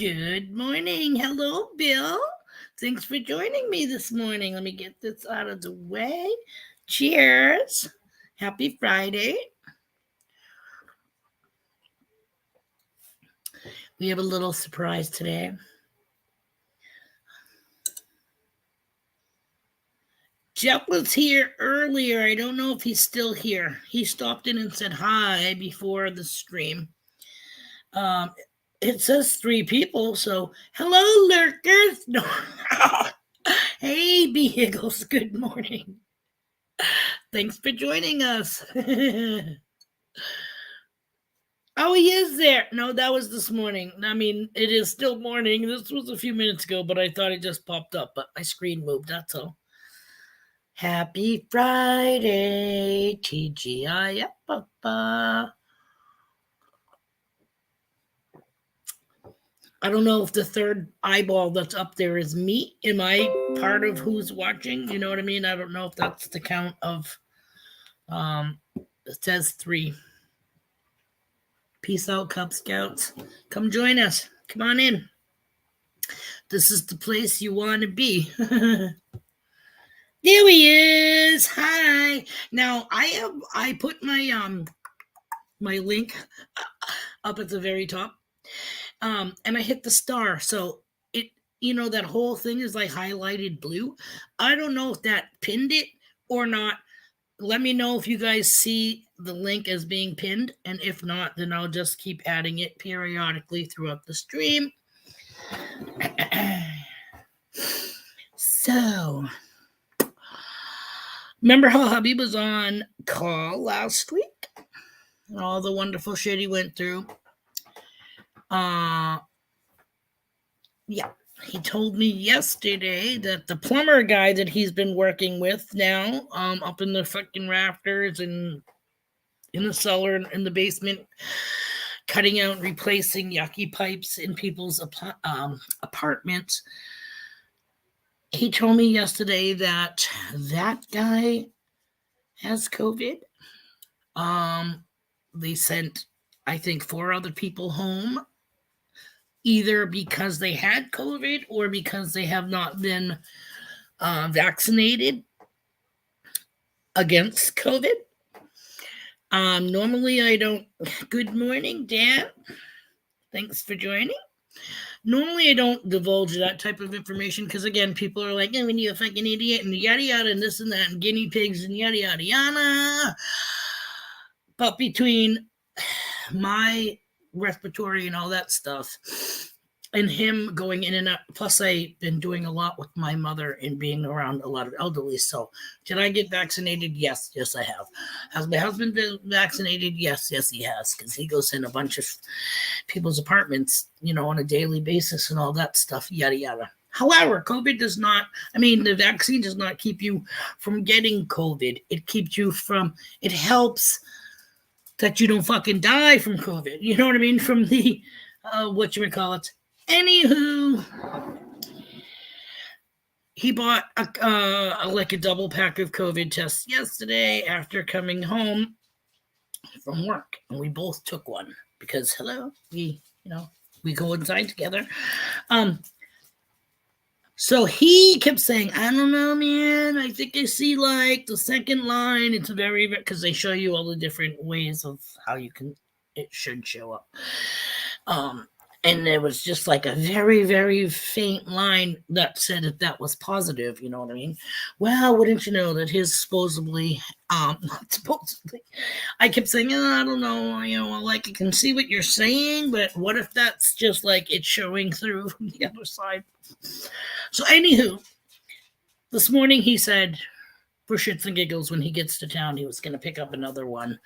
Good morning. Hello, Bill. Thanks for joining me this morning. Let me get this out of the way. Cheers. Happy Friday. We have a little surprise today. Jeff was here earlier. I don't know if he's still here. He stopped in and said hi before the stream. It says 3 people, so hello, lurkers. No. Hey, Beagles. Good morning. Thanks for joining us. Oh, he is there. No, that was this morning. I mean, it is still morning. This was a few minutes ago, but I thought it just popped up, but my screen moved. That's all. Happy Friday, TGI. Papa. I don't know if the third eyeball that's up there is me. Am I part of who's watching? You know what I mean? I don't know if that's the count of. It says 3. Peace out, Cub Scouts. Come join us. Come on in. This is the place you want to be. There he is. Hi. Now I put my my link up at the very top. And I hit the star. So it that whole thing is like highlighted blue. I don't know if that pinned it or not. Let me know if you guys see the link as being pinned, and if not, then I'll just keep adding it periodically throughout the stream. So, remember how hubby was on call last week? And all the wonderful shit he went through. Yeah. He told me yesterday that the plumber guy that he's been working with now, up in the fucking rafters and in the cellar and in the basement, cutting out and replacing yucky pipes in people's apartments. He told me yesterday that guy has COVID. They sent, I think, 4 other people home, either because they had COVID or because they have not been vaccinated against COVID. Normally I don't. Good morning, Dan. Thanks for joining. Normally I don't divulge that type of information because, again, people are like, oh, you're a fucking idiot and yada yada and this and that and guinea pigs and yada yada yada. But between my respiratory and all that stuff and him going in and out, plus I've been doing a lot with my mother and being around a lot of elderly. So did I get vaccinated? Yes I have. Has my husband been vaccinated? Yes he has, because he goes in a bunch of people's apartments, on a daily basis and all that stuff, yada yada. However, COVID does not, the vaccine does not keep you from getting COVID. It keeps you from, it helps that you don't fucking die from COVID. You know what I mean? From the, whatchamacallit. Anywho, he bought a double pack of COVID tests yesterday after coming home from work, and we both took one because we go inside together. So he kept saying, I don't know, man. I think I see like the second line. It's because they show you all the different ways of how it should show up. And there was just like a very, very faint line that said that was positive. You know what I mean? Well, wouldn't you know that his supposedly, not supposedly, I kept saying, I don't know, like I can see what you're saying, but what if that's just like it's showing through from the other side? So anywho, this morning he said, for shits and giggles, when he gets to town, he was going to pick up another one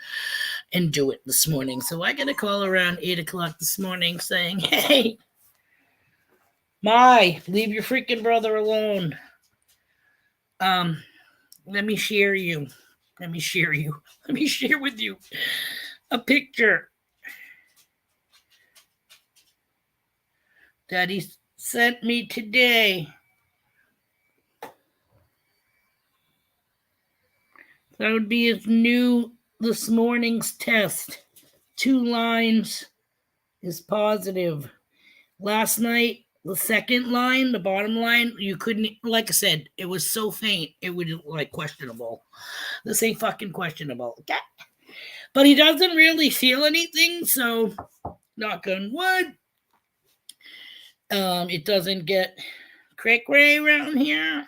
and do it this morning. So I got a call around 8 o'clock this morning saying, hey, leave your freaking brother alone. Let me share with you a picture that he sent me today. That would be his this morning's test. 2 lines is positive. Last night, the second line, the bottom line, you couldn't, like I said, it was so faint, it was like questionable. This ain't fucking questionable. Okay? But he doesn't really feel anything, so knock on wood. It doesn't get cray around here.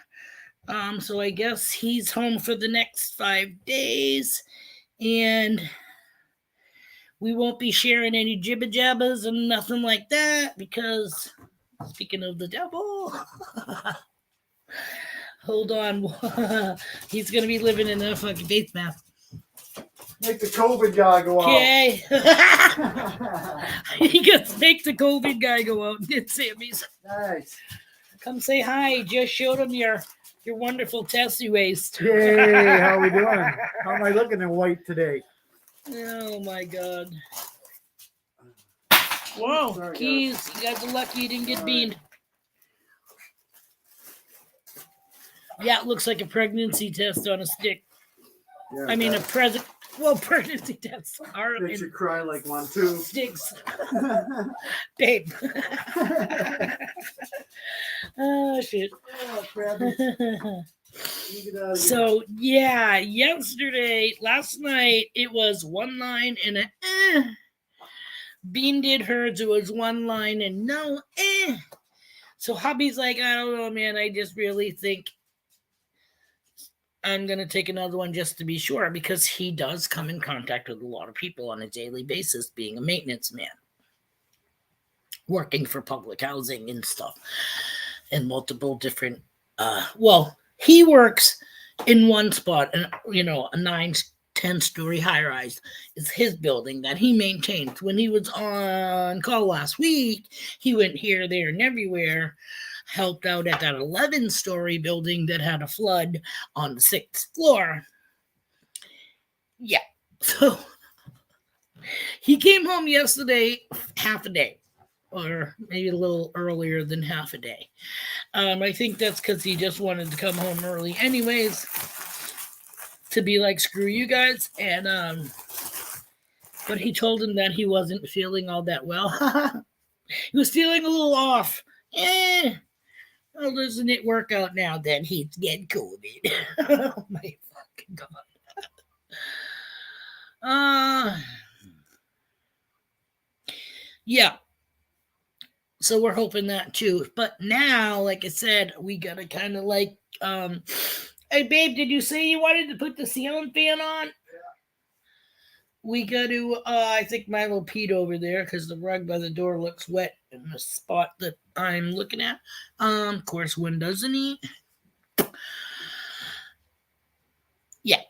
So I guess he's home for the next 5 days, and we won't be sharing any jibba jabbas and nothing like that because, speaking of the devil, hold on, he's gonna be living in a fucking face mask. Make the COVID guy go out. Okay. He gets make the COVID guy go out and get Sammy's. Nice. Come say hi. Just showed him your wonderful testy waist. Yay, how we doing? How am I looking in white today? Oh my god. Whoa, Sorry, Keys, you guys are lucky you didn't get beamed. Yeah, it looks like a pregnancy test on a stick. Yeah, I mean, pregnancy tests are makes you in cry like one too. sticks. Babe. Oh, shit. Oh, crap. So, yeah, last night, it was one line and a Bean did hers, it was one line and no So hubby's like, I don't know, man, I just really think I'm going to take another one just to be sure, because he does come in contact with a lot of people on a daily basis, being a maintenance man, working for public housing and stuff, and multiple different, he works in one spot, and a 9-10 story high rise is his building that he maintains. When he was on call last week, he went here, there, and everywhere, helped out at that 11-story building that had a flood on the 6th floor. Yeah. So he came home yesterday half a day, or maybe a little earlier than half a day. I think that's because he just wanted to come home early anyways, to be like, screw you guys. And but he told him that he wasn't feeling all that well. He was feeling a little off. Well, doesn't it work out now that he's getting COVID? Oh my fucking god. Yeah. So we're hoping that too. But now, like I said, we gotta kind of like, hey babe, did you say you wanted to put the ceiling fan on? We got to, I think Milo peed over there because the rug by the door looks wet in the spot that I'm looking at. Of course, when doesn't he? Yeah.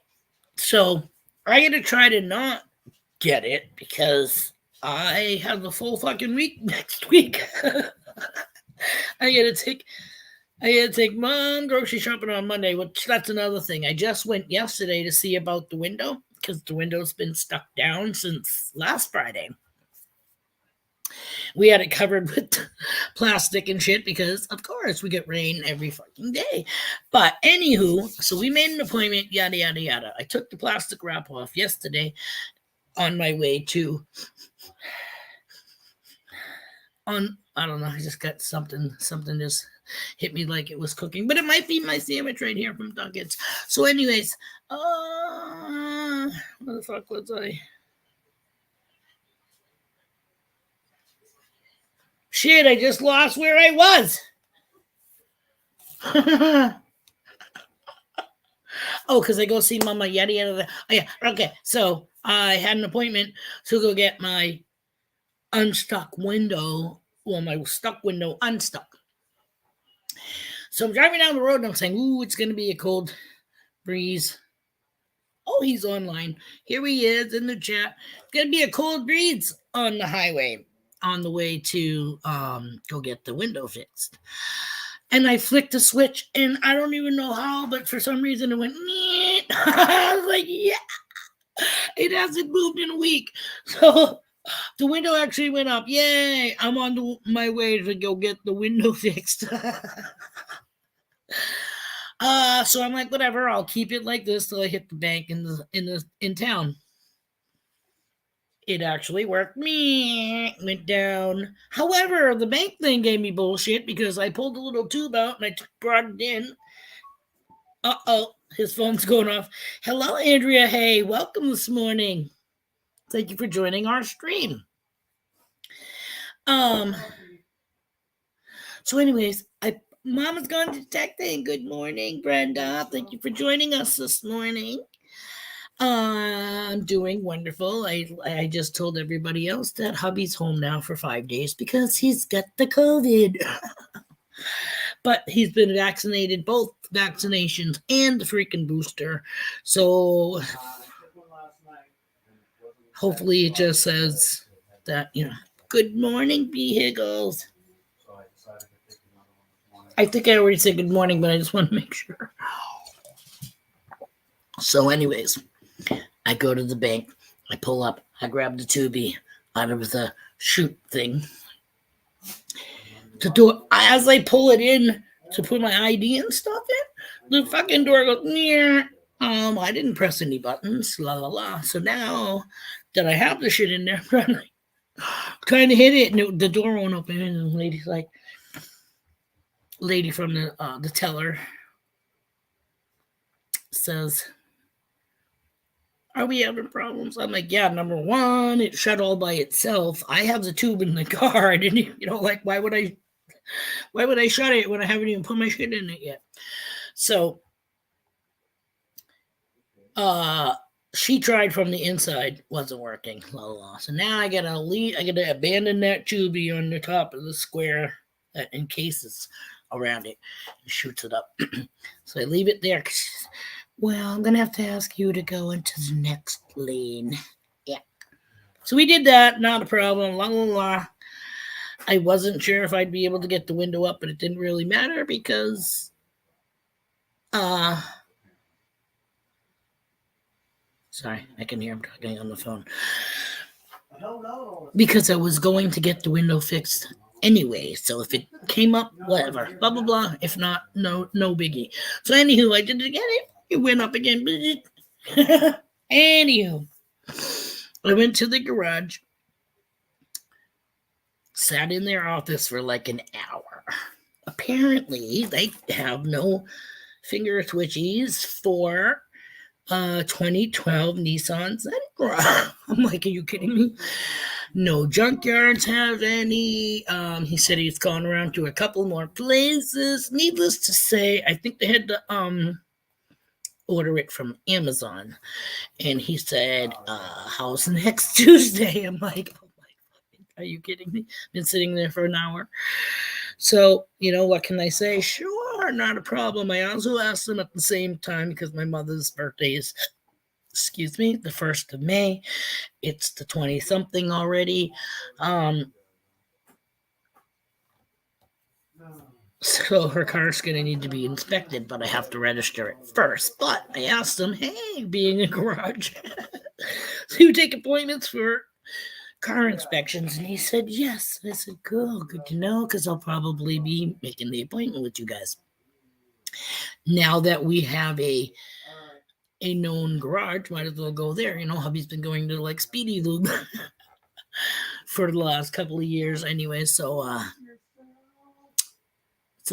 So I got to try to not get it because I have the full fucking week next week. I got to take mom grocery shopping on Monday, which that's another thing. I just went yesterday to see about the window because the window's been stuck down since last Friday. We had it covered with plastic and shit because, of course, we get rain every fucking day. But anywho, so we made an appointment, yada, yada, yada. I took the plastic wrap off yesterday on my way to, I don't know, I just got something just hit me like it was cooking, but it might be my sandwich right here from Dunkin's. So anyways, where the fuck was I? Shit, I just lost where I was. Oh, because I go see mama, yada, yada. Oh, yeah, okay. So I had an appointment to go get my unstuck window, my stuck window unstuck. So I'm driving down the road and I'm saying, ooh, it's going to be a cold breeze. Oh, he's online. Here he is in the chat. It's going to be a cold breeze on the highway on the way to go get the window fixed. And I flicked the switch, and I don't even know how, but for some reason it went, I was like, yeah, it hasn't moved in a week. So the window actually went up. Yay, I'm on my way to go get the window fixed. So I'm like, whatever, I'll keep it like this till I hit the bank in town. It actually worked. Me went down. However, the bank thing gave me bullshit because I pulled a little tube out and I brought it in. Uh-oh, his phone's going off. Hello, Andrea. Hey, welcome this morning. Thank you for joining our stream. So anyways, Mama's gone detecting. Good morning, Brenda. Thank you for joining us this morning. I'm doing wonderful. I just told everybody else that hubby's home now for 5 days because he's got the COVID. But he's been vaccinated, both vaccinations and the freaking booster. So hopefully it just says that, good morning, B. Higgles. I think I already said good morning, but I just want to make sure. So anyways, I go to the bank, I pull up, I grab the tubie out of the chute thing. As I pull it in to put my ID and stuff in, the fucking door goes, near. I didn't press any buttons, la la la. So now that I have the shit in there, I'm trying to hit it, and the door won't open, and the lady's like, lady from the teller says, are we having problems? I'm like, yeah, number one, it shut all by itself. I have the tube in the car. I didn't, like, why would I shut it when I haven't even put my shit in it yet? So, she tried from the inside, wasn't working. La, la, la. So now I gotta abandon that tubie on the top of the square that encases around it and shoots it up. So I leave it there. Well, I'm gonna have to ask you to go into the next lane. Yeah. So we did that, not a problem. La la la. I wasn't sure if I'd be able to get the window up, but it didn't really matter because sorry, I can hear him talking on the phone. Because I was going to get the window fixed anyway. So if it came up, whatever. Blah blah blah. If not, no biggie. So anywho, I did it again. It went up again. Anywho, I went to the garage, sat in their office for like an hour. Apparently, they have no finger twitchies for 2012 Nissan Sentra. I'm like, are you kidding me? No junkyards have any. He said he's gone around to a couple more places. Needless to say, I think they had to order it from Amazon. And he said, how's next Tuesday? I'm like, oh my God, are you kidding me? Been sitting there for an hour. So, what can I say? Sure, not a problem. I also asked them at the same time because my mother's birthday is, the 1st of May. It's the 20-something already. So her car's going to need to be inspected, but I have to register it first. But I asked them, hey, being a garage, do you take appointments for car inspections? And he said, yes. I said, cool, good to know, because I'll probably be making the appointment with you guys. Now that we have a known garage, might as well go there. Hubby's been going to like Speedy Lube for the last couple of years anyway. So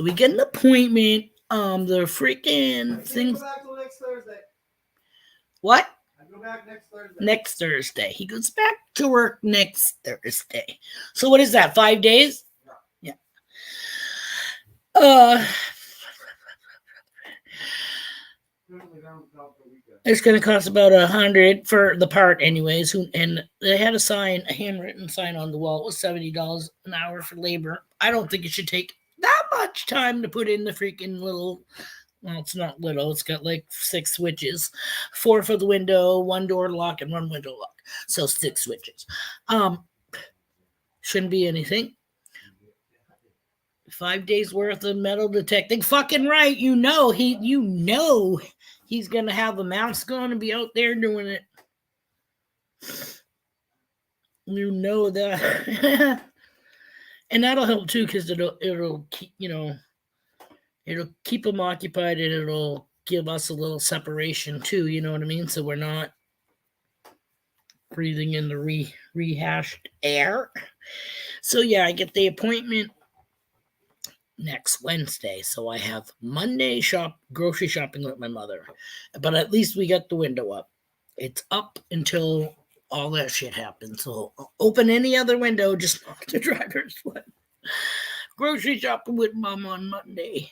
we get an appointment. The freaking things. What? I go back next Thursday. Next Thursday. He goes back to work next Thursday. So what is that? 5 days? Yeah. It's going to cost about $100 for the part anyways. And they had a handwritten sign on the wall. It was $70 an hour for labor. I don't think it should take that much time to put in the freaking little, well, it's not little. It's got like 6 switches, 4 for the window, 1 door lock, and 1 window lock. So 6 switches. Shouldn't be anything. 5 days worth of metal detecting. Fucking right. He's going to have a mouse going to be out there doing it. You know that. And that'll help too, because it'll keep, it'll keep them occupied, and it'll give us a little separation too, you know what I mean? So we're not breathing in the rehashed air. So yeah, I get the appointment next Wednesday. So I have Monday grocery shopping with my mother. But at least we got the window up. It's up until all that shit happens. So I'll open any other window, just not the driver's foot. Grocery shopping with mom on Monday.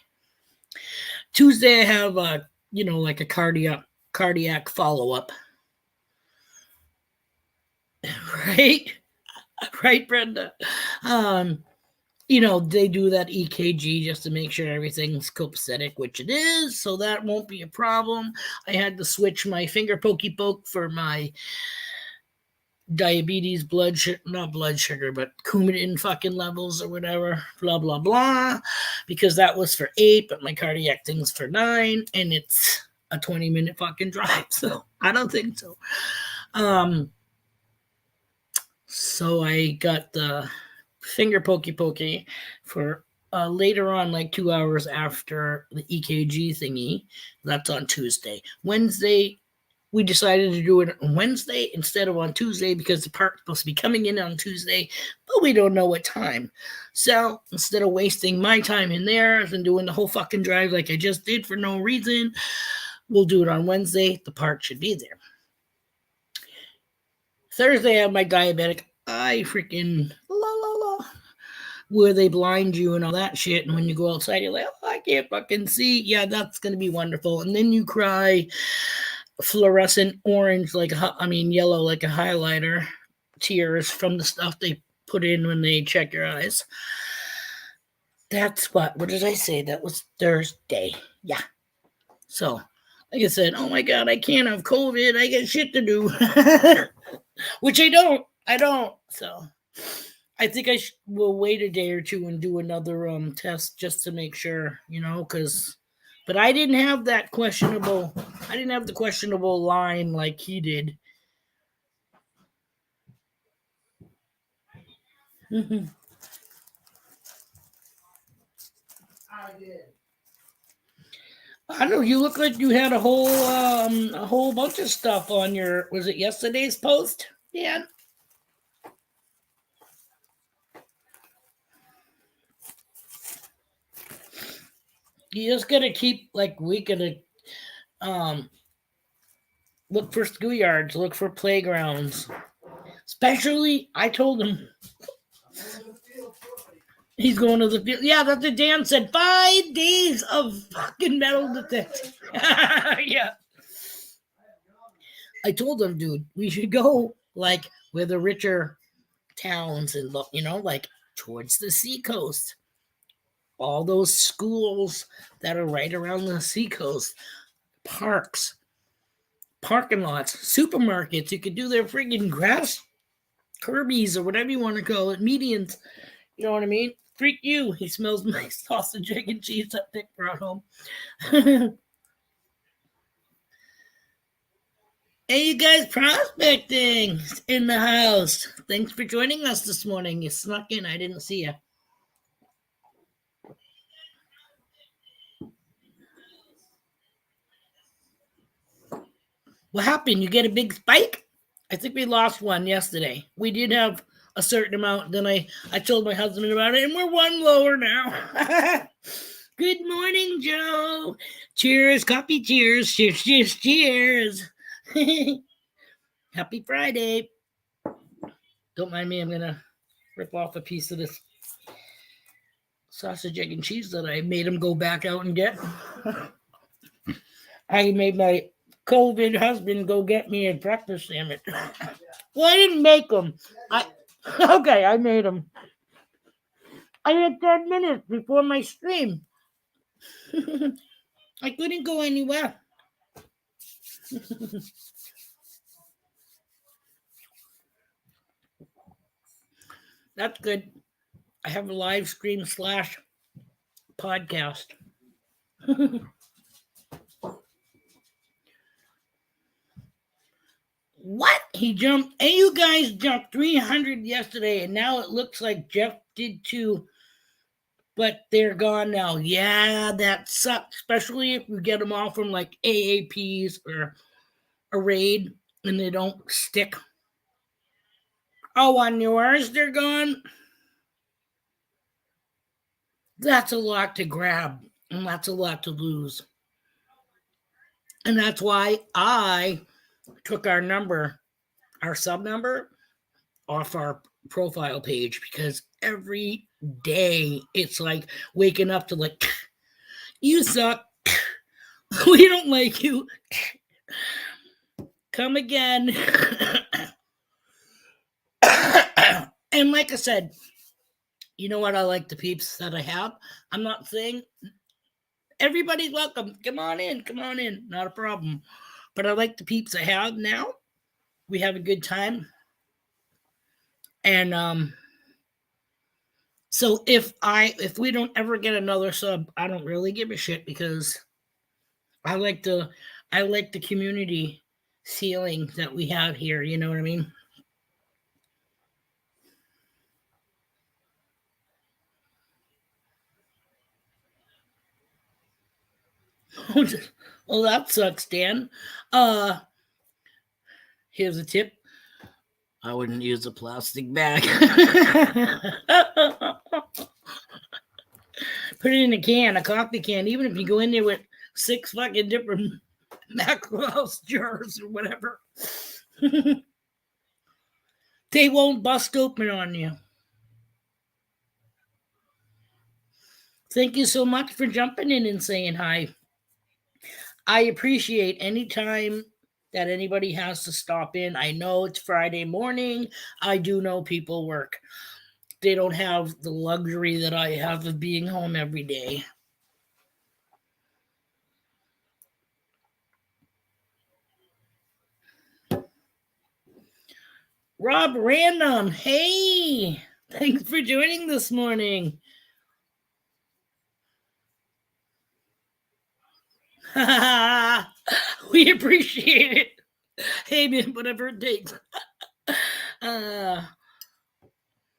Tuesday I have like a cardiac follow-up. Right? Right, Brenda? They do that EKG just to make sure everything's copacetic, which it is, so that won't be a problem. I had to switch my finger pokey poke for my diabetes not blood sugar, but Coumadin fucking levels or whatever, blah, blah, blah, because that was for 8, but my cardiac thing's for 9, and it's a 20-minute fucking drive, so I don't think so. So I got the finger pokey for later on, like 2 hours after the EKG thingy. That's on Tuesday. Wednesday, we decided to do it on Wednesday instead of on Tuesday because the part's supposed to be coming in on Tuesday, but we don't know what time. So instead of wasting my time in there and doing the whole fucking drive like I just did for no reason, we'll do it on Wednesday. The part should be there. Thursday, I have my diabetic eye freaking where they blind you and all that shit. And when you go outside, you're like, oh, I can't fucking see. Yeah, that's going to be wonderful. And then you cry fluorescent orange, yellow, like a highlighter, tears from the stuff they put in when they check your eyes. That's what did I say? That was Thursday. Yeah. So, like I said, oh my God, I can't have COVID. I got shit to do. Which I don't. So I think I will wait a day or two and do another test just to make sure, but I didn't have the questionable line like he did. Mm-hmm. I did. I don't know. You look like you had a whole bunch of stuff on your. Was it yesterday's post, Dan? You just gotta keep we gotta look for schoolyards, look for playgrounds. Especially, I told him he's going to the field. Yeah, that's what Dan said. 5 days of fucking metal detector. Yeah. I told him, dude, we should go where the richer towns and towards the seacoast. All those schools that are right around the seacoast, parks, parking lots, supermarkets. You could do their friggin' grass Kirby's or whatever you want to call it, medians. You know what I mean? Freak you. He smells my sausage, egg, and cheese that Nick brought home. Hey, you guys, prospecting in the house. Thanks for joining us this morning. You snuck in. I didn't see you. What happened? You get a big spike? I think we lost one yesterday. We did have a certain amount. Then I told my husband about it, and we're one lower now. Good morning, Joe. Cheers, coffee, cheers, cheers, cheers, cheers. Happy Friday. Don't mind me. I'm going to rip off a piece of this sausage, egg, and cheese that I made him go back out and get. I made my COVID husband go get me a breakfast sandwich. Well, I didn't make them. I made them. I had 10 minutes before my stream. I couldn't go anywhere. That's good. I have a live stream / podcast. What? He jumped, and you guys jumped 300 yesterday, and now it looks like Jeff did too, but they're gone now. Yeah, that sucks, especially if you get them all from AAPs or a raid and they don't stick. Oh, on yours, they're gone. That's a lot to grab, and that's a lot to lose. And that's why I took our number, our sub number, off our profile page, because every day it's like waking up to like, you suck. We don't like you. Come again. And like I said, you know what? I like the peeps that I have. I'm not saying everybody's welcome. Come on in. Come on in. Not a problem. But I like the peeps I have now. We have a good time. And so if we don't ever get another sub, I don't really give a shit, because I like the community feeling that we have here, you know what I mean? Oh, that sucks, Dan. Here's a tip. I wouldn't use a plastic bag. Put it in a can, a coffee can, even if you go in there with 6 fucking different mackerel jars or whatever. They won't bust open on you. Thank you so much for jumping in and saying hi. I appreciate any time that anybody has to stop in. I know it's Friday morning. I do know people work. They don't have the luxury that I have of being home every day. Rob Random, hey, thanks for joining this morning. We appreciate it. Hey, man, whatever it takes.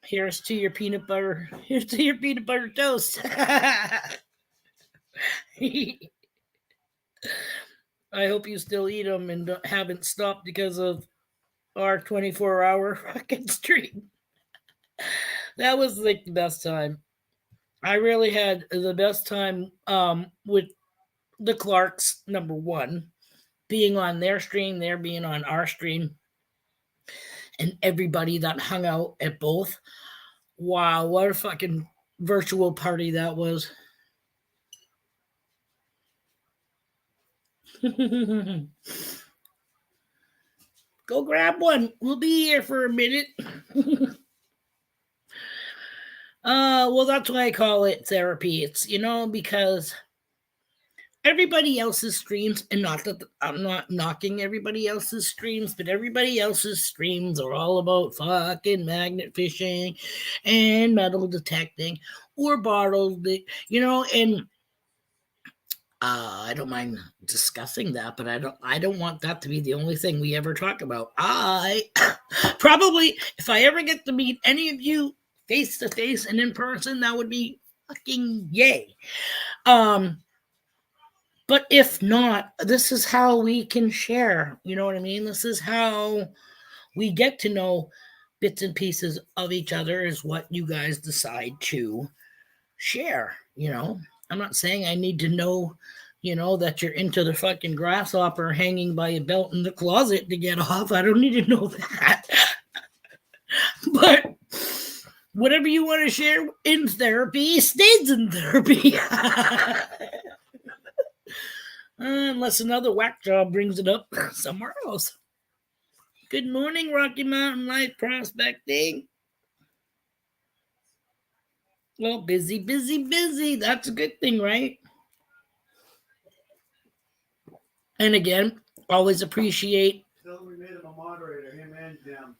Here's to your peanut butter. Here's to your peanut butter toast. I hope you still eat them and haven't stopped because of our 24-hour fucking stream. That was like the best time. I really had the best time with the Clarks, number one, being on their stream, they're being on our stream, and everybody that hung out at both. Wow, what a fucking virtual party that was. Go grab one. We'll be here for a minute. Well, that's why I call it therapy. It's, because everybody else's streams, and not that I'm not knocking everybody else's streams, but everybody else's streams are all about fucking magnet fishing and metal detecting or bottled, and I don't mind discussing that, but I don't want that to be the only thing we ever talk about. I probably, if I ever get to meet any of you face to face and in person, that would be fucking yay. But if not, this is how we can share. You know what I mean? This is how we get to know bits and pieces of each other, is what you guys decide to share. I'm not saying I need to know, that you're into the fucking grasshopper hanging by a belt in the closet to get off. I don't need to know that. But whatever you want to share in therapy stays in therapy. Unless another whack job brings it up somewhere else. Good morning, Rocky Mountain Life Prospecting. Well, busy, busy, busy. That's a good thing, right? And again, always appreciate. We made him a moderator, him and Jim.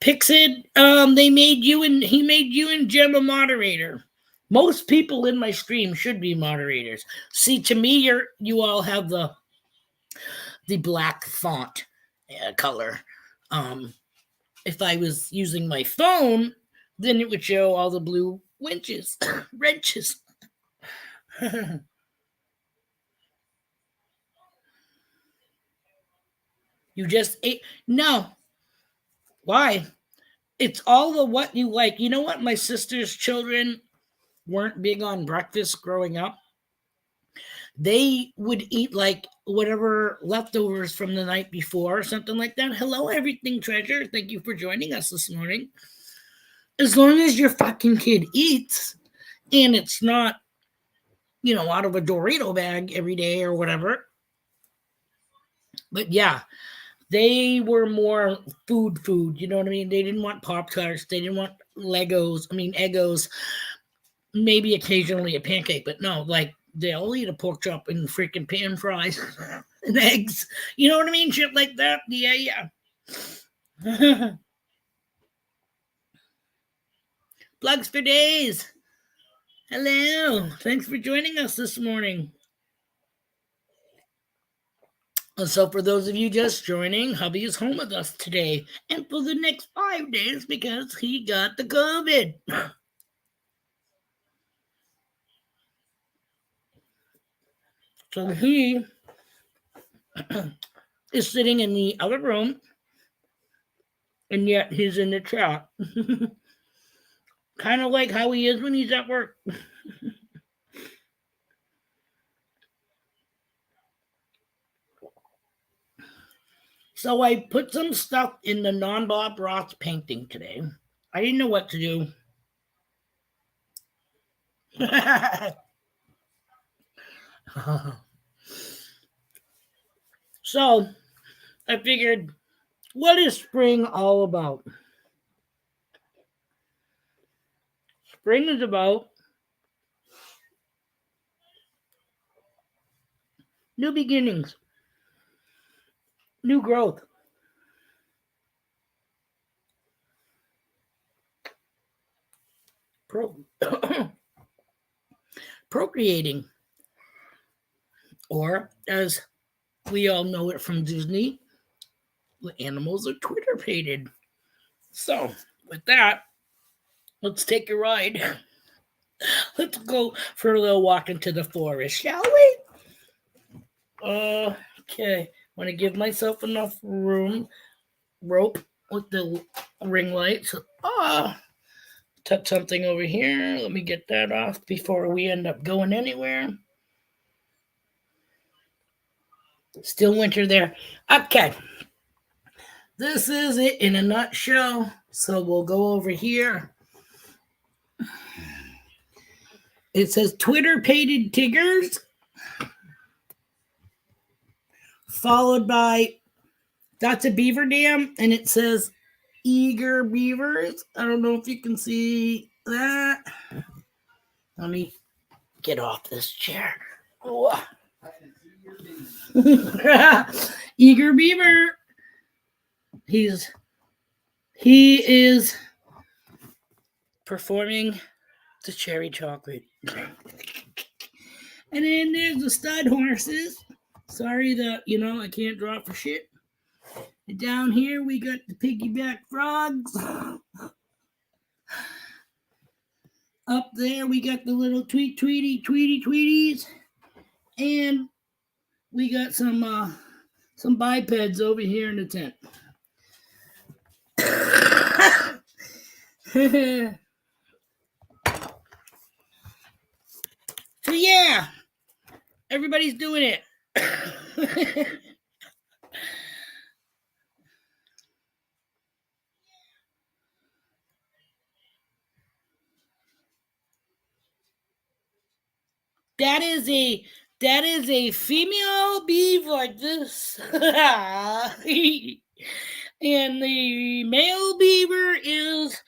Pixid, he made you and Jim a moderator. Most people in my stream should be moderators. See, to me, you all have the black font color. If I was using my phone, then it would show all the blue wrenches. You just ate. No. Why? It's all the what you like. You know what? My sister's children weren't big on breakfast growing up. They would eat like whatever leftovers from the night before or something like that. Hello, everything treasure. Thank you for joining us this morning. As long as your fucking kid eats and it's not, out of a Dorito bag every day or whatever. But yeah, they were more food. You know what I mean? They didn't want Pop Tarts. They didn't want Eggos. Maybe occasionally a pancake, but no, like they'll eat a pork chop and freaking pan fries and eggs. You know what I mean? Shit like that. Yeah. Plugs for days. Hello. Thanks for joining us this morning. So, for those of you just joining, hubby is home with us today and for the next 5 days because he got the COVID. So, he is sitting in the other room and yet he's in the chat. Kind of like how he is when he's at work. So I put some stuff in the non-Bob Ross painting today. I didn't know what to do. So I figured, what is spring all about? Spring is about new beginnings, new growth. Procreating. Or, as we all know it from Disney, the animals are Twitter pated. So, with that, let's take a ride. Let's go for a little walk into the forest, shall we? Okay. Want to give myself enough rope with the ring light. So, touch something over here. Let me get that off before we end up going anywhere. Still winter there. Okay. This is it in a nutshell. So we'll go over here. It says Twitter pated Tiggers, followed by that's a beaver dam, and it says eager beavers. I don't know if you can see that. Let me get off this chair. Oh. Eager beaver. He is performing the cherry chocolate. And then there's the stud horses. Sorry that, I can't draw for shit. And down here we got the piggyback frogs. Up there we got the little tweeties. And we got some bipeds over here in the tent. So yeah, everybody's doing it. That is a female beaver like this. And the male beaver is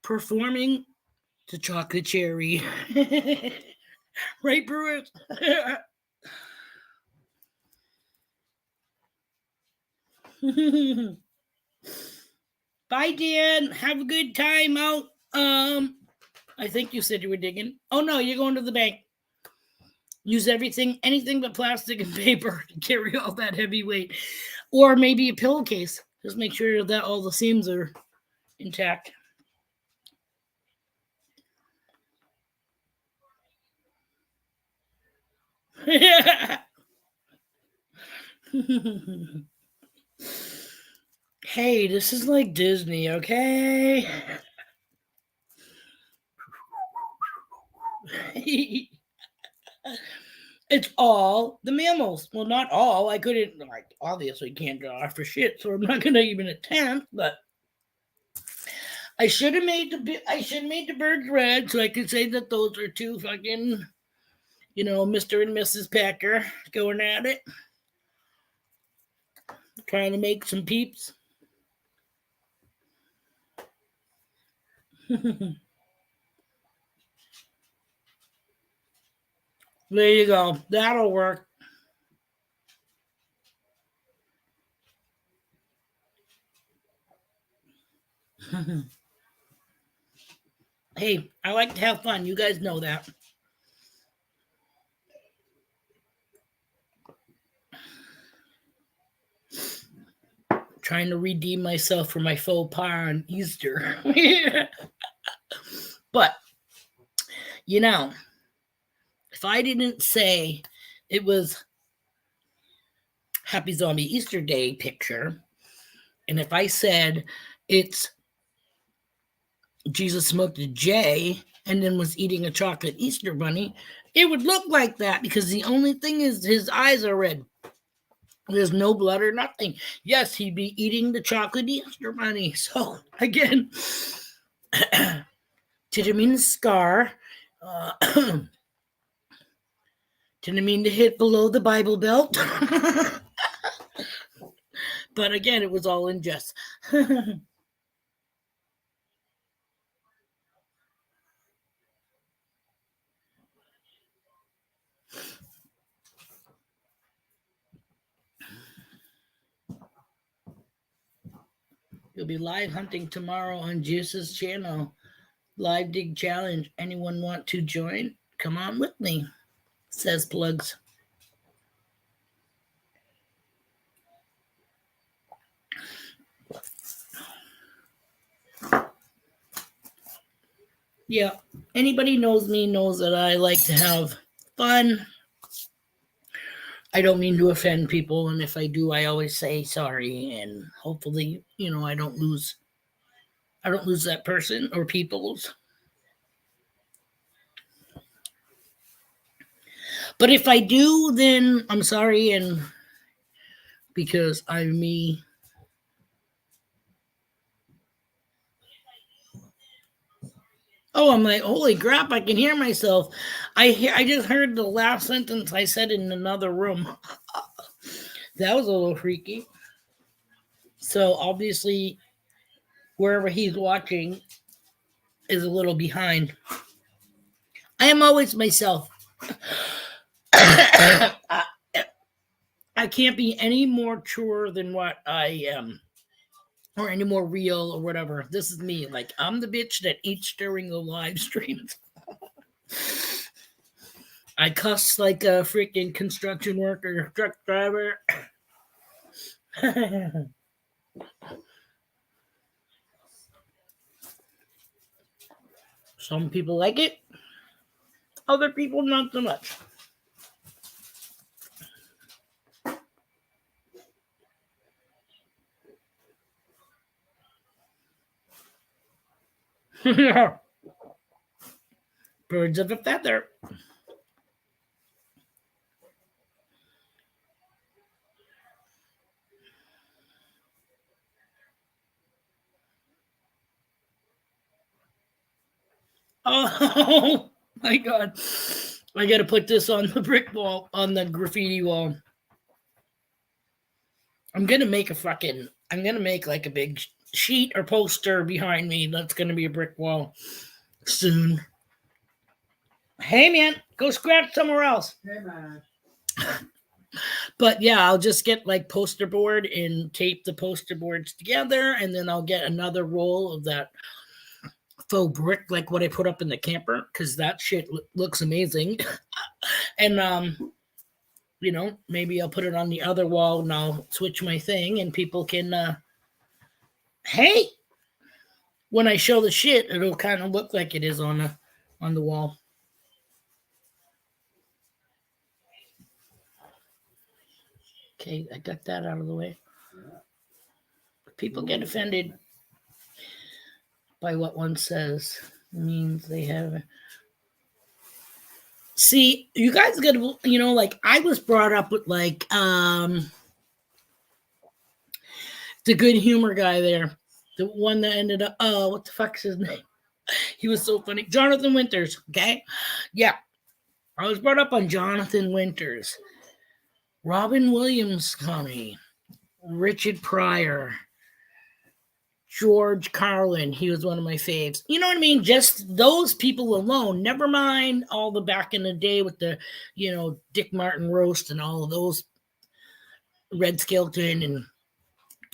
performing the chocolate cherry. Right, Brewers? Bye, Dan. Have a good time out. I think you said you were digging. Oh no, you're going to the bank. Use anything but plastic and paper to carry all that heavy weight. Or maybe a pillowcase. Just make sure that all the seams are intact. Hey, this is like Disney, okay? It's all the mammals. Well, not all. I couldn't, like, obviously can't draw for shit, so I'm not gonna even attempt. But I should have made the birds red, so I could say that those are two fucking, Mr. and Mrs. Packer going at it, trying to make some peeps. There you go. That'll work. Hey, I like to have fun. You guys know that. Trying to redeem myself for my faux pas on Easter. But, if I didn't say it was Happy Zombie Easter Day picture, and if I said it's Jesus smoked a J and then was eating a chocolate Easter bunny, it would look like that because the only thing is his eyes are red. There's no blood or nothing. Yes, he'd be eating the chocolate Easter bunny. So, again, didn't mean to scar. Didn't mean to hit below the Bible belt. But again, it was all in jest. You'll be live hunting tomorrow on Juice's channel. Live dig challenge. Anyone want to join? Come on with me, says Plugs. Yeah, anybody knows me knows that I like to have fun. I don't mean to offend people, and if I do, I always say sorry, and hopefully, I don't lose that person or people's. But if I do, then I'm sorry, and because I'm me. Oh, I'm like, holy crap! I can hear myself. I just heard the last sentence I said in another room. That was a little freaky. So obviously, wherever he's watching is a little behind. I am always myself. I can't be any more truer than what I am, or any more real, or whatever. This is me. Like, I'm the bitch that eats during the live streams. I cuss like a freaking construction worker, truck driver. Some people like it, other people not so much. Birds of a feather. Oh my god. I gotta put this on the brick wall, on the graffiti wall. I'm gonna make like a big sheet or poster behind me that's gonna be a brick wall soon. Hey man, go scratch somewhere else. Hey man. But yeah, I'll just get like poster board and tape the poster boards together, and then I'll get another roll of that faux brick, like what I put up in the camper, because that shit looks amazing. And maybe I'll put it on the other wall and I'll switch my thing, and people can hey, when I show the shit, it'll kind of look like it is on the wall. Okay, I got that out of the way. People get offended by what one says. It means they have. See, you guys got to, like I was brought up with like the good humor guy there, the one that ended up. Oh, what the fuck's his name? He was so funny, Jonathan Winters. Okay, yeah, I was brought up on Jonathan Winters, Robin Williams comedy, Richard Pryor, George Carlin. He was one of my faves. You know what I mean? Just those people alone. Never mind all the back in the day with the, Dick Martin roast and all of those, Red Skelton and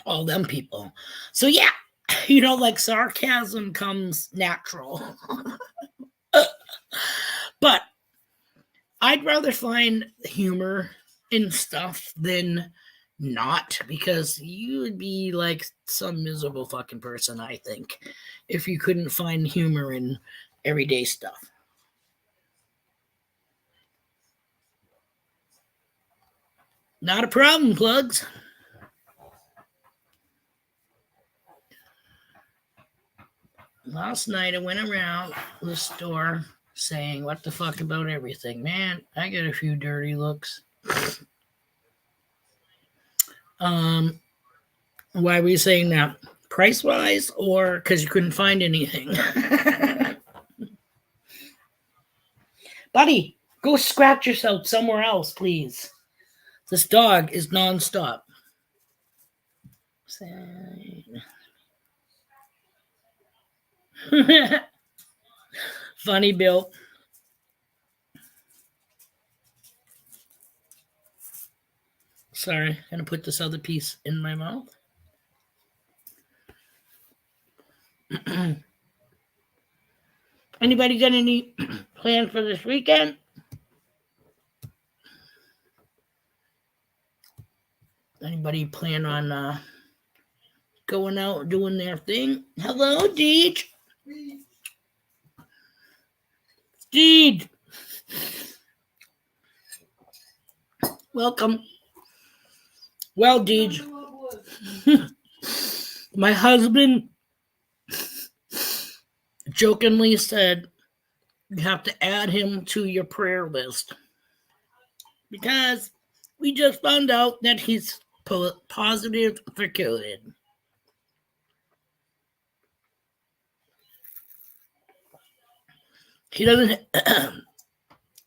all them people. So yeah, like sarcasm comes natural. But I'd rather find humor in stuff than not, because you would be like some miserable fucking person, I think, if you couldn't find humor in everyday stuff. Not a problem, plugs. Last night I went around the store saying what the fuck about everything. Man, I got a few dirty looks. Why were you saying that? Price wise, or because you couldn't find anything? Buddy, go scratch yourself somewhere else, please. This dog is nonstop. Funny, Bill. Sorry, I'm gonna put this other piece in my mouth. Anybody got any plans for this weekend? Anybody plan on going out doing their thing? Hello, Deej. Deej. Welcome. Well, Deej. My husband jokingly said you have to add him to your prayer list, because we just found out that he's positive for COVID. He doesn't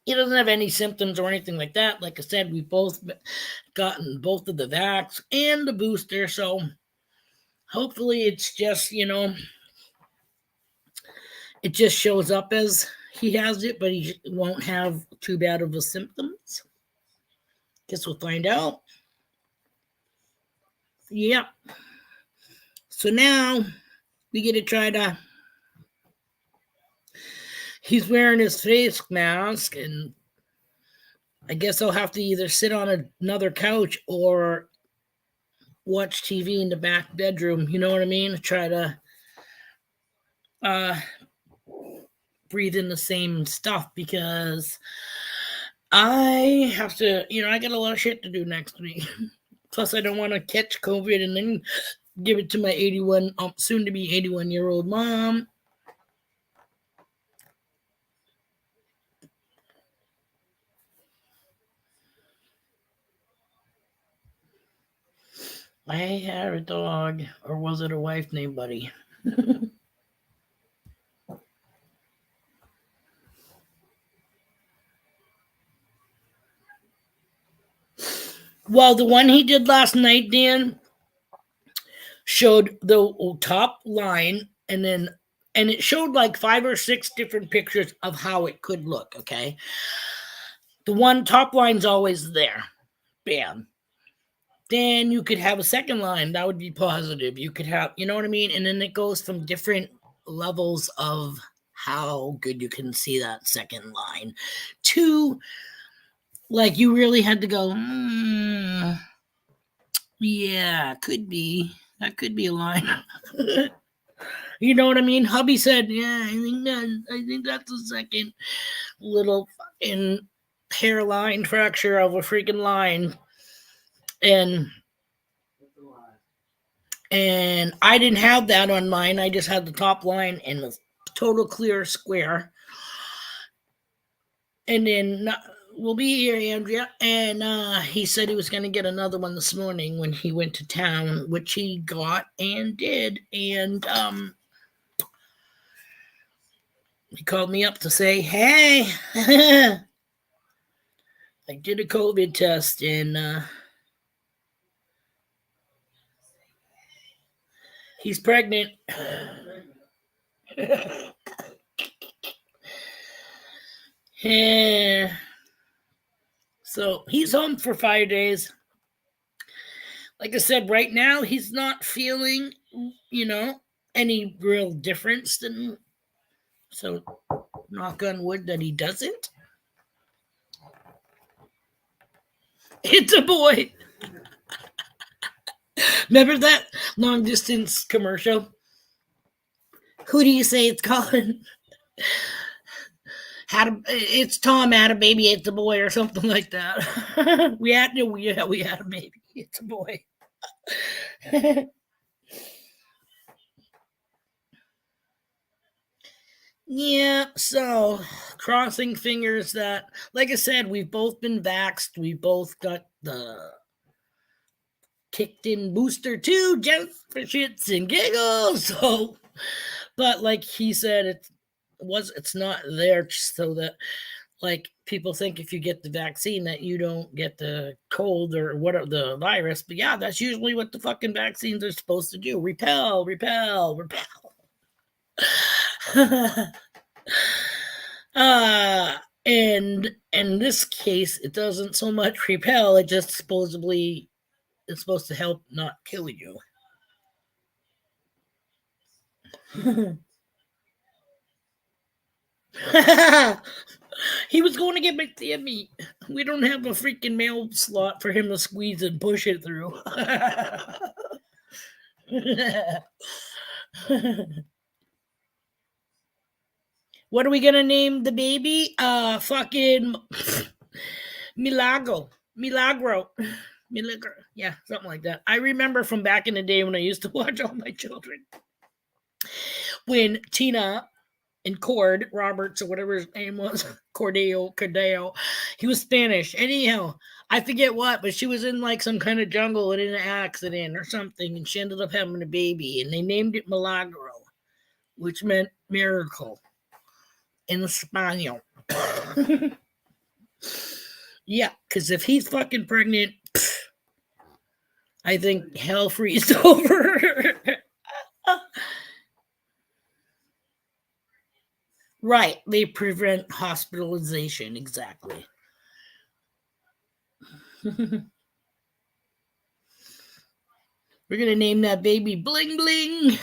he doesn't have any symptoms or anything like that. Like I said, we've both gotten both of the vax and the booster, so hopefully it's just, it just shows up as he has it, but he won't have too bad of a symptoms. Guess we'll find out. Yep. So now we get to try to. He's wearing his face mask, and I guess I'll have to either sit on another couch or watch TV in the back bedroom. You know what I mean? Try to breathe in the same stuff, because I have to, I got a lot of shit to do next week. Plus, I don't want to catch COVID and then give it to my 81, soon to be 81-year-old mom. I had a dog, or was it a wife named Buddy? Well, the one he did last night, Dan, showed the top line, and it showed like 5 or 6 different pictures of how it could look, okay? The one top line's always there. Bam. Then you could have a second line. That would be positive. You could have, you know what I mean? And then it goes from different levels of how good you can see that second line to, like, you really had to go, yeah, could be. That could be a line. You know what I mean? Hubby said, yeah, I think that's the second little fucking hairline fracture of a freaking line. And And I didn't have that on mine. I just had the top line and the total clear square. And then we'll be here, Andrea. And he said he was going to get another one this morning when he went to town, which he got and did. And he called me up to say, hey, I did a COVID test and he's pregnant. Yeah. So he's home for 5 days. Like I said, right now he's not feeling, any real difference. So knock on wood that he doesn't. It's a boy. Remember that long distance commercial? Who do you say it's calling? It's Tom had a baby, it's a boy, or something like that. we had a baby, it's a boy. Yeah, so crossing fingers that, like I said, we've both been vaxxed. We both got the kicked in booster too, just for shits and giggles. So, but like he said, it's not there so that like people think if you get the vaccine that you don't get the cold or whatever the virus. But yeah, that's usually what the fucking vaccines are supposed to do: repel, repel, repel. And in this case, it doesn't so much repel; it just supposedly is supposed to help not kill you. He was going to get McDammy. We don't have a freaking mail slot for him to squeeze and push it through. What are we gonna name the baby? Fucking Milagro. Milagro. Milagro. Yeah, something like that. I remember from back in the day when I used to watch All My Children. When Tina and Cord Roberts or whatever his name was, Cordeo, he was Spanish. Anyhow, I forget what, but she was in like some kind of jungle and in an accident or something, and she ended up having a baby, and they named it Milagro, which meant miracle in Spanish. Yeah, because if he's fucking pregnant, I think hell freezed over. Right, they prevent hospitalization, exactly. We're gonna name that baby Bling Bling.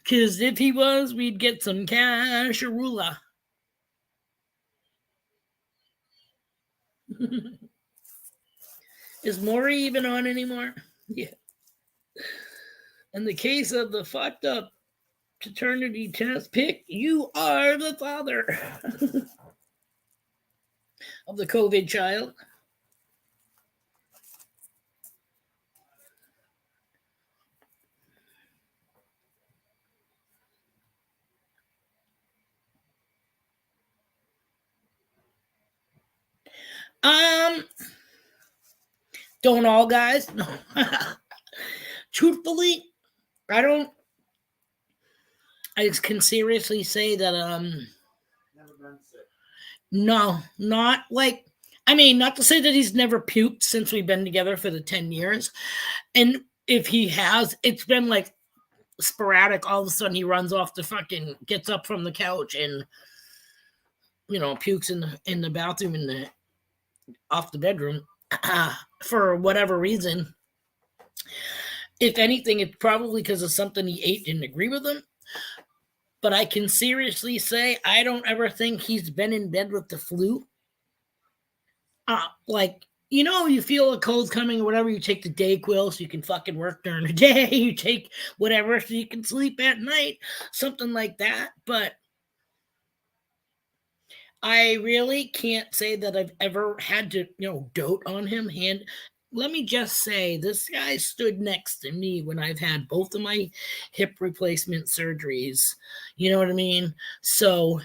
Because if he was, we'd get some casharula. Is Maury even on anymore? Yeah. In the case of the fucked up paternity test pick, you are the father of the COVID child. Don't all guys? No. Truthfully, I don't. I can seriously say that Never been sick. no, not like. I mean, not to say that he's never puked since we've been together for the 10 years. And if he has, it's been like sporadic. All of a sudden, he runs off the fucking, gets up from the couch and, pukes in the bathroom off the bedroom for whatever reason. If anything, it's probably because of something he ate didn't agree with him. But I can seriously say I don't ever think he's been in bed with the flu. You feel a cold coming or whatever, you take the Dayquil so you can fucking work during the day. You take whatever so you can sleep at night, something like that. But I really can't say that I've ever had to, dote on him. let me just say, this guy stood next to me when I've had both of my hip replacement surgeries. You know what I mean? So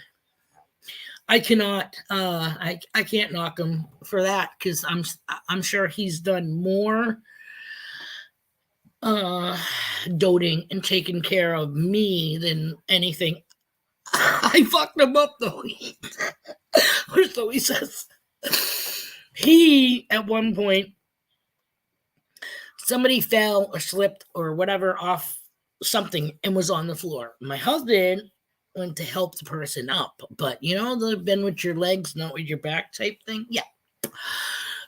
I cannot, I can't knock him for that because I'm sure he's done more uh doting and taking care of me than anything. I fucked him up though. Or so he says. He at one point, somebody fell or slipped or whatever off something and was on the floor. My husband went to help the person up, but you know the bend with your legs, not with your back type thing. Yeah.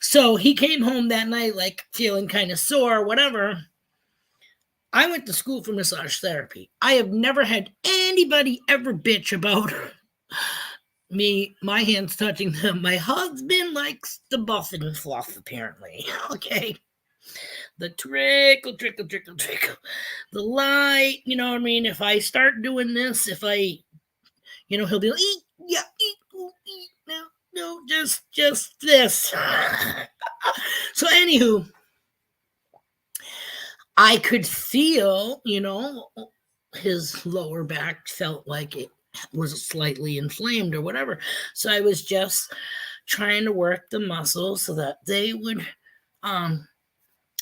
So he came home that night like feeling kind of sore, whatever. I went to school for massage therapy. I have never had anybody ever bitch about me, my hands touching them. My husband likes the buff and fluff, apparently. Okay. The trickle, trickle, trickle, trickle. The light, you know what I mean? If I start doing this, if I, you know, he'll be like, eat, yeah, eat, ooh, eat, no, just this. So, anywho, I could feel, you know, his lower back felt like it was slightly inflamed or whatever. So I was just trying to work the muscles so that they would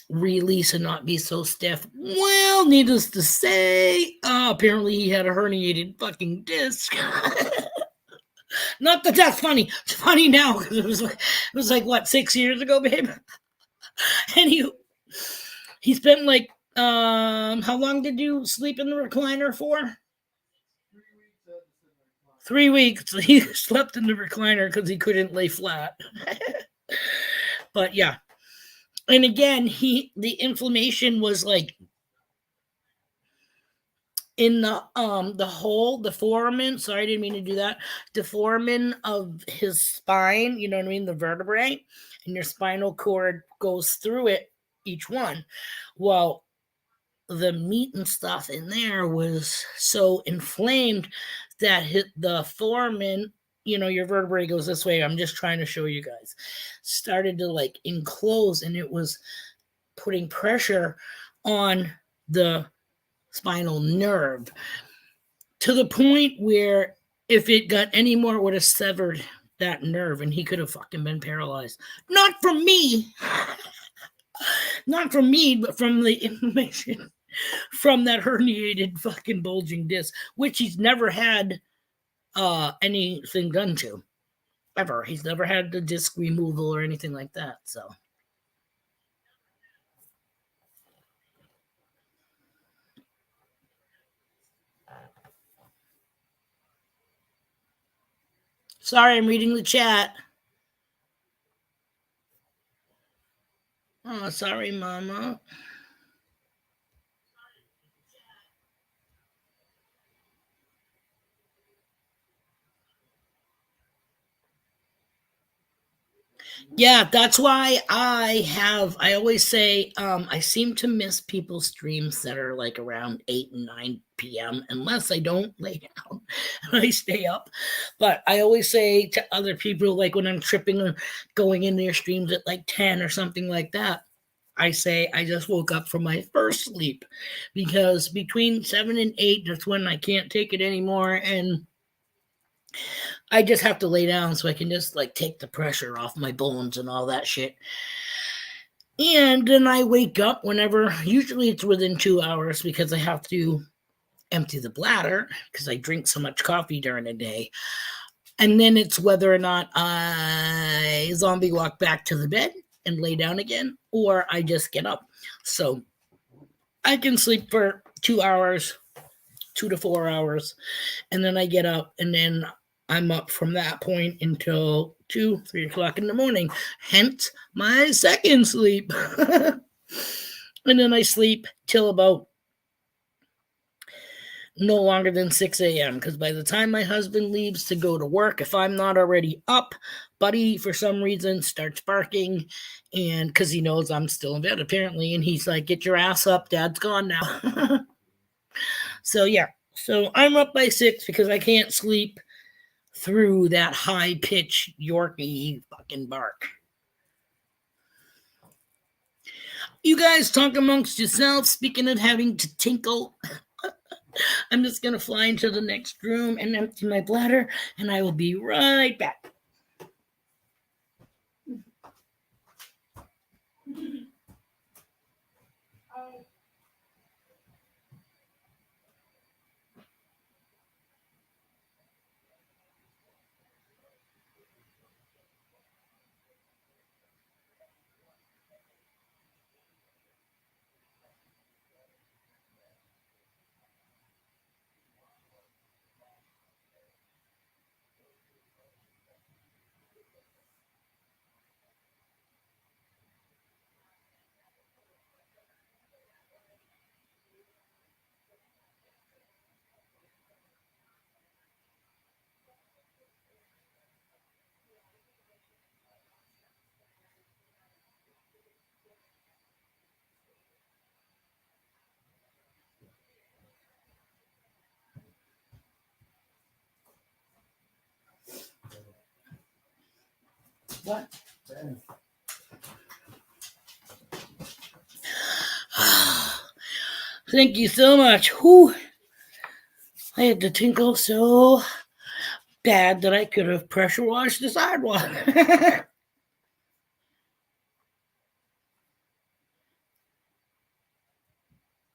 release and not be so stiff. Well, needless to say, apparently he had a herniated fucking disc. Not that that's funny. It's funny now because it was like what 6 years ago, babe. And he spent like how long did you sleep in the recliner for? 3 weeks. He slept in the recliner because he couldn't lay flat. But yeah. And again, the inflammation was like in the hole, the foramen. Sorry, I didn't mean to do that. The foramen of his spine, you know what I mean? The vertebrae, and your spinal cord goes through it, each one. Well, the meat and stuff in there was so inflamed that the foramen, you know, your vertebrae goes this way. I'm just trying to show you guys. Started to like enclose, and it was putting pressure on the spinal nerve to the point where if it got any more, it would have severed that nerve and he could have fucking been paralyzed. Not from me. Not from me, but from the inflammation from that herniated fucking bulging disc, which he's never had anything done to. Ever. He's never had the disc removal or anything like that. So sorry, I'm reading the chat. Oh, sorry, Mama. Yeah, that's why I always say, I seem to miss people's streams that are like around 8 and 9 p.m. unless I don't lay down and I stay up. But I always say to other people, like when I'm tripping or going in their streams at like 10 or something like that, I say I just woke up from my first sleep because between 7 and 8, that's when I can't take it anymore. And I just have to lay down so I can just like take the pressure off my bones and all that shit. And then I wake up whenever, usually it's within 2 hours because I have to empty the bladder because I drink so much coffee during the day. And then it's whether or not I zombie walk back to the bed and lay down again, or I just get up. So I can sleep for 2 hours, 2 to 4 hours, and then I get up, and then I'm up from that point until 2, 3 o'clock in the morning. Hence my second sleep. And then I sleep till about no longer than 6 a.m. because by the time my husband leaves to go to work, if I'm not already up, Buddy, for some reason, starts barking, and because he knows I'm still in bed, apparently, and he's like, get your ass up, Dad's gone now. So, yeah. So I'm up by 6 because I can't sleep through that high-pitched Yorkie fucking bark. You guys talk amongst yourselves. Speaking of having to tinkle, I'm just going to fly into the next room and empty my bladder, and I will be right back. What? Thank you so much. Whew. I had to tinkle so bad that I could have pressure washed the sidewalk.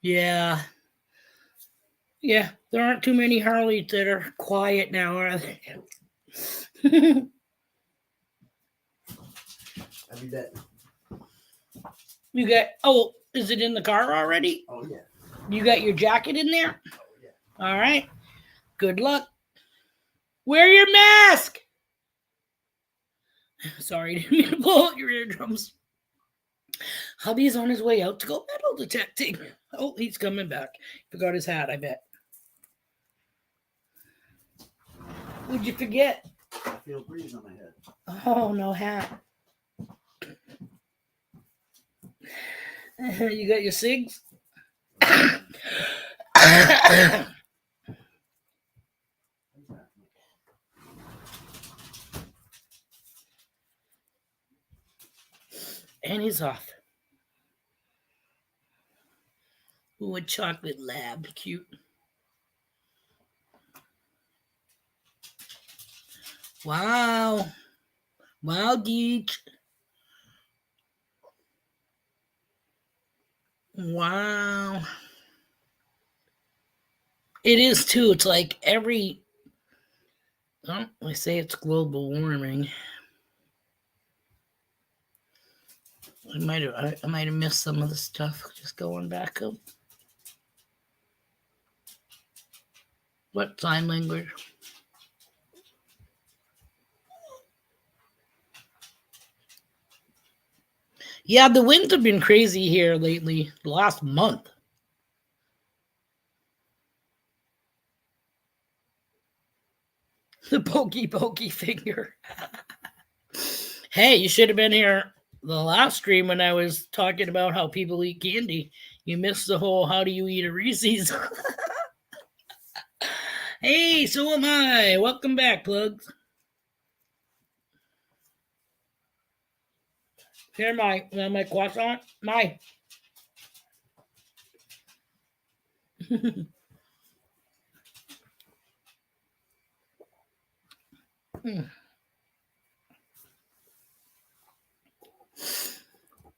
Yeah. Yeah, there aren't too many Harleys that are quiet now, are there? I'll be back. You got, oh, is it in the car already? Oh, yeah. You got your jacket in there? Oh, yeah. All right. Good luck. Wear your mask. Sorry, didn't mean to blow out your eardrums. Hubby's on his way out to go metal detecting. Oh, he's coming back. Forgot his hat, I bet. What'd you forget? I feel a breeze on my head. Oh, no hat. You got your cigs? And he's off. Ooh, a chocolate lab. Cute. Wow. Wow, Deej. Wow. It is too. It's like every. Oh, I say it's global warming. I might have missed some of the stuff. Just going back up. What sign language? Yeah, the winds have been crazy here lately. The last month. The pokey finger. Hey, you should have been here the last stream when I was talking about how people eat candy. You missed the whole how do you eat a Reese's. Hey, so am I. Welcome back, plugs. Here, my croissant. My.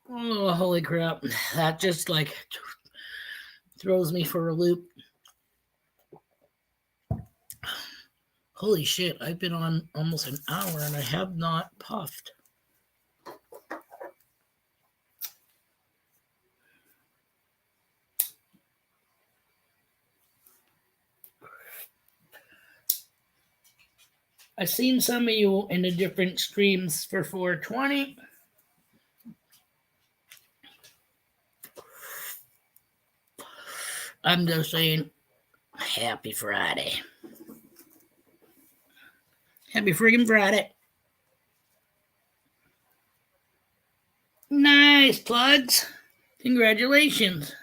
Oh, holy crap. That just like throws me for a loop. Holy shit, I've been on almost an hour and I have not puffed. I've seen some of you in the different streams for 420. I'm just saying, happy Friday. Happy friggin' Friday. Nice, plugs. Congratulations.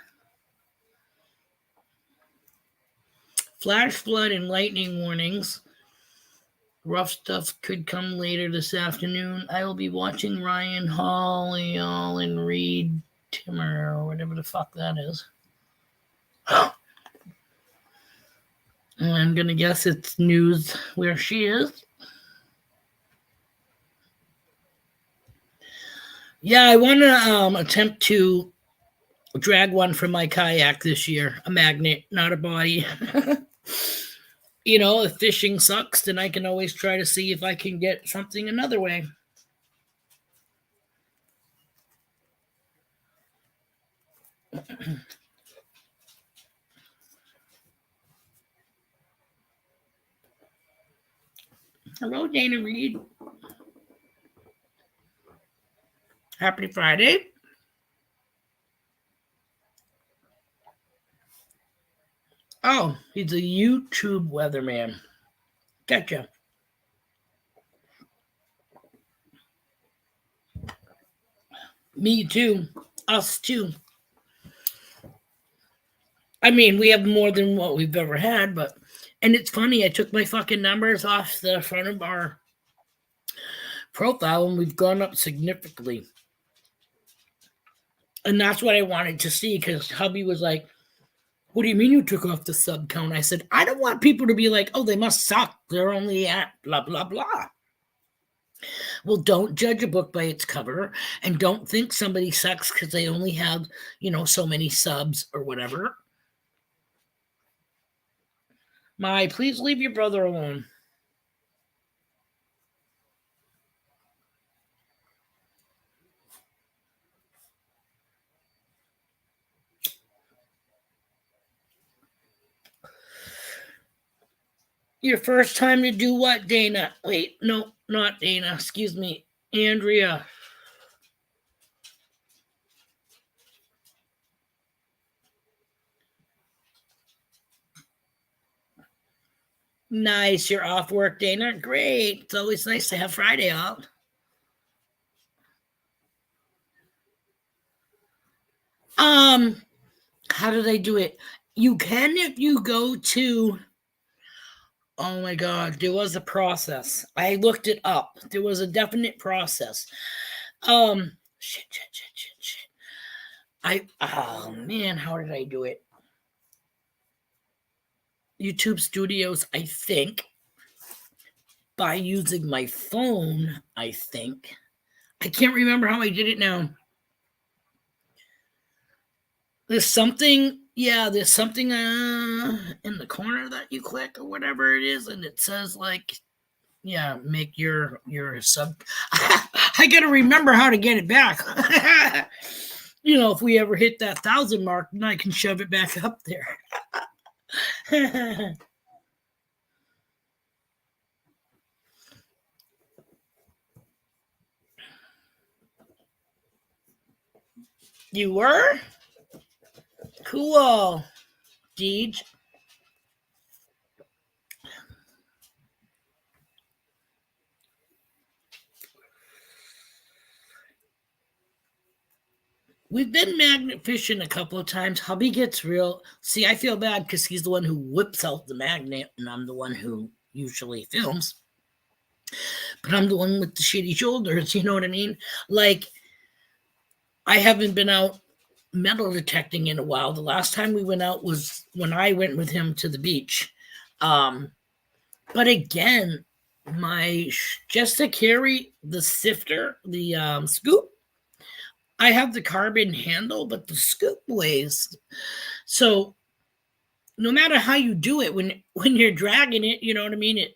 Flash flood and lightning warnings. Rough stuff could come later this afternoon. I will be watching Ryan Hall and read Timmer or whatever the fuck that is. And I'm gonna guess it's news where she is. Yeah, I want to attempt to drag one from my kayak this year. A magnet, not a body. If fishing sucks, then I can always try to see if I can get something another way. Hello, Dana Reed. Happy Friday. Oh, he's a YouTube weatherman. Gotcha. Me too. Us too. I mean, we have more than what we've ever had, and it's funny, I took my fucking numbers off the front of our profile and we've gone up significantly. And that's what I wanted to see, because hubby was like, what do you mean you took off the sub count? I said, I don't want people to be like, oh, they must suck. They're only at blah, blah, blah. Well, don't judge a book by its cover, and don't think somebody sucks because they only have, so many subs or whatever. Please leave your brother alone. Your first time to do what, Dana? Wait, no, not Dana. Excuse me. Andrea. Nice. You're off work, Dana. Great. It's always nice to have Friday off. How do they do it? You can if you go to... Oh my God, there was a process. I looked it up. There was a definite process. Shit. Oh man, how did I do it? YouTube Studios, I think. By using my phone, I think. I can't remember how I did it now. There's something in the corner that you click or whatever it is, and it says make your sub. I gotta remember how to get it back. If we ever hit that 1,000 mark, then I can shove it back up there. You were? Cool. Deej. We've been magnet fishing a couple of times. Hubby gets real... See, I feel bad because he's the one who whips out the magnet, and I'm the one who usually films. But I'm the one with the shitty shoulders, you know what I mean? Like, I haven't been out metal detecting in a while. The last time we went out was when I went with him to the beach. But again, just to carry the sifter, the scoop, I have the carbon handle, but the scoop weighs. So no matter how you do it, when you're dragging it, you know what I mean?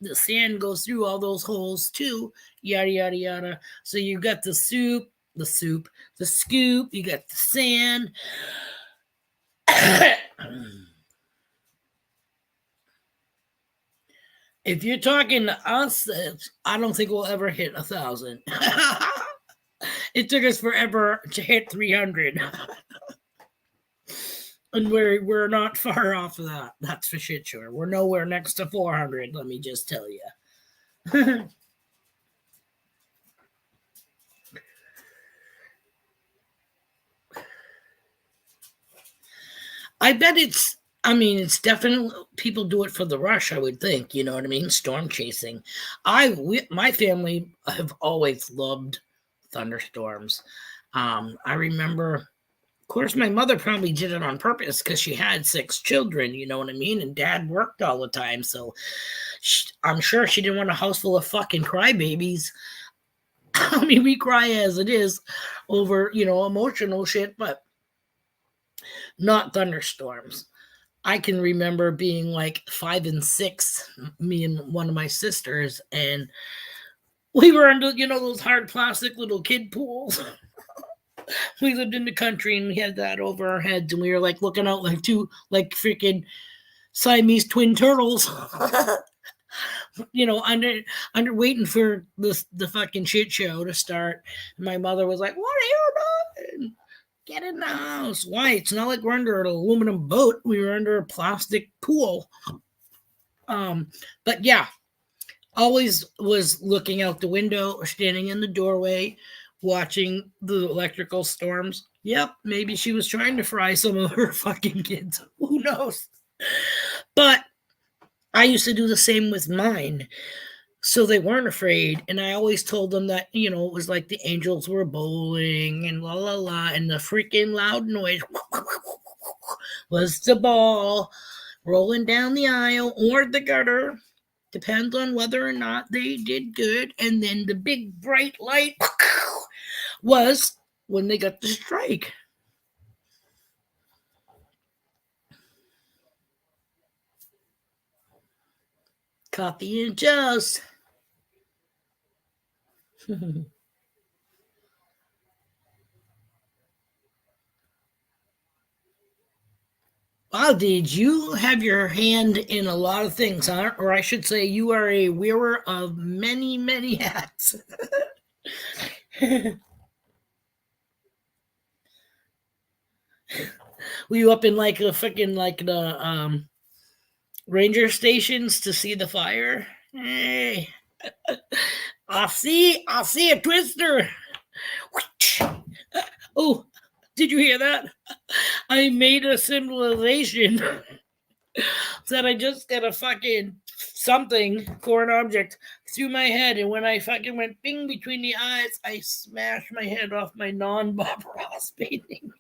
The sand goes through all those holes too, yada, yada, yada. So you got the scoop, you got the sand. If you're talking to us, I don't think we'll ever hit 1,000. It took us forever to hit 300. And we're not far off of that. That's for shit sure. We're nowhere next to 400, let me just tell you. I bet it's definitely, people do it for the rush, I would think, you know what I mean? Storm chasing. My family have always loved thunderstorms. I remember, of course, my mother probably did it on purpose because she had 6 children, you know what I mean? And dad worked all the time. So I'm sure she didn't want a house full of fucking crybabies. I mean, we cry as it is over, emotional shit, but not thunderstorms. I can remember being like 5 and 6, me and one of my sisters, and we were under, those hard plastic little kid pools. We lived in the country and we had that over our heads, and we were like looking out like 2 like freaking Siamese twin turtles. Under waiting for the fucking shit show to start. My mother was like, "What are you doing? Get in the house." Why? It's not like we're under an aluminum boat. We were under a plastic pool. But yeah, always was looking out the window or standing in the doorway watching the electrical storms. Yep, maybe she was trying to fry some of her fucking kids. Who knows? But I used to do the same with mine. So they weren't afraid. And I always told them that, it was like the angels were bowling and la la la. And the freaking loud noise was the ball rolling down the aisle or the gutter. Depends on whether or not they did good. And then the big bright light was when they got the strike. Coffee and toast. Wow, did you have your hand in a lot of things, huh? Or I should say, you are a wearer of many, many hats. Were you up in like a freaking like the ranger stations to see the fire? Hey, I see a twister. Oh, did you hear that? I made a symbolization that I just got a fucking something, foreign object, through my head, and when I fucking went bing between the eyes, I smashed my head off my non-Bob Ross painting.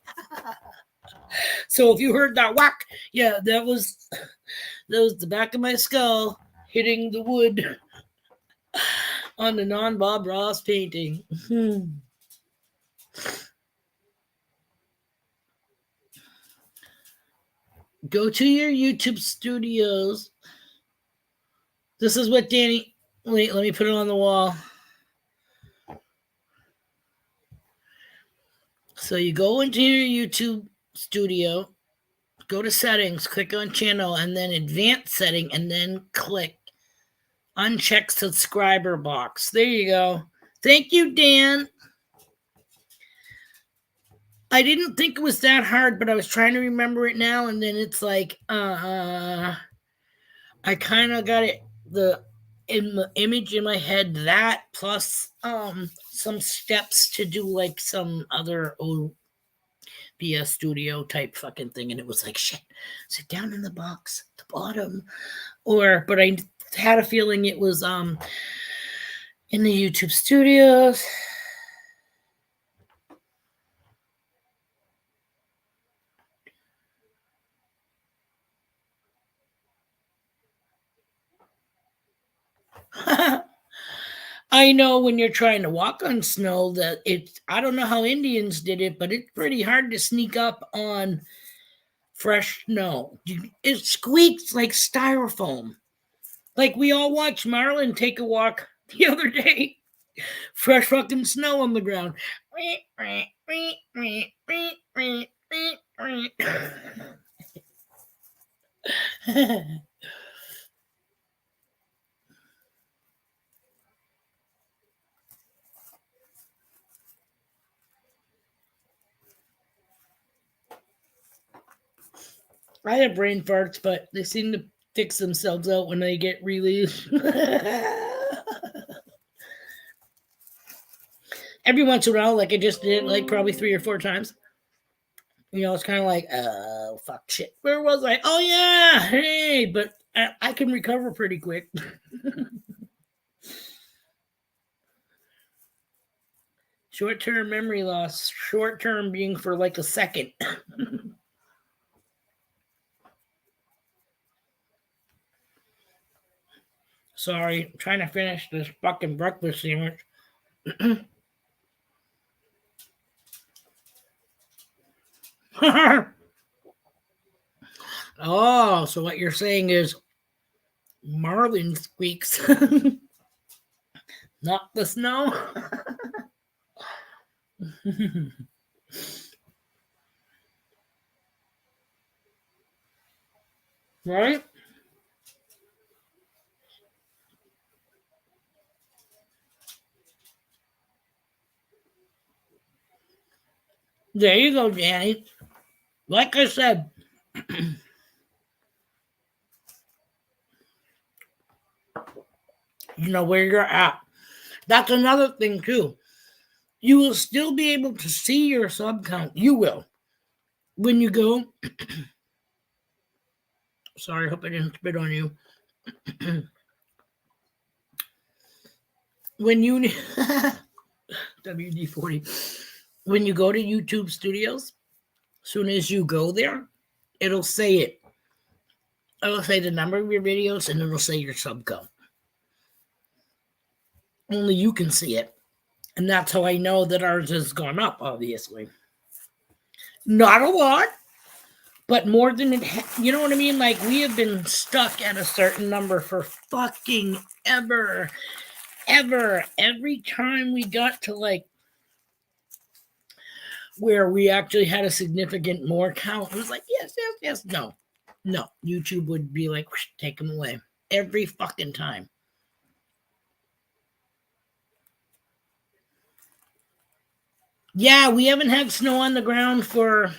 So if you heard that whack, yeah, that was the back of my skull hitting the wood on the non-Bob Ross painting. Go to your YouTube studios. This is what Danny. Wait, let me put it on the wall. So you go into your YouTube studio, go to settings, click on channel, and then advanced setting, and then click uncheck subscriber box. There you go. Thank you, Dan. I didn't think it was that hard, but I was trying to remember it now, and then it's like, I kind of got it, the image in my head, that plus some steps to do like some other OBS studio type fucking thing, and it was like, shit, sit down in the box at the bottom, but I had a feeling it was in the YouTube studios. I know when you're trying to walk on snow that I don't know how Indians did it, but it's pretty hard to sneak up on fresh snow. It squeaks like styrofoam. Like we all watched Marlon take a walk the other day. Fresh fucking snow on the ground. I have brain farts, but they seem to fix themselves out when they get released. Every once in a while, like I just did, like probably 3 or 4 times. It's kind of like, oh, fuck, shit. Where was I? Oh, yeah, hey, but I can recover pretty quick. Short-term memory loss. Short-term being for like a second. Sorry, I'm trying to finish this fucking breakfast sandwich. Oh, so what you're saying is Marlin squeaks, not the snow. Right? There you go, Danny. Like I said, you know where you're at. That's another thing, too. You will still be able to see your sub count. You will. When you go, sorry, hope I didn't spit on you. When you, WD-40, when you go to YouTube Studios, as soon as you go there, it'll say it. It'll say the number of your videos and it'll say your sub count. Only you can see it. And that's how I know that ours has gone up, obviously. Not a lot, but more than it, you know what I mean? Like, we have been stuck at a certain number for fucking ever. Every time we got to like where we actually had a significant more count, it was like, yes. No. YouTube would be like, take them away. Every fucking time. Yeah, we haven't had snow on the ground for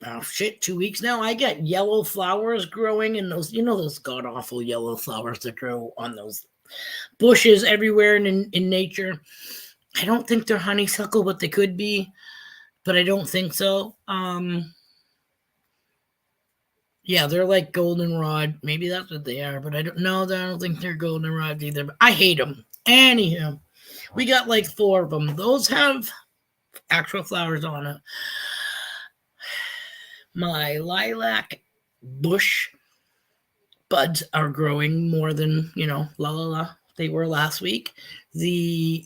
2 weeks now. I got yellow flowers growing in those, those god awful yellow flowers that grow on those bushes everywhere in nature. I don't think they're honeysuckle, but they could be, but I don't think so. Yeah, they're like goldenrod. Maybe that's what they are, but I don't think they're goldenrods either. But I hate them. Anyhow, we got like 4 of them. Those have actual flowers on it. My lilac bush buds are growing more than, they were last week. The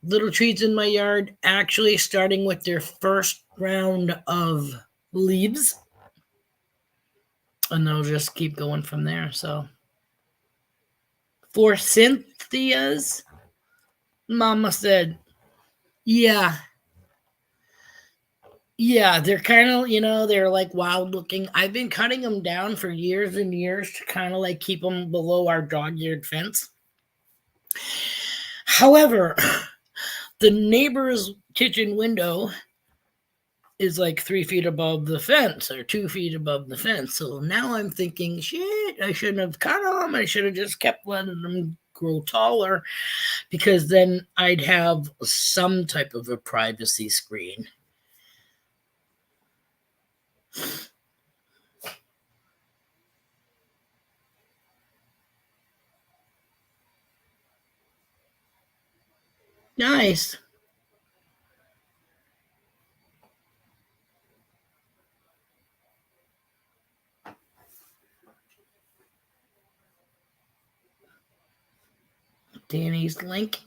little trees in my yard actually starting with their first round of leaves. And they'll just keep going from there. So for Cynthia's, Mama said, yeah, they're kind of, they're like wild looking. I've been cutting them down for years and years to kind of like keep them below our dog-eared fence. However, the neighbor's kitchen window is like 3 feet above the fence or 2 feet above the fence. So now I'm thinking, shit, I shouldn't have cut them. I should have just kept letting them grow taller because then I'd have some type of a privacy screen. Nice. Danny's link.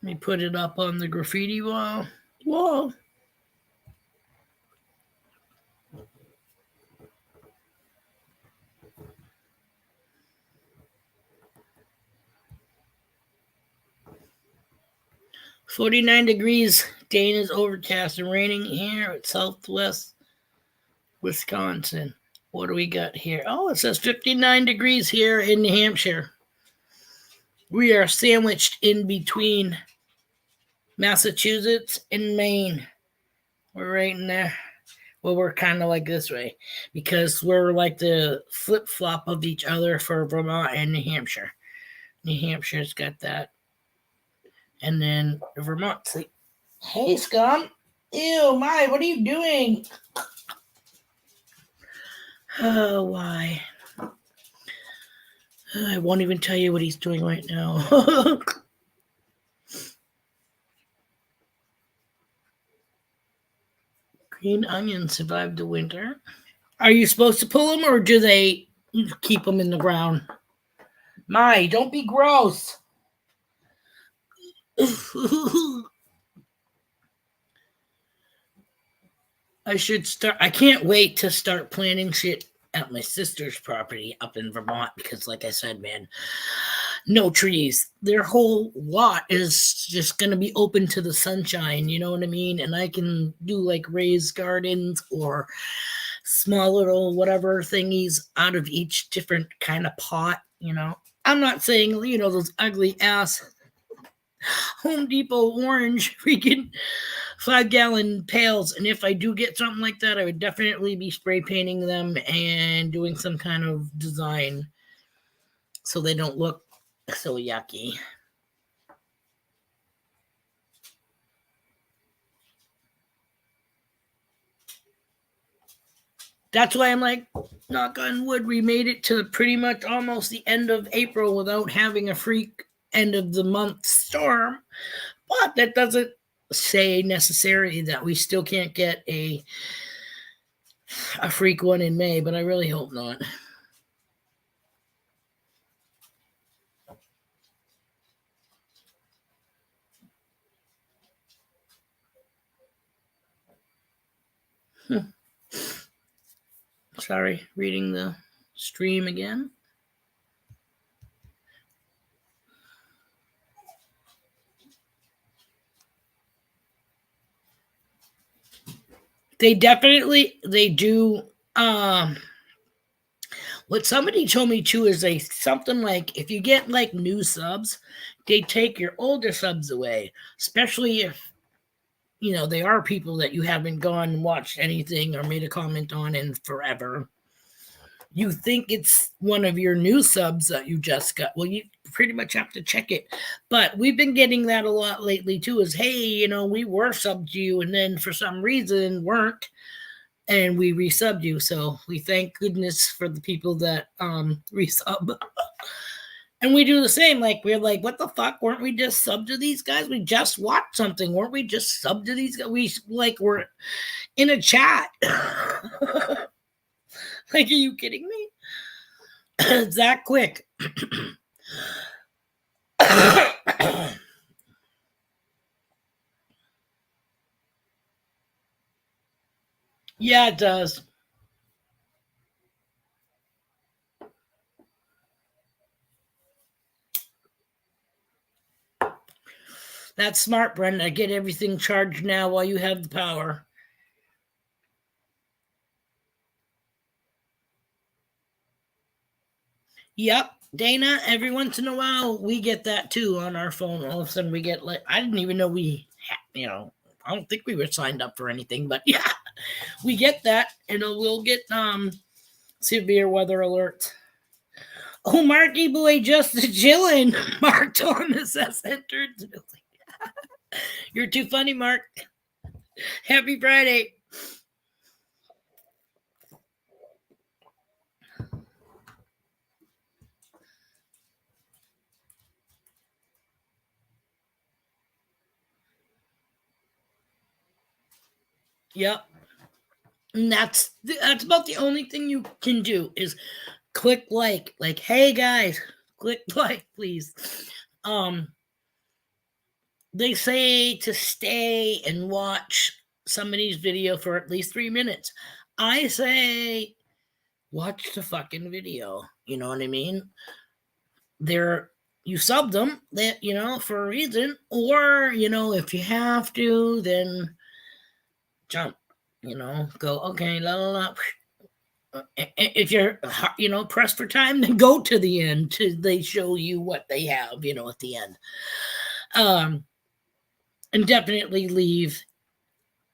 Let me put it up on the graffiti wall. Whoa. $49 Dane is overcast and raining here at Southwest Wisconsin. What do we got here? Oh, it says 59 degrees here in New Hampshire. We are sandwiched in between Massachusetts and Maine. We're right in there. Well, we're kind of like this way because we're like the flip-flop of each other for Vermont and New Hampshire. New Hampshire's got that. And then Vermont's like, hey, scum. Ew, my, what are you doing? Oh, why? I won't even tell you what he's doing right now. Green onion survived the winter. Are you supposed to pull them or do they keep them in the ground? My, don't be gross. I should start. I can't wait to start planting shit at my sister's property up in Vermont because, like I said, man, no trees. Their whole lot is just going to be open to the sunshine. You know what I mean? And I can do like raised gardens or small little whatever thingies out of each different kind of pot. You know, I'm not saying, you know, those ugly ass Home Depot orange freaking 5-gallon pails. And if I do get something like that, I would definitely be spray painting them and doing some kind of design so they don't look so yucky. That's why I'm like, knock on wood, we made it to pretty much almost the end of April without having a freak end of the month storm. But that doesn't say necessarily that we still can't get a freak one in May, but I really hope not. Sorry, reading the stream again. They do. What somebody told me too is something like if you get like new subs, they take your older subs away, especially if you know they are people that you haven't gone and watched anything or made a comment on in forever. You think it's one of your new subs that you just got. Well, you pretty much have to check it. But we've been getting that a lot lately too, is hey, you know, we were subbed to you and then for some reason weren't, and we resubbed you. So we thank goodness for the people that resub. And we do the same. Like we're like, what the fuck? Weren't we just subbed to these guys? We just watched something. Weren't we just subbed to these guys? We're in a chat. Like, are you kidding me? It's that quick. Yeah, it does. That's smart, Brenda. Get everything charged now while you have the power. Yep, Dana, every once in a while we get that too on our phone. All of a sudden we get like, I didn't even know you know, I don't think we were signed up for anything, but yeah, we get that and we'll get severe weather alerts. Oh, Marky boy, just chilling. Mark Thomas has entered. You're too funny, Mark. Happy Friday. Yep. And that's about the only thing you can do is click like, hey guys, click like, please. They say to stay and watch somebody's video for at least 3 minutes. I say watch the fucking video. You know what I mean? You subbed them, that you know, for a reason, or you know, if you have to, then jump. You know, go okay, la la la. If you're, you know, pressed for time, then go to the end till they show you what they have, you know, at the end. And definitely leave,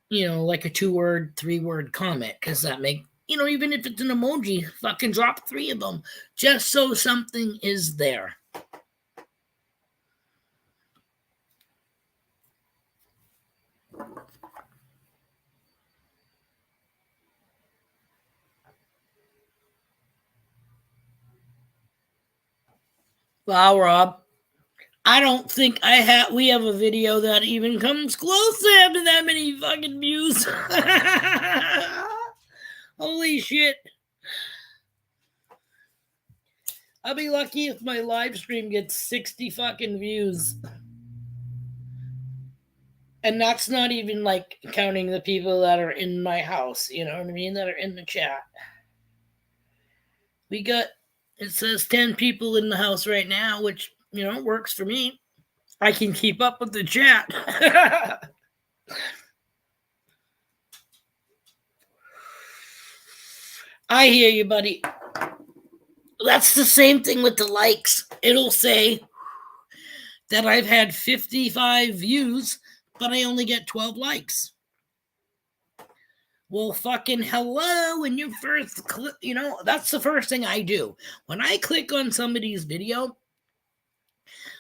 you know, like a 2-word, 3-word comment, because that you know, even if it's an emoji, fucking drop 3 of them, just so something is there. Wow, Rob. I don't think we have a video that even comes close to having that many fucking views. Holy shit. I'll be lucky if my live stream gets 60 fucking views. And that's not even like counting the people that are in my house, you know what I mean? That are in the chat. We got, it says 10 people in the house right now, which, you know, works for me. I can keep up with the chat. I hear you, buddy. That's the same thing with the likes. It'll say that I've had 55 views, but I only get 12 likes. Well, fucking hello, when you first click, you know, that's the first thing I do. When I click on somebody's video,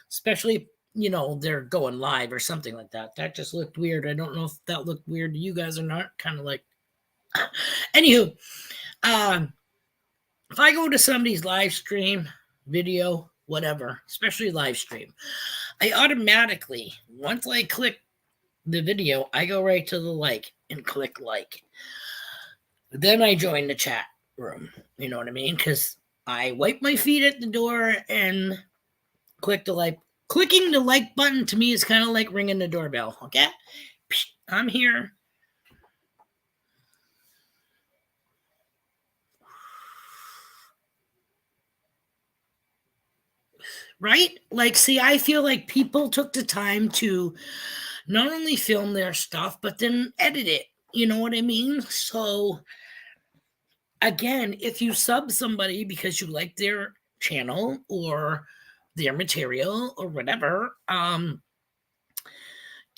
especially, you know, they're going live or something like that. That just looked weird. I don't know if that looked weird to you guys or not. Kind of like, anywho, if I go to somebody's live stream, video, whatever, especially live stream, I automatically, once I click the video, I go right to the like and click like. Then I join the chat room. You know what I mean? Because I wipe my feet at the door and click the like. Clicking the like button to me is kind of like ringing the doorbell. Okay? I'm here. Right? Like, see, I feel like people took the time to not only film their stuff, but then edit it. You know what I mean? So, again, if you sub somebody because you like their channel or their material or whatever, then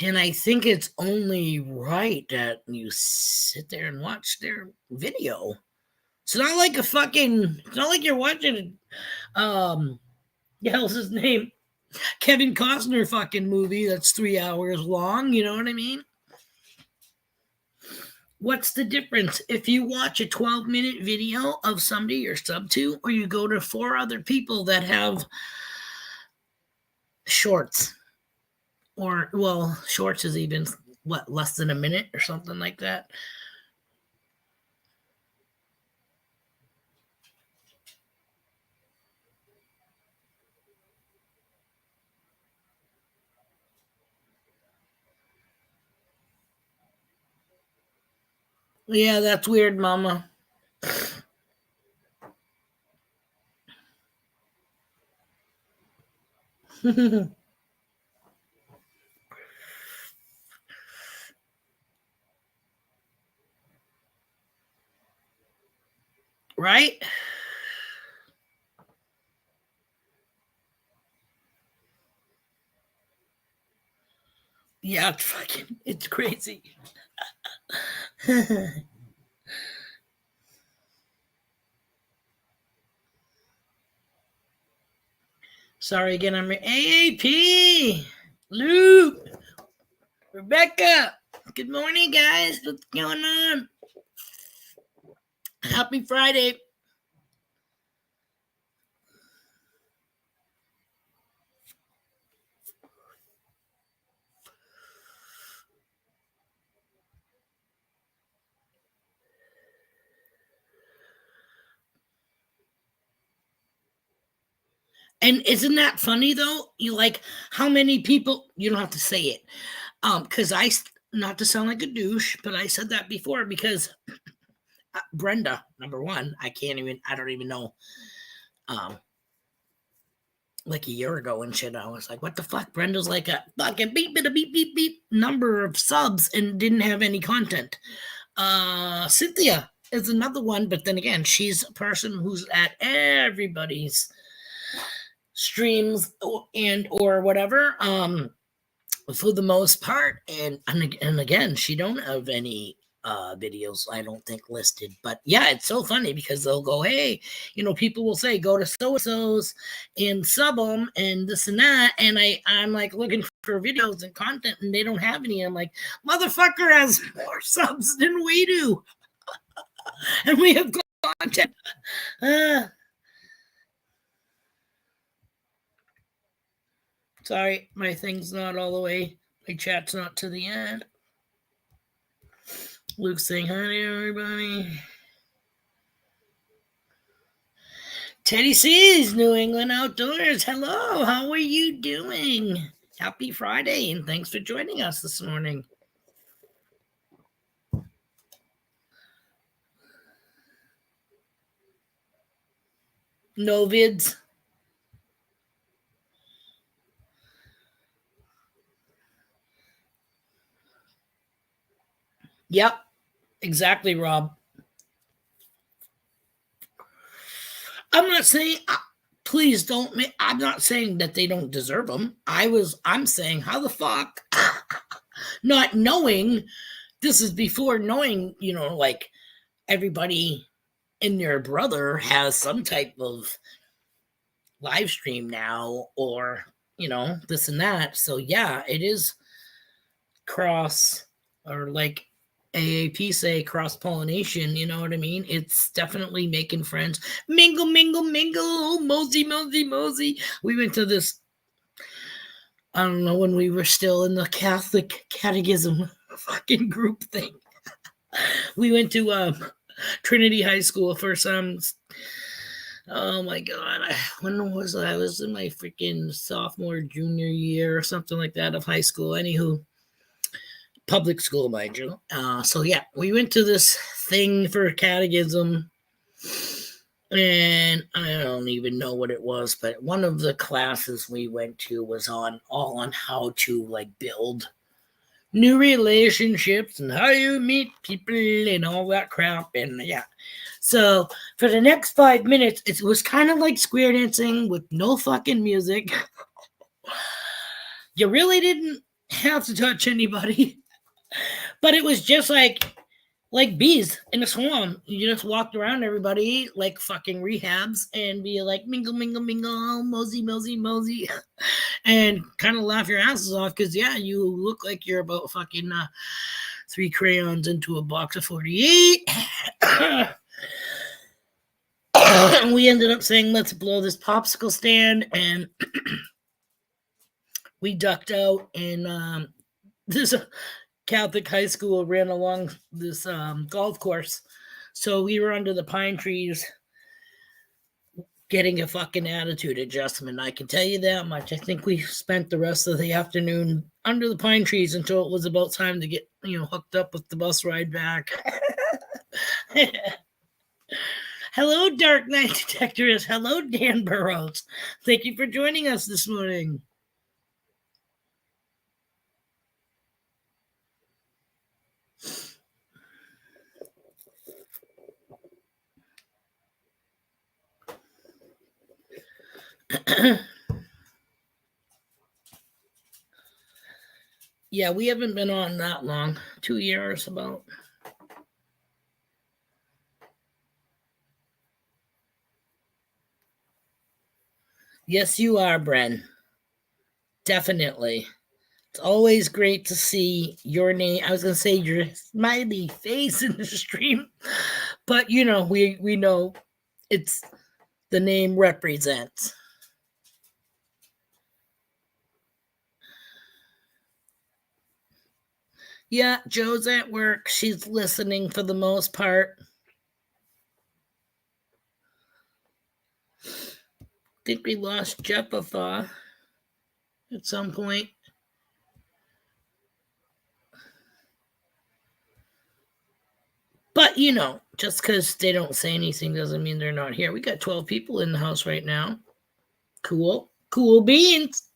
I think it's only right that you sit there and watch their video. It's not like a fucking, it's not like you're watching, the hell's his name? Kevin Costner fucking movie that's 3 hours long. You know what I mean? What's the difference if you watch a 12-minute video of somebody you're sub to, or you go to 4 other people that have shorts? Or, well, shorts is even, what, less than a minute or something like that? Yeah, that's weird, mama. Right? Yeah, it's fucking, it's crazy. Sorry again, I'm AAP, Luke, Rebecca. Good morning, guys. What's going on? Happy Friday. And isn't that funny though? You like how many people, you don't have to say it. Because not to sound like a douche, but I said that before because Brenda, number one, I don't even know. Like a year ago and shit, I was like, what the fuck? Brenda's like a fucking beep, beep, beep, beep, beep number of subs and didn't have any content. Cynthia is another one, but then again, she's a person who's at everybody's streams or whatever. For the most part, and again, she don't have any videos, I don't think, listed. But yeah, it's so funny because they'll go, hey, you know, people will say go to so-and-so's and sub them and this and that, and I'm like looking for videos and content and they don't have any. I'm like, motherfucker has more subs than we do. And we have content. Sorry, my thing's not all the way. My chat's not to the end. Luke's saying hi to everybody. Teddy C's New England Outdoors. Hello, how are you doing? Happy Friday, and thanks for joining us this morning. No vids. Yep, exactly, Rob. I'm not saying, please don't. I'm not saying that they don't deserve them. I'm saying, how the fuck, not knowing. This is before knowing, like everybody and their brother has some type of live stream now, or this and that. So yeah, it is cross, or like AAP say, cross pollination. You know what I mean? It's definitely making friends. Mingle, mingle, mingle. Mosey, mosey, mosey. We went to this, I don't know, when we were still in the Catholic catechism fucking group thing. We went to Trinity High School for some. Oh my god, when was I? I was in my freaking sophomore, junior year or something like that of high school. Anywho, public school, mind you. So yeah, we went to this thing for catechism, and I don't even know what it was, but one of the classes we went to was all on how to like build new relationships and how you meet people and all that crap. And yeah, so for the next 5 minutes, it was kind of like square dancing with no fucking music. You really didn't have to touch anybody, but it was just like bees in a swarm. You just walked around everybody like fucking rehabs and be like mingle, mingle, mingle, mosey, mosey, mosey, and kind of laugh your asses off because yeah, you look like you're about fucking 3 crayons into a box of 48. We ended up saying, let's blow this popsicle stand, and we ducked out, and this Catholic high school ran along this golf course. So we were under the pine trees getting a fucking attitude adjustment. I can tell you that much. I think we spent the rest of the afternoon under the pine trees until it was about time to get, hooked up with the bus ride back. Hello, Dark Knight Detectorists. Hello, Dan Burrows. Thank you for joining us this morning. Yeah, we haven't been on that long. 2 years about. Yes, you are, Bren. Definitely. It's always great to see your name. I was going to say your smiley face in the stream, but we know it's the name represents. Yeah, Joe's at work. She's listening for the most part. I think we lost Jephatha at some point. But, just because they don't say anything doesn't mean they're not here. We got 12 people in the house right now. Cool. Cool beans.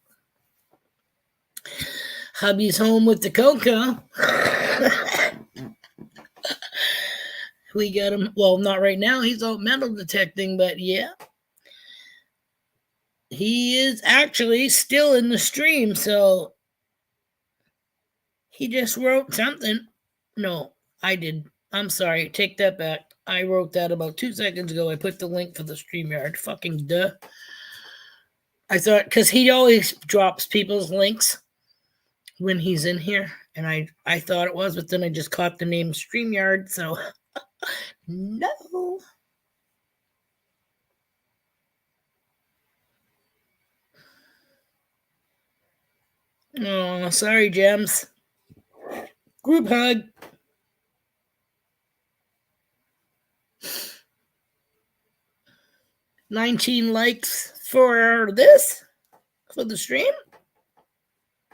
Hubby's home with the cocoa. We got him. Well, not right now. He's out metal detecting, but yeah. He is actually still in the stream, so he just wrote something. No, I did. I'm sorry. Take that back. I wrote that about 2 seconds ago. I put the link for the StreamYard. Fucking duh. I thought, because he always drops people's links when he's in here, and I thought it was, but then I just caught the name StreamYard, so no. Oh, sorry, Gems. Group hug. 19 likes for this, for the stream.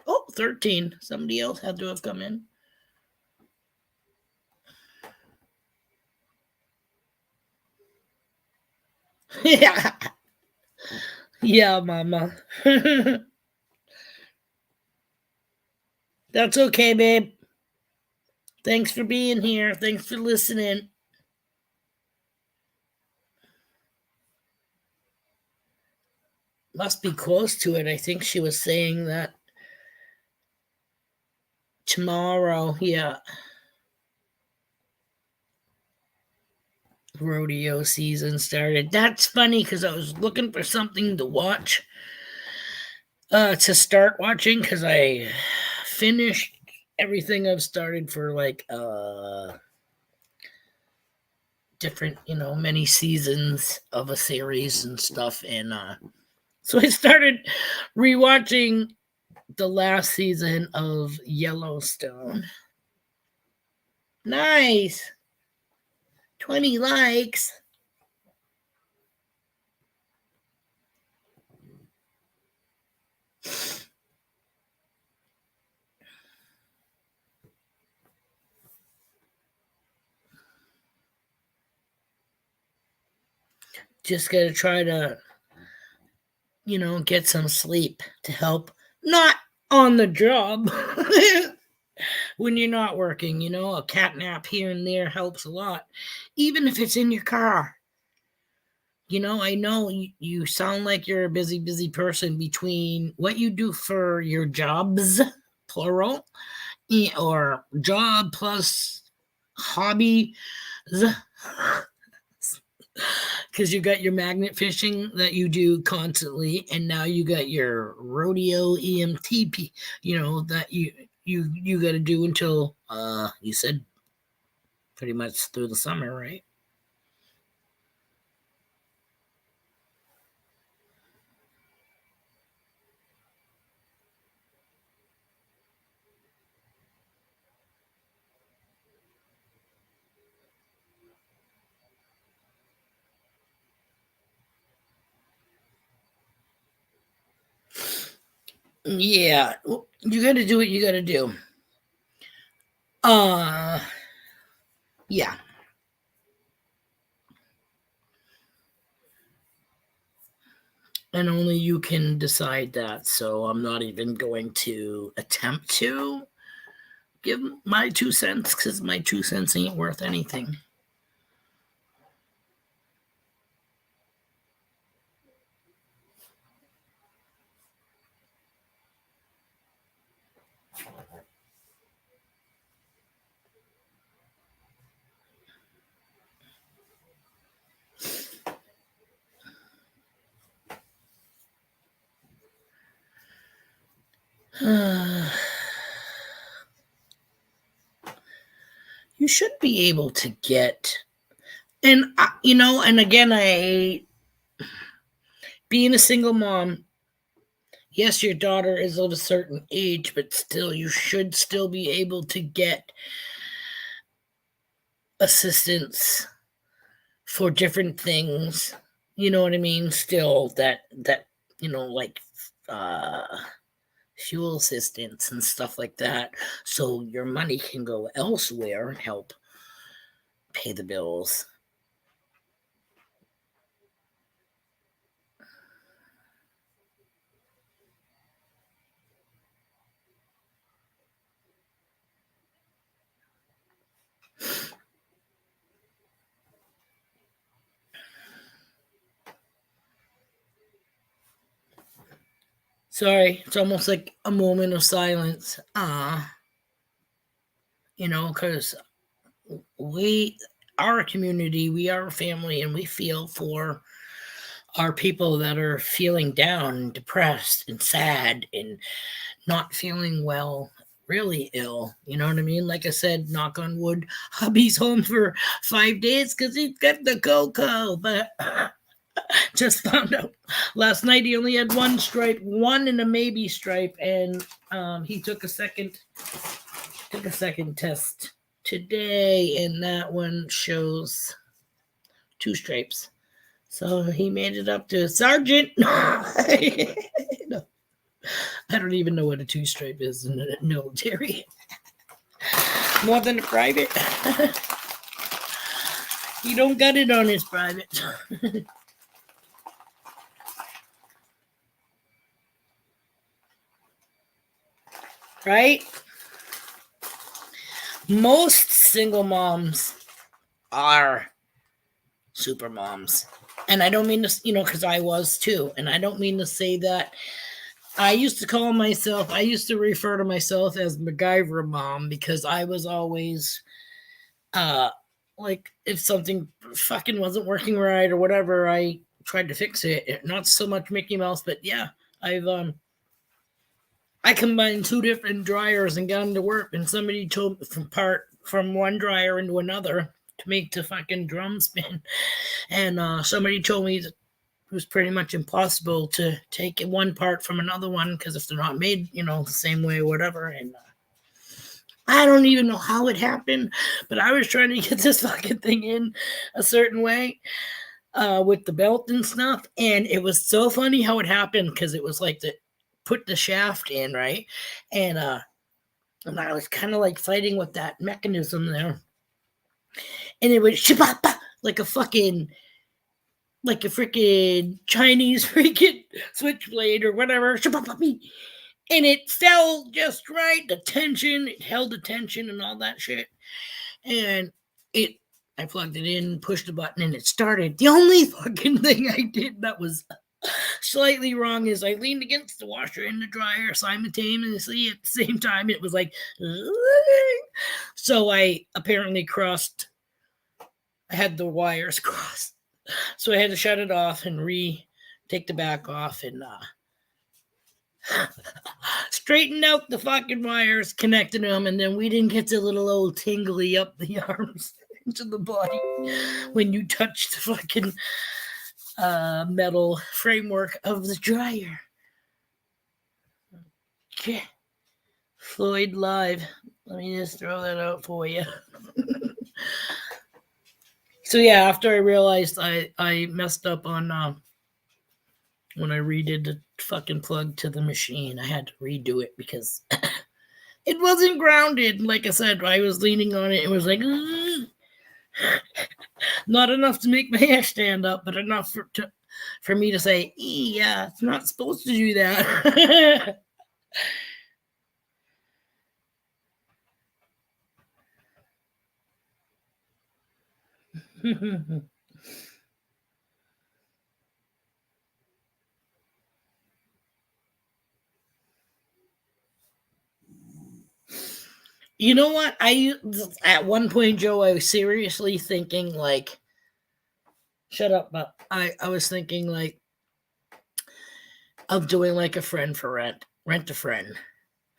Oh, 13. Somebody else had to have come in. Yeah. Yeah, mama. That's okay, babe. Thanks for being here. Thanks for listening. Must be close to it. I think she was saying that tomorrow, yeah. Rodeo season started. That's funny because I was looking for something to watch, to start watching, because I finished everything I've started for like different, many seasons of a series and stuff. And so I started rewatching the last season of Yellowstone. Nice. 20 likes. Just got to try to, get some sleep to help. Not on the job. When you're not working, a cat nap here and there helps a lot. Even if it's in your car. I know you sound like you're a busy, busy person between what you do for your jobs, plural, or job plus hobby. Because you got your magnet fishing that you do constantly, and now you got your rodeo EMTP, that you got to do until you said pretty much through the summer, right? Yeah, you got to do what you got to do. Yeah. And only you can decide that. So I'm not even going to attempt to give my 2 cents because my 2 cents ain't worth anything. You should be able to get, and and again, being a single mom, yes, your daughter is of a certain age, but still, you should still be able to get assistance for different things. You know what I mean? Still, that like fuel assistance and stuff like that, so your money can go elsewhere and help pay the bills. Sorry, it's almost like a moment of silence. Because our community, we are a family, and we feel for our people that are feeling down and depressed and sad and not feeling well, really ill. You know what I mean? Like I said, knock on wood, hubby's home for 5 days because he's got the cocoa, but just found out last night he only had one stripe, one and a maybe stripe, and he took a second test today, and that one shows 2 stripes. So he made it up to sergeant. No. I don't even know what a two-stripe is in the military. More than a private. He don't got it on his private. Right? Most single moms are super moms. And I don't mean to, because I was too. And I don't mean to say that. I used to refer to myself as MacGyver mom because I was always, like, if something fucking wasn't working right or whatever, I tried to fix it. Not so much Mickey Mouse, but yeah, I combined two different dryers and got them to work, and somebody told me from one dryer into another to make the fucking drum spin. And somebody told me that it was pretty much impossible to take one part from another one because if they're not made, the same way or whatever. And I don't even know how it happened, but I was trying to get this fucking thing in a certain way with the belt and stuff. And it was so funny how it happened because it was like put the shaft in, right? And I was kind of like fighting with that mechanism there. And it was shabapa, like a freaking Chinese freaking switchblade or whatever. Shabapa, and it fell just right. The tension, it held the tension and all that shit. And I plugged it in, pushed the button, and it started. The only fucking thing I did that was slightly wrong is I leaned against the washer and the dryer simultaneously at the same time. It was like, so I apparently I had the wires crossed. So I had to shut it off and take the back off and straighten out the fucking wires, connected them, and then we didn't get the little old tingly up the arms into the body when you touch the fucking metal framework of the dryer. Okay. Floyd Live. Let me just throw that out for you. So yeah, after I realized I messed up on when I redid the fucking plug to the machine, I had to redo it because it wasn't grounded. Like I said, I was leaning on it. It was like not enough to make my hair stand up, but enough for me to say, yeah, it's not supposed to do that. You know what? At one point, Joe, I was seriously thinking like, shut up, but I was thinking like of doing like a friend for rent a friend.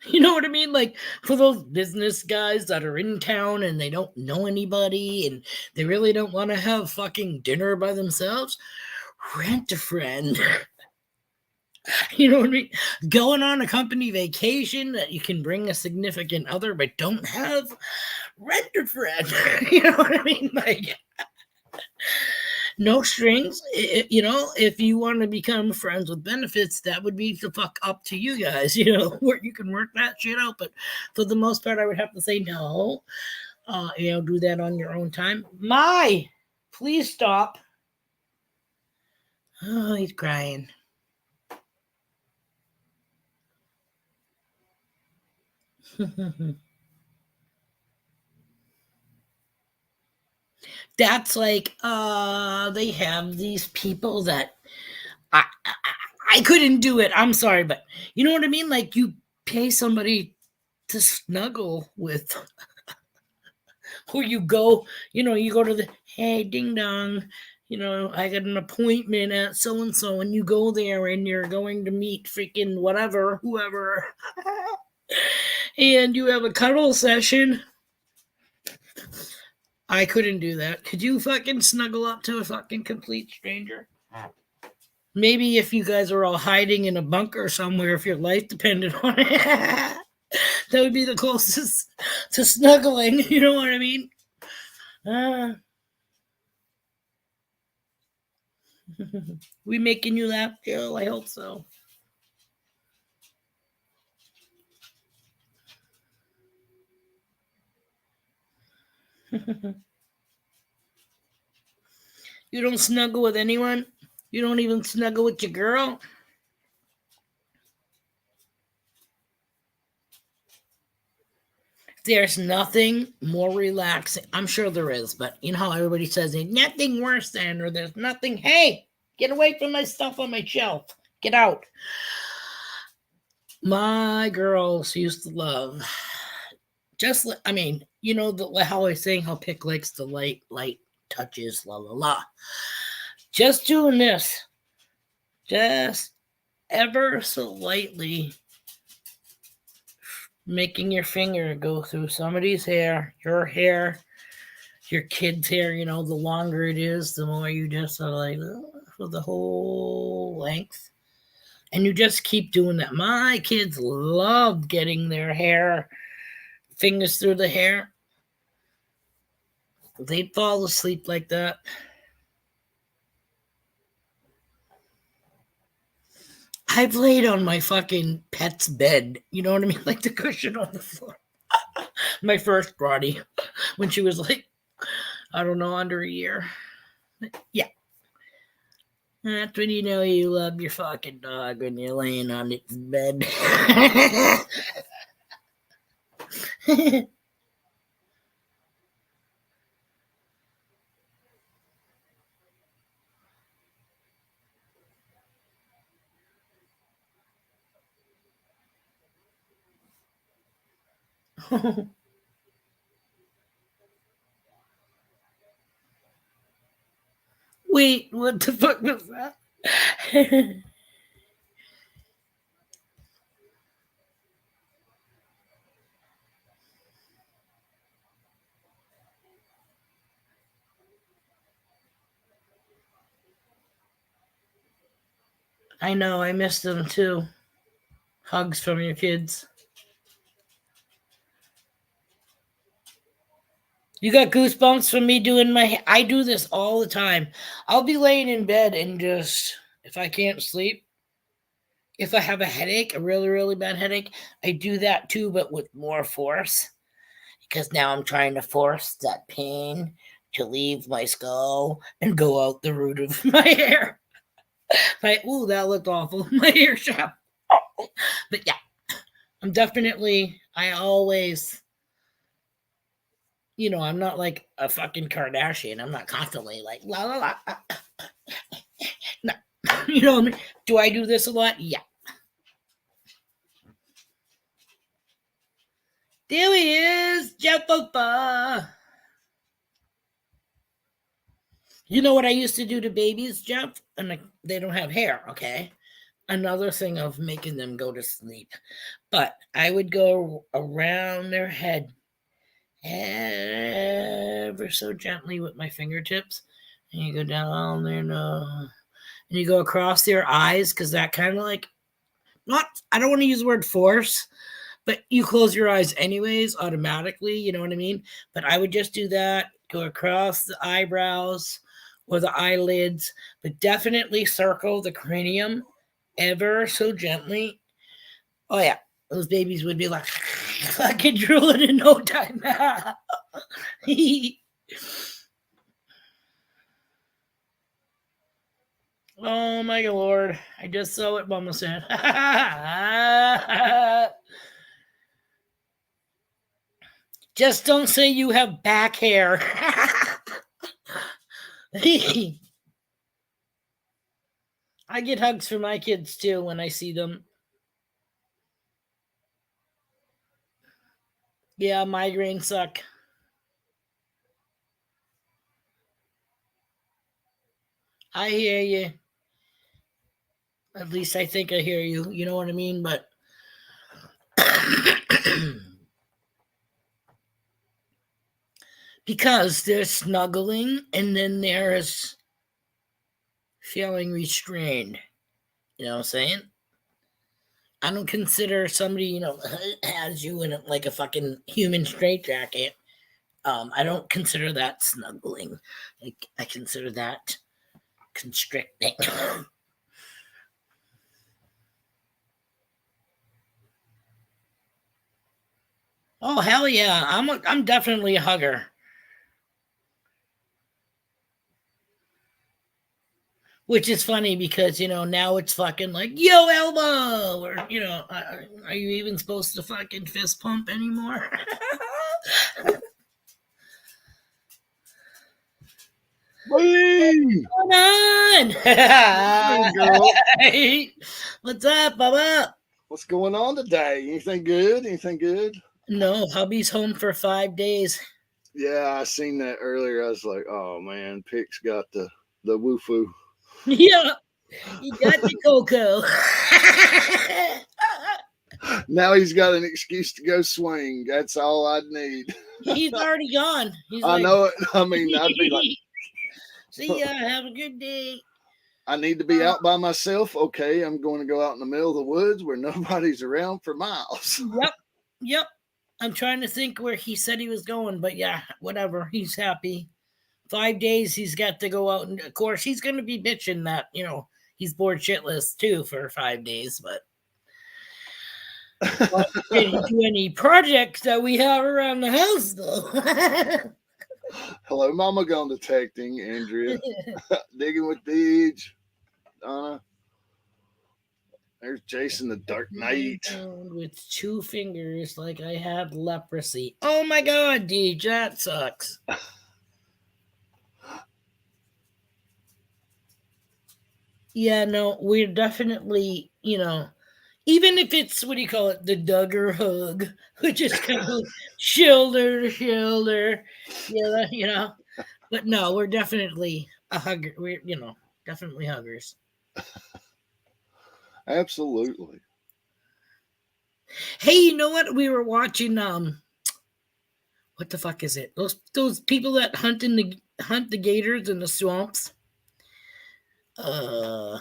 You know what I mean? Like for those business guys that are in town and they don't know anybody and they really don't want to have fucking dinner by themselves, rent a friend. You know what I mean? Going on a company vacation that you can bring a significant other but don't have, rent a friend. You know what I mean? Like, no strings. If you want to become friends with benefits, that would be the fuck up to you guys, where you can work that shit out. But for the most part, I would have to say no. Do that on your own time. Please stop. Oh, he's crying. That's like they have these people that I couldn't do it. I'm sorry, but you know what I mean? Like you pay somebody to snuggle with, or you go to the, hey, ding dong, I got an appointment at so and so, and you go there and you're going to meet freaking whoever, and you have a cuddle session. I couldn't do that. Could you fucking snuggle up to a fucking complete stranger? Maybe if you guys are all hiding in a bunker somewhere, if your life depended on it, that would be the closest to snuggling. You know what I mean? We making you laugh, Jill? I hope so. You don't snuggle with anyone? You don't even snuggle with your girl? There's nothing more relaxing. I'm sure there is, but you know how everybody says there's nothing worse than, or there's nothing. Hey, get away from my stuff on my shelf. Get out. My girls used to love I mean, you know how I saying how Pick likes the light touches, la la la. Just doing this, just ever so lightly making your finger go through somebody's hair, your kid's hair, you know, the longer it is, the more you just are like for the whole length. And you just keep doing that. My kids love getting their fingers through the hair. They'd fall asleep like that. I've laid on my fucking pet's bed. You know what I mean? Like the cushion on the floor. My first Brody, when she was like, I don't know, under a year. Yeah. That's when you know you love your fucking dog, when you're laying on its bed. Wait, what the fuck was that? I know, I miss them too. Hugs from your kids. You got goosebumps from me doing I do this all the time. I'll be laying in bed and just, if I can't sleep, if I have a headache, a really, really bad headache, I do that too, but with more force. Because now I'm trying to force that pain to leave my skull and go out the root of my hair. Ooh, that looked awful. My hair shop. But yeah, I always, you know, I'm not like a fucking Kardashian. I'm not constantly like, la la la. No. You know what I mean? Do I do this a lot? Yeah. There he is, Jeff. You know what I used to do to babies, Jeff? And they don't have hair, okay? Another thing of making them go to sleep. But I would go around their head ever so gently with my fingertips. And you go down their nose. And you go across their eyes, because that kind of like, I don't want to use the word force, but you close your eyes anyways, automatically, you know what I mean? But I would just do that, go across the eyebrows or the eyelids, but definitely circle the cranium ever so gently. Oh yeah, those babies would be like fucking drooling in no time. Oh my lord, I just saw what Mama said. Just don't say you have back hair. I get hugs from my kids too when I see them. Yeah, migraines suck. I hear you. At least I think I hear you. You know what I mean? But because there's snuggling and then there's feeling restrained. You know what I'm saying? I don't consider somebody, you know, has you in like a fucking human straitjacket. I don't consider that snuggling. I consider that constricting. Oh hell yeah! I'm definitely a hugger. Which is funny because now it's fucking like yo elbow, or are you even supposed to fucking fist pump anymore? Boom! Come on! Hey, girl. What's up, Bubba? What's going on today? Anything good? Anything good? No, hubby's home for 5 days. Yeah, I seen that earlier. I was like, oh man, Pick's got the woo-foo. Yeah, you got the cocoa. Now he's got an excuse to go swing. That's all I need. He's already gone. He's I like, know it. I mean, I'd be like, see ya, have a good day. I need to be out by myself. Okay, I'm going to go out in the middle of the woods where nobody's around for miles. Yep. I'm trying to think where he said he was going, but yeah, whatever. He's happy. 5 days he's got to go out, and of course he's going to be bitching that he's bored shitless too for 5 days, but not getting to any projects that we have around the house though. Hello, Mama Gone Detecting, Andrea. Digging with Deej. Donna. There's Jason the Dark Knight. With 2 fingers like I have leprosy. Oh my god, Deej, that sucks. Yeah, no, we're definitely, even if it's, what do you call it, the Duggar hug, which is kind of shoulder to shoulder, but no, we're definitely a hugger. We're, definitely huggers. Absolutely. Hey, you know what? We were watching, what the fuck is it? Those people that hunt the gators in the swamps.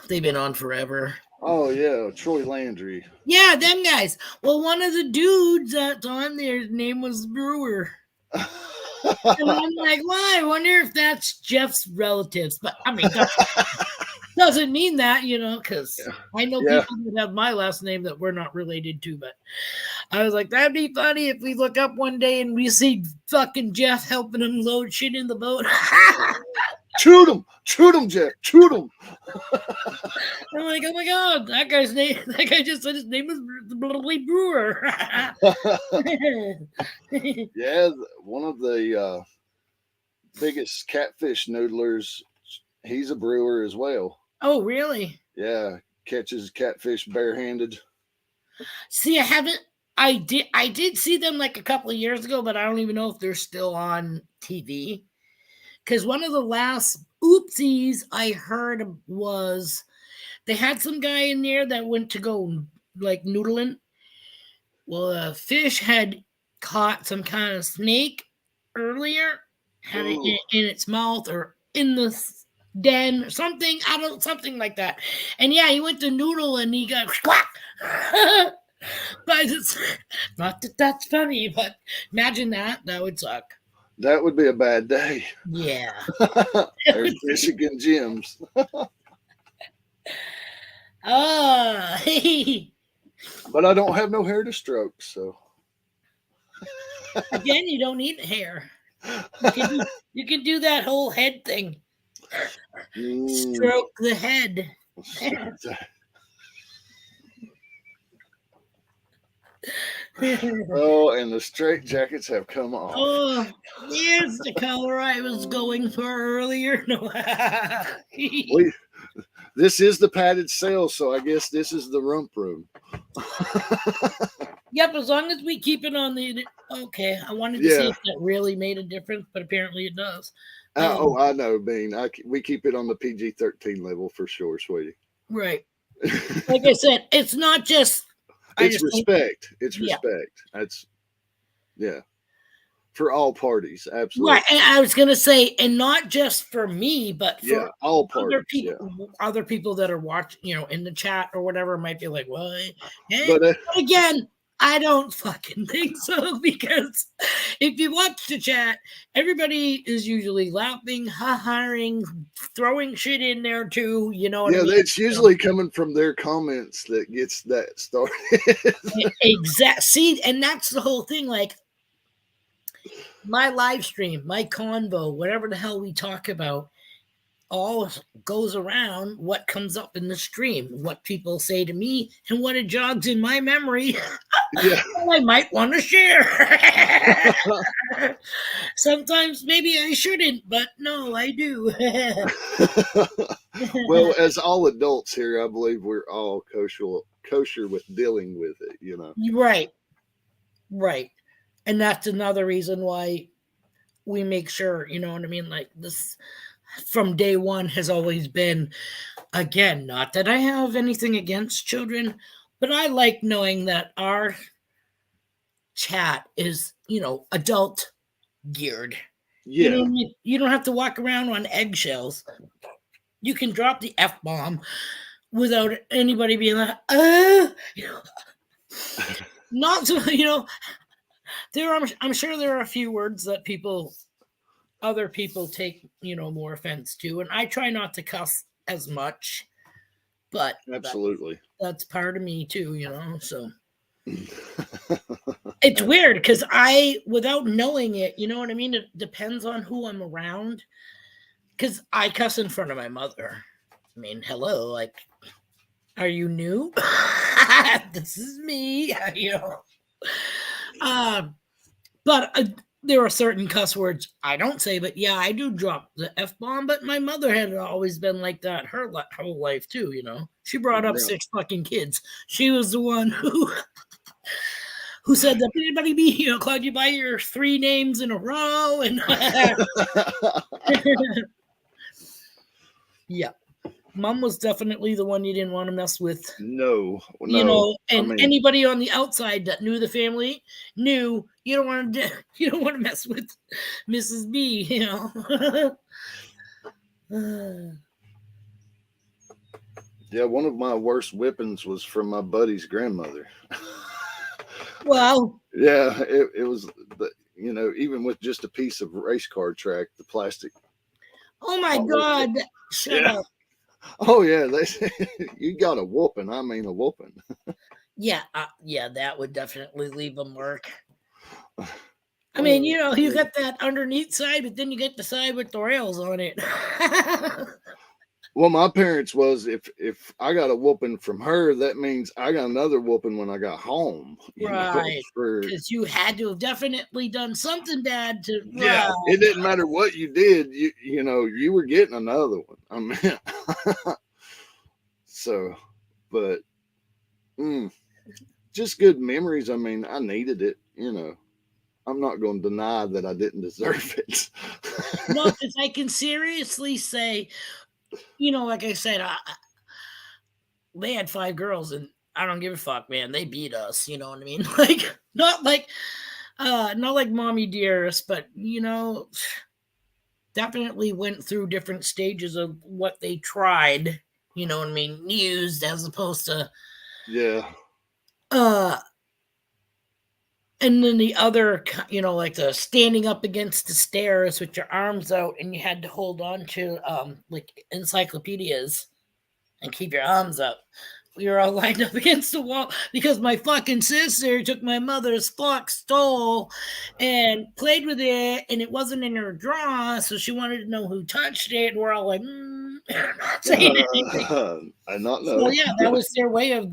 They've been on forever. Oh yeah, Troy Landry. Yeah, them guys. Well, one of the dudes that's on there, his name was Brewer. And I'm like, well, I wonder if that's Jeff's relatives. But I mean, doesn't mean that, because I know people that have my last name that we're not related to. But I was like, that'd be funny if we look up one day and we see fucking Jeff helping him load shit in the boat. Shoot him, Jeff, shoot him. I'm like, oh my god, that guy just said his name is Brewer. Yeah, one of the biggest catfish noodlers. He's a brewer as well. Oh, really? Yeah, catches catfish barehanded. See, I did see them like a couple of years ago, but I don't even know if they're still on TV. Because one of the last oopsies I heard was they had some guy in there that went to go like noodling. Well, a fish had caught some kind of snake earlier, had it in its mouth or in the den or something. Something like that. And yeah, he went to noodle and he got squawk. But it's not that that's funny, but imagine that would suck. That would be a bad day. Yeah. There's Michigan Gyms. But I don't have no hair to stroke, so. Again, you don't need hair. You can do that whole head thing. Stroke the head. Oh, and the straight jackets have come off. Oh, there's the color I was going for earlier. No. This is the padded cell, so I guess this is the rump room. Yep, as long as we keep it on the... Okay, I wanted to see if that really made a difference, but apparently it does. I know, Bean. We keep it on the PG-13 level for sure, sweetie. Right. Like I said, it's not just... It's respect. It's respect. That's, for all parties, absolutely. Right, and I was going to say, and not just for me, but for all parties, other people that are watching, in the chat or whatever might be like, well, hey. But again, I don't fucking think so, because if you watch the chat, everybody is usually laughing, ha-haing, throwing shit in there too. You know what I Yeah, mean? that's usually coming from their comments that gets that started. Exact. See, and that's the whole thing. Like my live stream, my convo, whatever the hell we talk about, all goes around what comes up in the stream, what people say to me, and what it jogs in my memory. Yeah. I might want to share. Sometimes maybe I shouldn't, but no, I do. Well, as all adults here, I believe we're all kosher with dealing with it, you know. Right, right. And that's another reason why we make sure, you know what I mean? Like this from day one has always been, again, not that I have anything against children, but I like knowing that our chat is, adult geared. You know Yeah. what I mean? You don't have to walk around on eggshells. You can drop the F bomb without anybody being like, not so, I'm sure there are a few words that other people take, more offense to. And I try not to cuss as much, but Absolutely. that's part of me too, so. It's weird because without knowing it, you know what I mean? It depends on who I'm around. Because I cuss in front of my mother. I mean, hello, like, are you new? This is me, But there are certain cuss words I don't say, but yeah, I do drop the F bomb. But my mother had always been like that her whole life too, She brought up Yeah. 6 fucking kids. She was the one who said that anybody be, called you by your 3 names in a row. And yeah. Mom was definitely the one you didn't want to mess with. No. And anybody on the outside that knew the family knew you don't want to mess with Mrs. B, Yeah, one of my worst whippings was from my buddy's grandmother. Well, yeah, it was even with just a piece of race car track, the plastic. Oh my God! Shut up. Oh yeah, they say you got a whooping. I mean a whooping. Yeah, that would definitely leave a mark. I mean, you got that underneath side, but then you get the side with the rails on it. Well, my parents was if I got a whooping from her, that means I got another whooping when I got home. Right. Because you had to have definitely done something bad to. Yeah, it didn't matter what you did. You were getting another one. I mean, so, but just good memories. I mean, I needed it. I'm not going to deny that I didn't deserve it. No, because I can seriously say, like I said, they had 5 girls, and I don't give a fuck, man. They beat us. You know what I mean? Like not like mommy dearest, but definitely went through different stages of what they tried. You know what I mean? Used as opposed to and then the other, like the standing up against the stairs with your arms out, and you had to hold on to like encyclopedias and keep your arms up. We were all lined up against the wall because my fucking sister took my mother's fox stole and played with it, and it wasn't in her drawer, so she wanted to know who touched it. And we're all like, not saying anything. I not know. So yeah, that was their way of,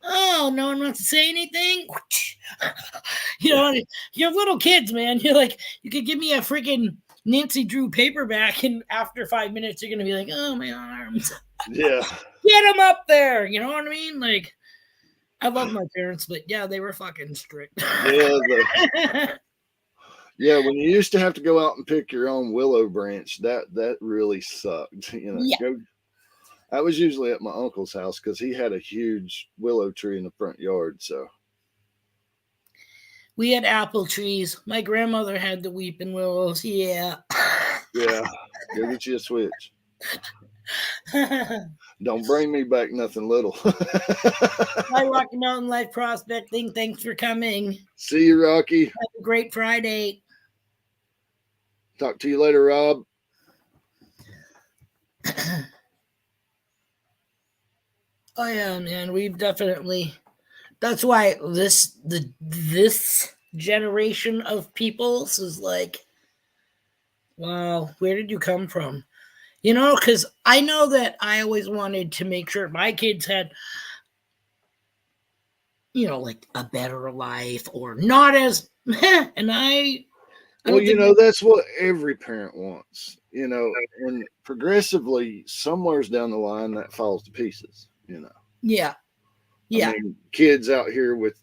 oh, no one wants to say anything. You're little kids, man. You're like, you could give me a freaking Nancy Drew paperback, and after 5 minutes, you're gonna be like, oh, my arms. Yeah. Get them up there. You know what I mean? Like, I love my parents, but yeah, they were fucking strict. Yeah, when you used to have to go out and pick your own willow branch, that really sucked. I was usually at my uncle's house because he had a huge willow tree in the front yard. So we had apple trees. My grandmother had the weeping willows. Yeah. Yeah. Go get you a switch. Don't bring me back nothing little. Bye, Rocky Mountain Life Prospecting. Thanks for coming. See you, Rocky. Have a great Friday. Talk to you later, Rob. Oh yeah, man. We've definitely. That's why this generation of peoples is like, wow, where did you come from? You know, because I know that I always wanted to make sure my kids had, you know, like a better life or not as, and I Well, don't think that's what every parent wants, and progressively, somewheres down the line that falls to pieces, yeah, I yeah, mean, kids out here with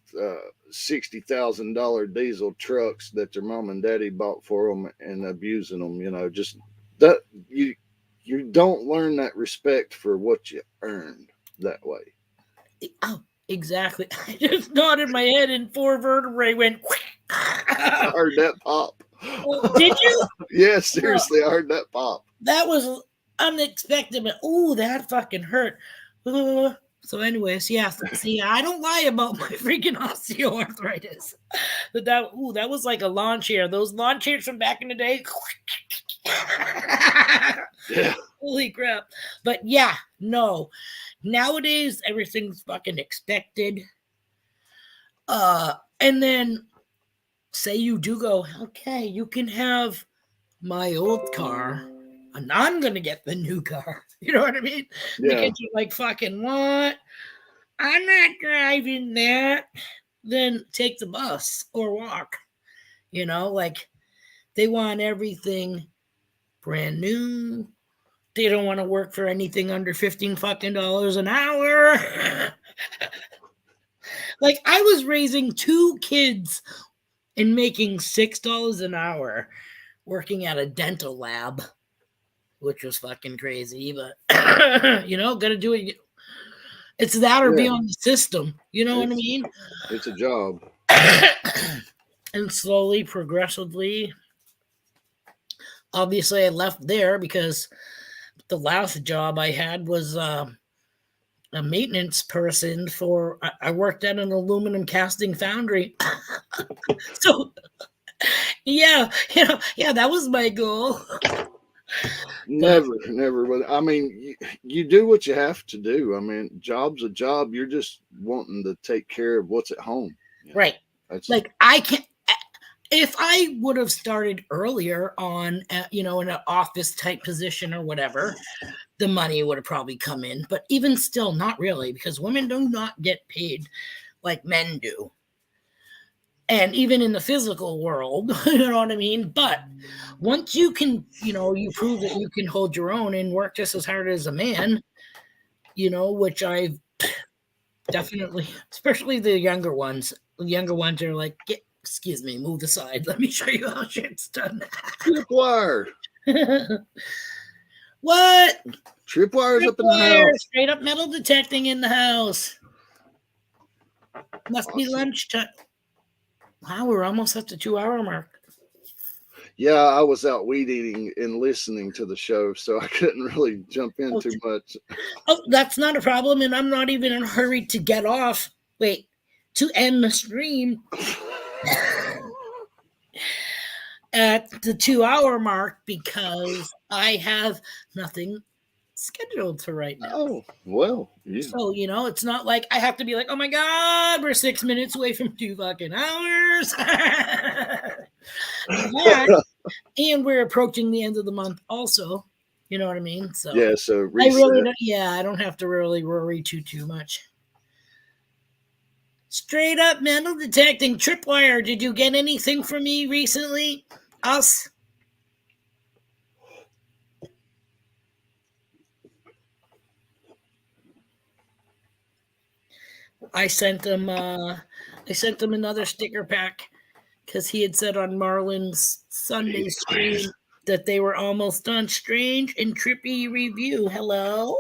$60,000 diesel trucks that their mom and daddy bought for them and abusing them, just that you don't learn that respect for what you earned that way. oh, exactly. I just nodded my head and 4 vertebrae went. I heard that pop. Oh, did you? Yeah, seriously, I heard that pop. That was unexpected, but ooh, that fucking hurt. So, anyways, yeah. See, I don't lie about my freaking osteoarthritis. But that was like a lawn chair. Those lawn chairs from back in the day. Yeah. Holy crap. But yeah, no. Nowadays everything's fucking expected. And then say you do go, okay, you can have my old car and I'm gonna get the new car. You know what I mean? Yeah. Because you're like, fucking what? I'm not driving that. Then take the bus or walk. Like they want everything brand new. They don't want to work for anything under $15 fucking an hour. Like I was raising 2 kids and making $6 an hour working at a dental lab, which was fucking crazy, but gotta do it. It's that or be on the system. You know what I mean? It's a job. And slowly, progressively, obviously I left there because the last job I had was a maintenance person for, I worked at an aluminum casting foundry. So yeah, that was my goal. Never. But I mean, you do what you have to do. I mean, job's a job. You're just wanting to take care of what's at home. Right. Like I can't. If I would have started earlier on, in an office type position or whatever, the money would have probably come in. But even still, not really, because women do not get paid like men do. And even in the physical world, you know what I mean? But once you can, you prove that you can hold your own and work just as hard as a man, which I've definitely, especially the younger ones. The younger ones are like, excuse me, move aside. Let me show you how shit's done. Tripwire. What? Tripwire's up in the house. Straight up metal detecting in the house. Must be lunchtime. Wow, we're almost at the 2-hour mark. Yeah, I was out weed eating and listening to the show, so I couldn't really jump in too much. Oh, that's not a problem, and I'm not even in a hurry to get off. Wait, to end the stream at the 2-hour mark because I have nothing scheduled for right now. Oh, well, yeah. So, it's not like I have to be like, oh my God, we're 6 minutes away from 2 fucking hours. Yeah. And we're approaching the end of the month also. You know what I mean? So yeah, so reset. I don't have to really worry too much. Straight up metal detecting tripwire. Did you get anything from me recently? Us? I sent him another sticker pack because he had said on Marlon's Sunday stream that they were almost done. Strange and trippy review. Hello?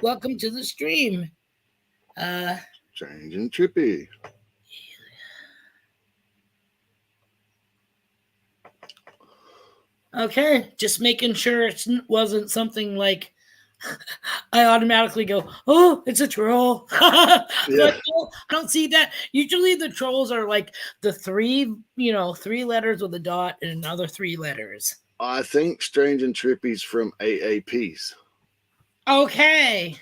Welcome to the stream. Strange and trippy. Okay, just making sure it wasn't something like I automatically go, oh, it's a troll. Like, Yeah. oh, I don't see that. Usually the trolls are like the three letters with a dot and another three letters. I think Strange and Trippy's from AAPs. Okay.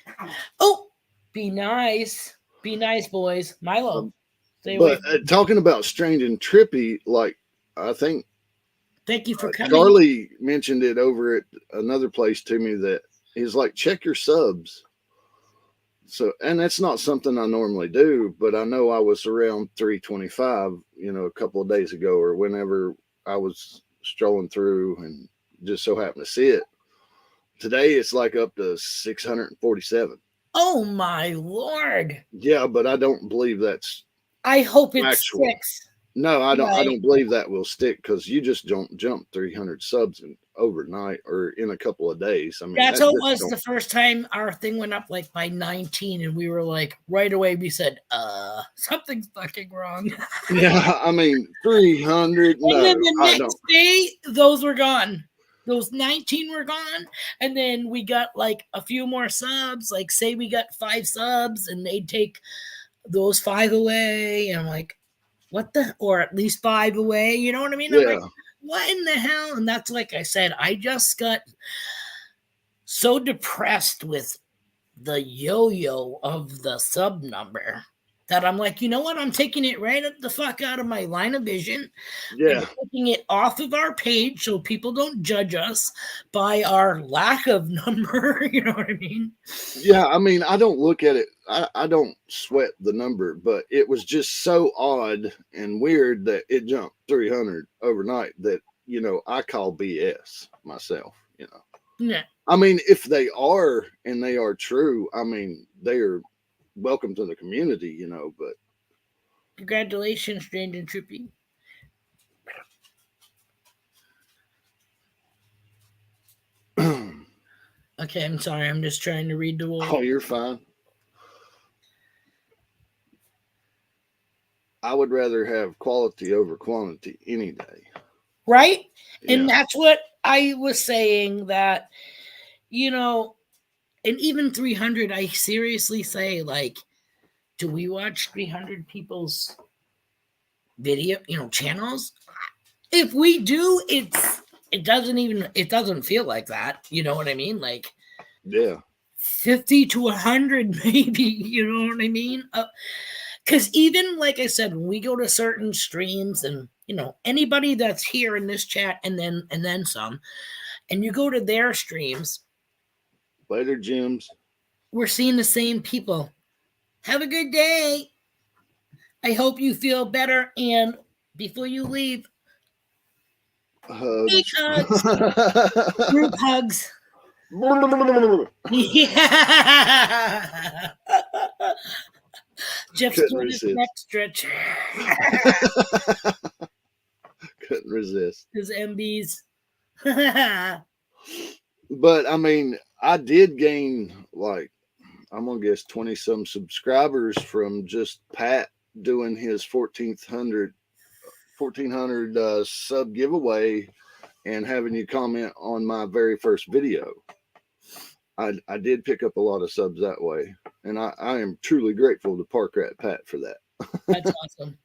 Oh, be nice. Be nice, boys. Milo. Um, Stay away. But talking about Strange and Trippy, like I think Thank you for coming. Charlie mentioned it over at another place to me that he's like, check your subs. So, and that's not something I normally do, but I know I was around 325, a couple of days ago or whenever I was strolling through and just so happened to see it. Today it's like up to 647. Oh my Lord. Yeah, but I don't believe that's I hope it actual. sticks. No, I don't. I Right. don't believe that will stick because you just don't jump 300 subs overnight or in a couple of days. I mean, That's that how it just was don't- the first time our thing went up like by 19, and we were like, right away, we said, something's fucking wrong. Yeah, I mean, 300. And then the No, I next don't. day, those were gone. Those 19 were gone. And then we got like a few more subs. Like, say we got 5 subs, and they'd take those 5 away. And I'm like, what the? Or at least 5 away. You know what I mean? I'm like, Yeah, what in the hell? And that's like I said, I just got so depressed with the yo-yo of the sub number that I'm like, you know what? I'm taking it right the fuck out of my line of vision. yeah, I'm taking it off of our page so people don't judge us by our lack of number. You know what I mean? yeah. I mean, I don't look at it. I don't sweat the number, but it was just so odd and weird that it jumped 300 overnight. That I call BS myself. Yeah. I mean, if they are and they are true, I mean, they are welcome to the community, but Congratulations, Strange and Trippy. Okay, I'm sorry. I'm just trying to read the wall. oh, you're fine. I would rather have quality over quantity any day. Right? Yeah. And that's what I was saying that, and even 300, I seriously say, like, do we watch 300 people's video, channels? If we do, it doesn't feel like that. You know what I mean? Like, Yeah. 50 to 100, maybe, you know what I mean? Because even like I said, when we go to certain streams and, anybody that's here in this chat and then some, and you go to their streams, Later, Jims. we're seeing the same people. Have a good day. I hope you feel better. And before you leave, big Hugs. hugs, group hugs. Yeah. Jeff's Couldn't doing his resist. neck stretch. Couldn't resist. His MBs. But I mean, I did gain like I'm gonna guess 20 some subscribers from just Pat doing his 1400 sub giveaway and having you comment on my very first video. I did pick up a lot of subs that way, and I am truly grateful to Park Rat Pat for that. That's awesome.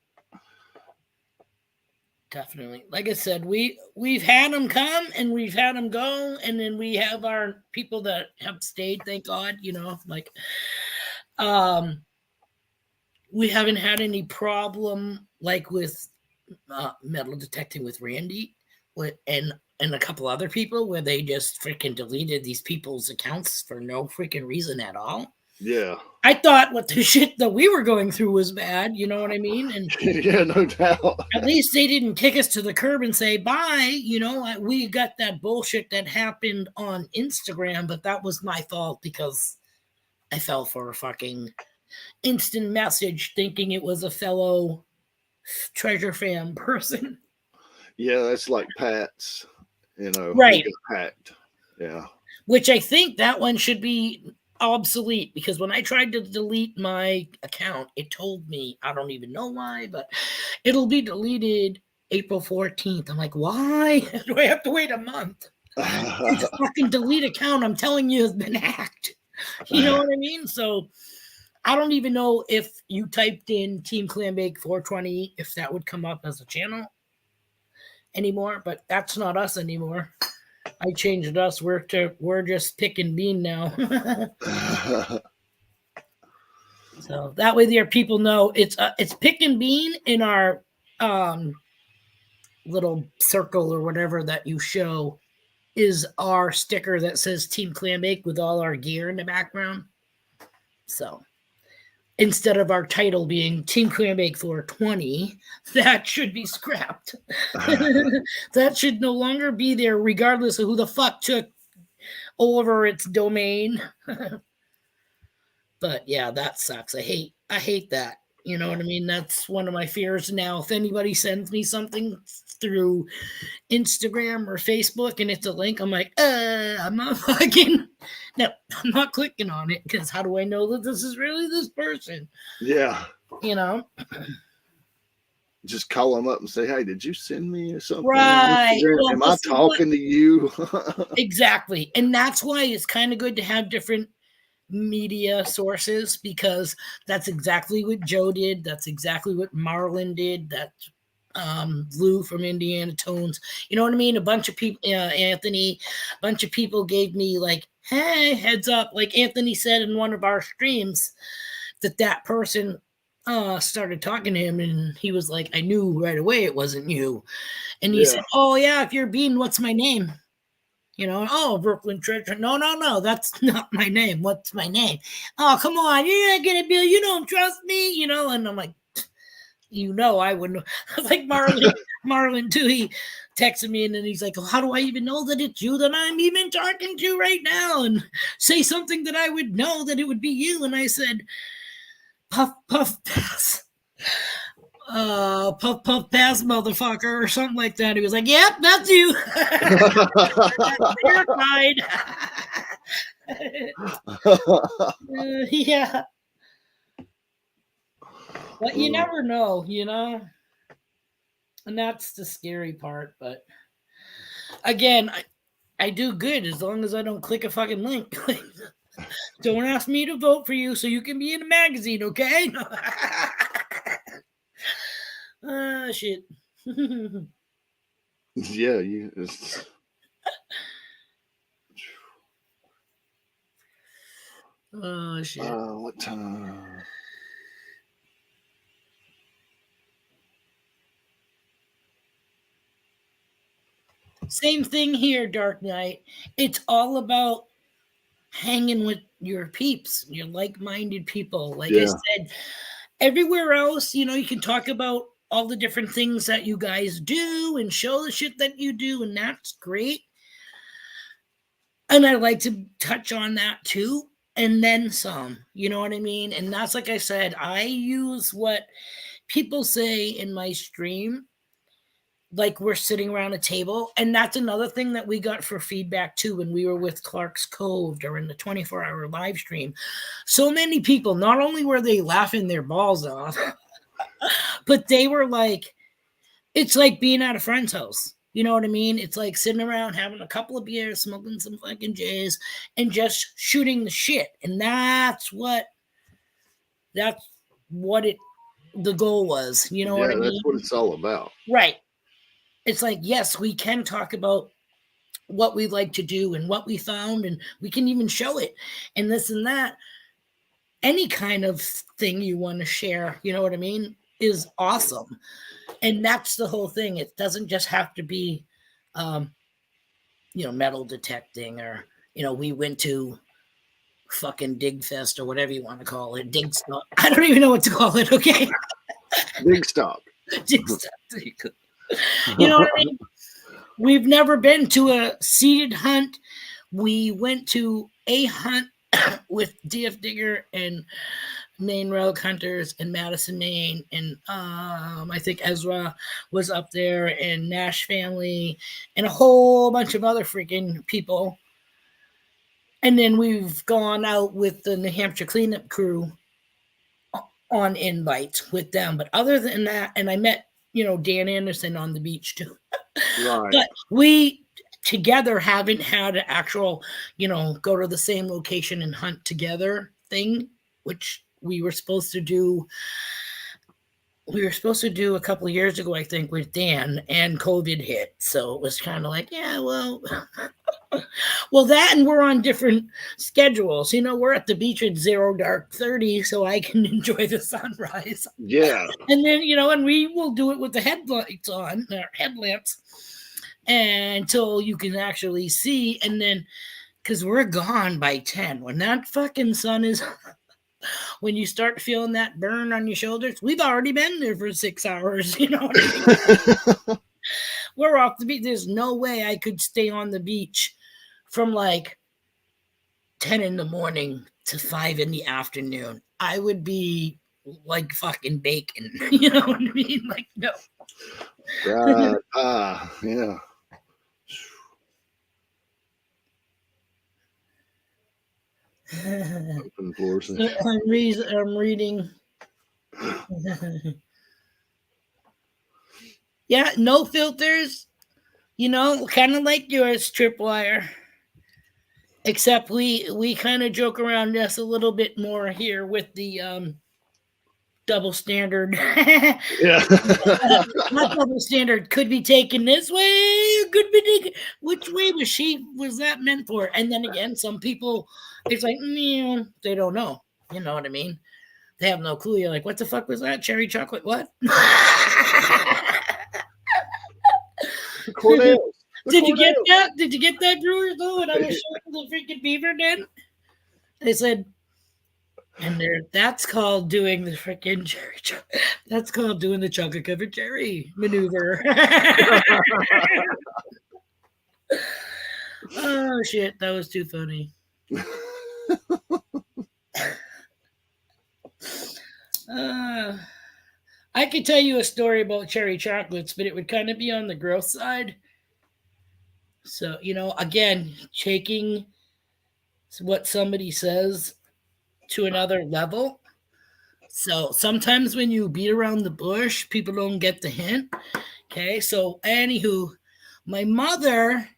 Definitely. Like I said, we've had them come and we've had them go, and then we have our people that have stayed, thank God, like we haven't had any problem like with metal detecting with Randy and a couple other people where they just freaking deleted these people's accounts for no freaking reason at all. Yeah. I thought what the shit that we were going through was bad, you know what I mean? And Yeah, no doubt. at least they didn't kick us to the curb and say bye. We got that bullshit that happened on Instagram, but that was my fault because I fell for a fucking instant message thinking it was a fellow Treasure Fam person. Yeah, that's like Pat's, Right. we got hacked. Yeah. Which I think that one should be obsolete because when I tried to delete my account, it told me, I don't even know why, but it'll be deleted April 14th. I'm like, why do I have to wait a month? His fucking delete account, I'm telling you, has been hacked. You know what I mean? So I don't even know if you typed in Team Clambake 420 if that would come up as a channel anymore, but that's not us anymore. I changed us. We're just pick and bean now. So that way there people know it's pick and bean in our little circle or whatever that you show is our sticker that says Team Clambake with all our gear in the background. So instead of our title being Team Clambake 420, that should be scrapped. That should no longer be there, regardless of who the fuck took over its domain. But yeah, that sucks. I hate that. You know what I mean? That's one of my fears now. If anybody sends me something through Instagram or Facebook and it's a link, I'm like, I'm not fucking no, I'm not clicking on it because how do I know that this is really this person? Yeah. You know? Just call them up and say, hey, did you send me something? Right. Well, Am I talking to you? Exactly. And that's why it's kind of good to have different media sources because that's exactly what Joe did. That's exactly what Marlon did. That's Lou from Indiana Tones. You know what I mean? A bunch of people, Anthony, a bunch of people gave me like, hey, heads up. Like Anthony said in one of our streams that person started talking to him and he was like, I knew right away it wasn't you. And he said, oh yeah, if you're Bean, what's my name? You know, oh, Brooklyn Treasure. No, that's not my name. What's my name? Oh, come on. You're not going to be, you don't trust me, you know? And I'm like, you know, I wouldn't. Like Marlon too, he texted me and then he's like, well, how do I even know that it's you that I'm even talking to right now? And say something that I would know that it would be you. And I said, puff, puff, pass. Puff, puff, pass, motherfucker, or something like that. He was like, yep, that's you. Verified. Yeah. But you never know, you know? And that's the scary part. But again, I do good as long as I don't click a fucking link. Don't ask me to vote for you so you can be in a magazine, okay? Shit. Yeah, Oh shit. What time? Same thing here, Dark Knight. It's all about hanging with your peeps, your like-minded people. Like I said, everywhere else, you know, you can talk about all the different things that you guys do and show the shit that you do, and that's great. And I like to touch on that too, and then some, you know what I mean? And that's like I said, I use what people say in my stream, like we're sitting around a table. And that's another thing that we got for feedback too when we were with Clark's Cove during the 24-hour live stream. So many people, not only were they laughing their balls off, but they were like, it's like being at a friend's house. You know what I mean? It's like sitting around having a couple of beers, smoking some fucking J's, and just shooting the shit. And that's what the goal was. You know what I mean? That's what it's all about. Right. It's like, yes, we can talk about what we like to do and what we found, and we can even show it and this and that. Any kind of thing you want to share, you know what I mean, is awesome. And that's the whole thing. It doesn't just have to be, metal detecting or, we went to fucking Dig Fest or whatever you want to call it. Dig Stock. I don't even know what to call it. Okay. Dig Stock. Dig Stock. You know what I mean? We've never been to a seated hunt. We went to a hunt with DF Digger and Maine Relic Hunters in Madison, Maine. And I think Ezra was up there and Nash family and a whole bunch of other freaking people. And then we've gone out with the New Hampshire cleanup crew on invites with them. But other than that, and I met, Dan Anderson on the beach too. Right. But we together haven't had an actual, go to the same location and hunt together thing, which we were supposed to do. We were supposed to do a couple of years ago, I think, with Dan, and COVID hit. So it was kind of like, yeah, well, that, and we're on different schedules. We're at the beach at 0 dark 30, so I can enjoy the sunrise. Yeah. And then, and we will do it with the headlights on, or headlamps, until you can actually see. And then, because we're gone by 10, when that fucking sun is, when you start feeling that burn on your shoulders, we've already been there for 6 hours. You know what I mean? We're off the beach. There's no way I could stay on the beach from like 10 in the morning to 5 in the afternoon. I would be like fucking bacon. You know what I mean? Like, no. Right. Yeah. Open floors. I'm reading. Yeah, no filters. Kind of like yours, Tripwire. Except we kind of joke around just a little bit more here with the double standard. Yeah. Not double standard. Could be taken this way, could be taken. Which way was that meant for? And then again, some people, it's like, they don't know. You know what I mean? They have no clue. You're like, what the fuck was that? Cherry chocolate? What? Cornell. Did you get that? Did you get that, Brewers? Though, and I was showing the freaking beaver den. They said, and that's called doing the freaking cherry. That's called doing the chocolate covered cherry maneuver. Oh shit, that was too funny. I could tell you a story about cherry chocolates, but it would kind of be on the gross side. So, again, taking what somebody says to another level. So sometimes when you beat around the bush, people don't get the hint. Okay, so anywho, my mother,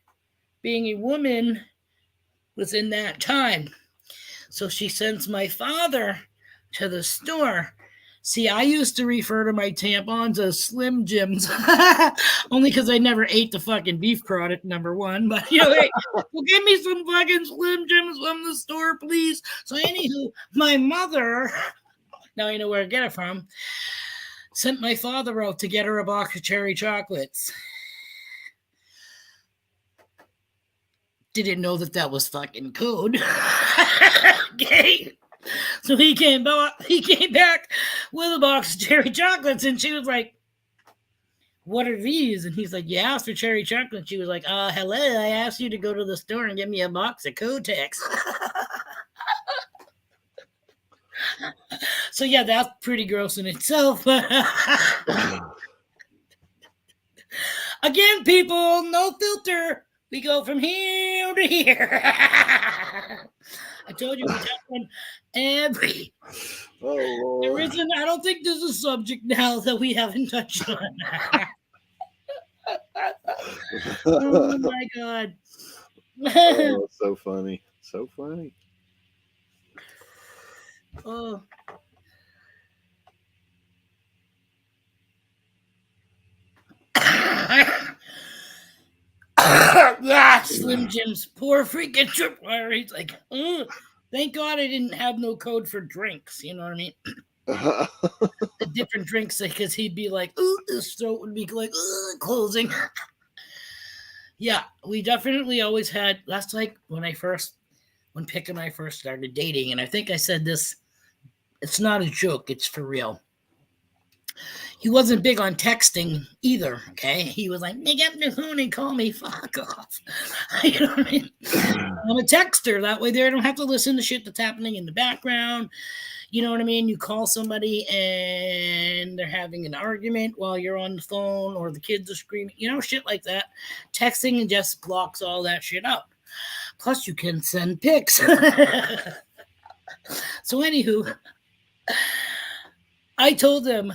being a woman, was in that time. So she sends my father to the store. See, I used to refer to my tampons as Slim Jims, only because I never ate the fucking beef product, number one. But, hey, well, give me some fucking Slim Jims from the store, please. So, anywho, my mother, now I know where to get it from, sent my father out to get her a box of cherry chocolates. Didn't know that was fucking code. Okay. So he came back with a box of cherry chocolates, and she was like, what are these? And he's like, you asked for cherry chocolate. She was like, hello, I asked you to go to the store and get me a box of Kotex. So yeah, that's pretty gross in itself. Again, people, no filter. We go from here to here. I told you we touch on every. Oh, there isn't. I don't think there's a subject now that we haven't touched on. Oh my god! Oh, so funny, so funny. Oh. Yeah, Slim Jim's poor freaking Tripwire. He's like, thank God I didn't have no code for drinks. You know what I mean? The different drinks, because he'd be like, his throat would be like, closing. Yeah, we definitely always had. That's like when Pick and I first started dating, and I think I said this. It's not a joke. It's for real. He wasn't big on texting either, okay? He was like, pick up the phone and call me, fuck off. You know what I mean? I'm a texter. That way they don't have to listen to shit that's happening in the background. You know what I mean? You call somebody and they're having an argument while you're on the phone, or the kids are screaming, shit like that. Texting just blocks all that shit out. Plus you can send pics. So anywho, I told him,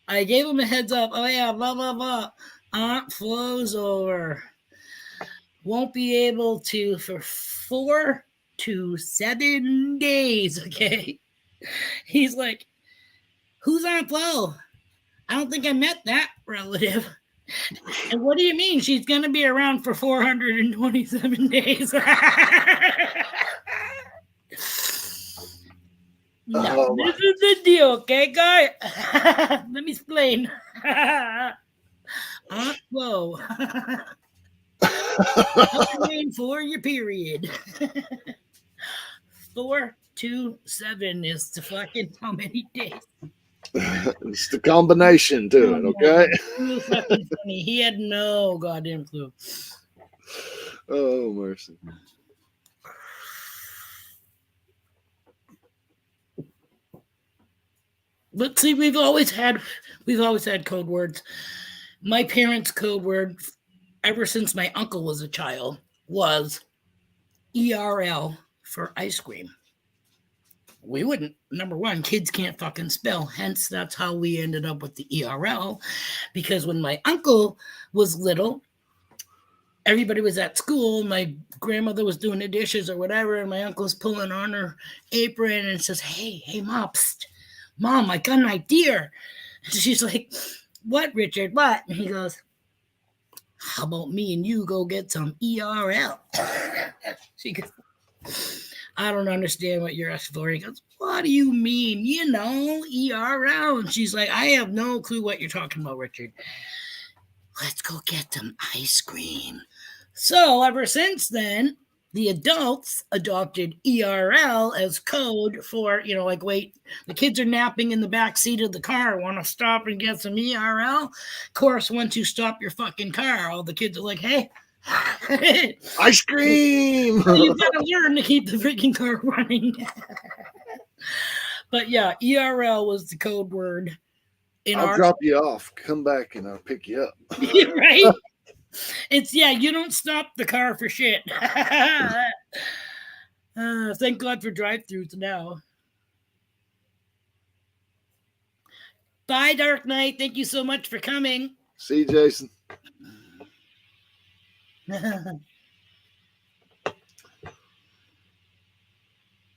I gave him a heads up. Oh yeah, blah blah blah. Aunt Flo's over. won't be able to for 4 to 7 days. Okay. He's like, who's on flow? I don't think I met that relative. And what do you mean? She's going to be around for 427 days. No, Oh, this is the deal, okay, guy? Let me explain. Aunt Flo. Name for your period. 427 is the fucking how many days? It's the combination to it, okay? Real fucking funny. He had no goddamn clue. Oh, mercy. But see, we've always had code words. My parents' code word, ever since my uncle was a child, was ERL for ice cream. We wouldn't. Number one, kids can't fucking spell. Hence, that's how we ended up with the ERL. Because when my uncle was little, everybody was at school. My grandmother was doing the dishes or whatever, and my uncle's pulling on her apron and says, hey, Mom, psst. Mom, I got an idea. And she's like, what, Richard? What? And he goes, how about me and you go get some ERL? She goes, I don't understand what you're asking for. He goes, what do you mean? You know, ERL. And she's like, I have no clue what you're talking about, Richard. Let's go get some ice cream. So ever since then, the adults adopted ERL as code for, like, wait, the kids are napping in the back seat of the car. Want to stop and get some ERL? Of course, once you stop your fucking car, all the kids are like, hey, ice cream. You gotta learn to keep the freaking car running. But yeah, ERL was the code word. I'll drop you off. Come back and I'll pick you up. Right? It's, you don't stop the car for shit. Thank God for drive-thrus now. Bye, Dark Knight. Thank you so much for coming. See you, Jason.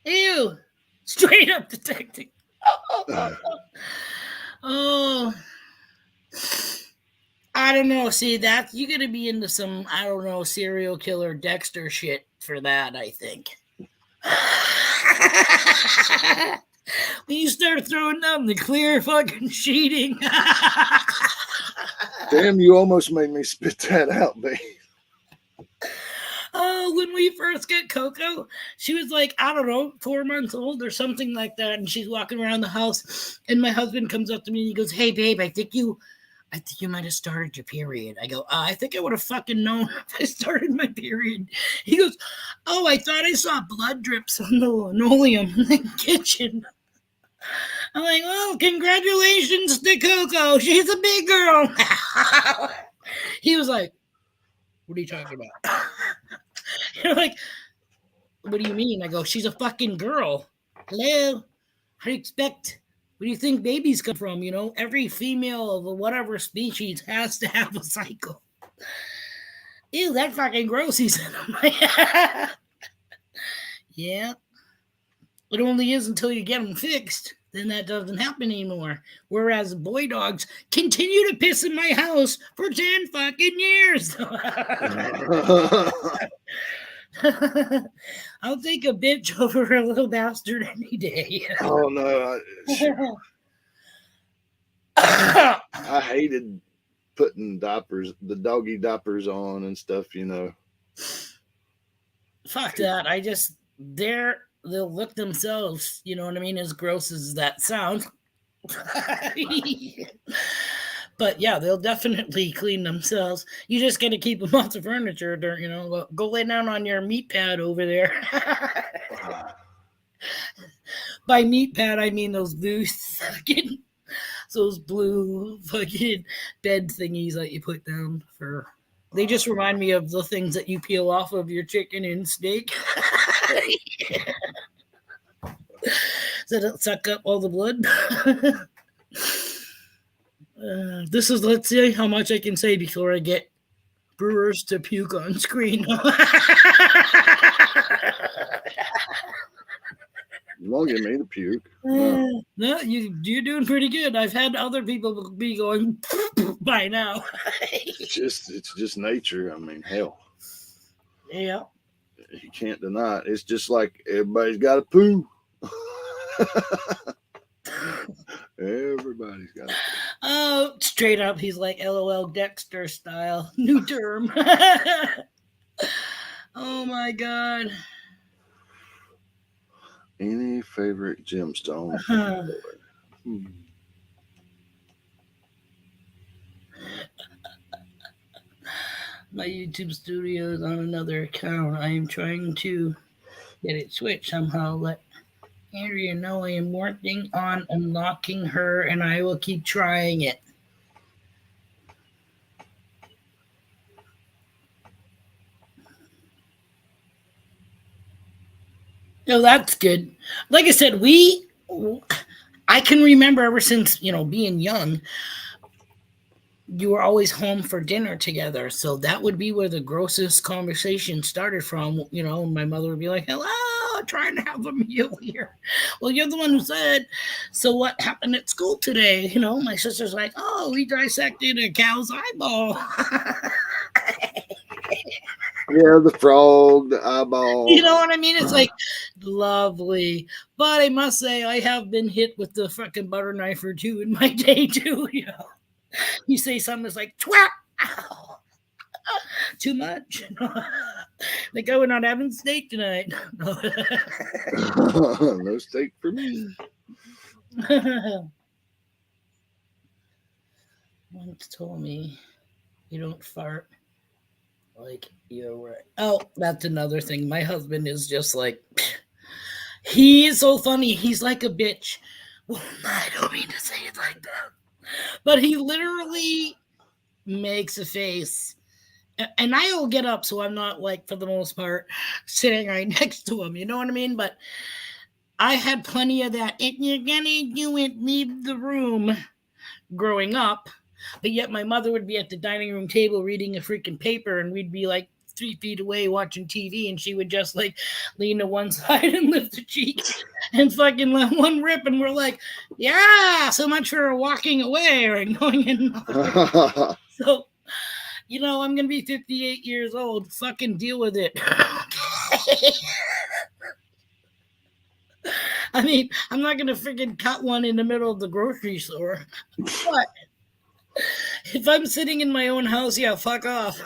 Ew. Straight up detecting. Oh. I don't know. See, that you gotta be into some, I don't know, serial killer Dexter shit for that, I think. When you start throwing down the clear fucking sheeting. Damn, you almost made me spit that out, babe. Oh, when we first got Coco, she was like, I don't know, 4 months old or something like that. And she's walking around the house. And my husband comes up to me and he goes, hey, babe, I think you might have started your period. I go, I think I would have fucking known if I started my period. He goes, oh, I thought I saw blood drips on the linoleum in the kitchen. I'm like, well, congratulations to Coco. She's a big girl. He was like, what are you talking about? You're like, what do you mean? I go, she's a fucking girl. Hello? How do you expect? Where do you think babies come from? Every female of whatever species has to have a cycle. Ew, that's fucking gross, he said. I'm like, yeah. It only is until you get them fixed. Then that doesn't happen anymore. Whereas boy dogs continue to piss in my house for 10 fucking years. I'll take a bitch over a little bastard any day. Oh, no. I hated putting the doggy diapers on and stuff, Fuck that. They'll lick themselves, you know what I mean? As gross as that sounds. But yeah, they'll definitely clean themselves. You just got to keep them off the furniture. Go lay down on your meat pad over there. By meat pad, I mean those blue fucking bed thingies that you put down for. They just remind me of the things that you peel off of your chicken and steak. So it'll suck up all the blood. Let's see how much I can say before I get brewers to puke on screen. Won't get me to puke. No. No, you're doing pretty good. I've had other people be going by now. It's just nature. I mean, hell, Yeah. you can't deny it. It's just like everybody's got a poo. Everybody's got a poo. Oh, straight up, he's like LOL Dexter style. New term. Oh my god. Any favorite gemstones? My YouTube studio is on another account. I am trying to get it switched somehow. Let Andrea know I am working on unlocking her, and I will keep trying it. No, that's good. Like I said, I can remember ever since, being young, you were always home for dinner together. So that would be where the grossest conversation started from. My mother would be like, hello, trying to have a meal here. Well, you're the one who said, so what happened at school today? My sister's like, oh, we dissected a cow's eyeball. Yeah, the frog, the eyeball. You know what I mean? It's like lovely. But I must say, I have been hit with the fucking butter knife or two in my day, too. You say something that's like, twat, ow, too much. Like, we're not having steak tonight. No steak for me. Once told me you don't fart like you're right. Oh, that's another thing. My husband is just like, he is so funny. He's like a bitch. Well, I don't mean to say it like that. But he literally makes a face. And I will get up, so I'm not, like, for the most part, sitting right next to him. You know what I mean? But I had plenty of that. If you're gonna do it, leave the room growing up. But yet my mother would be at the dining room table reading a freaking paper, and we'd be like 3 feet away watching TV, and she would just like lean to one side and lift the cheek and fucking let one rip, and we're like, yeah, so much for walking away or going in. So, I'm gonna be 58 years old. Fucking deal with it. I mean, I'm not gonna freaking cut one in the middle of the grocery store. But if I'm sitting in my own house, yeah, fuck off.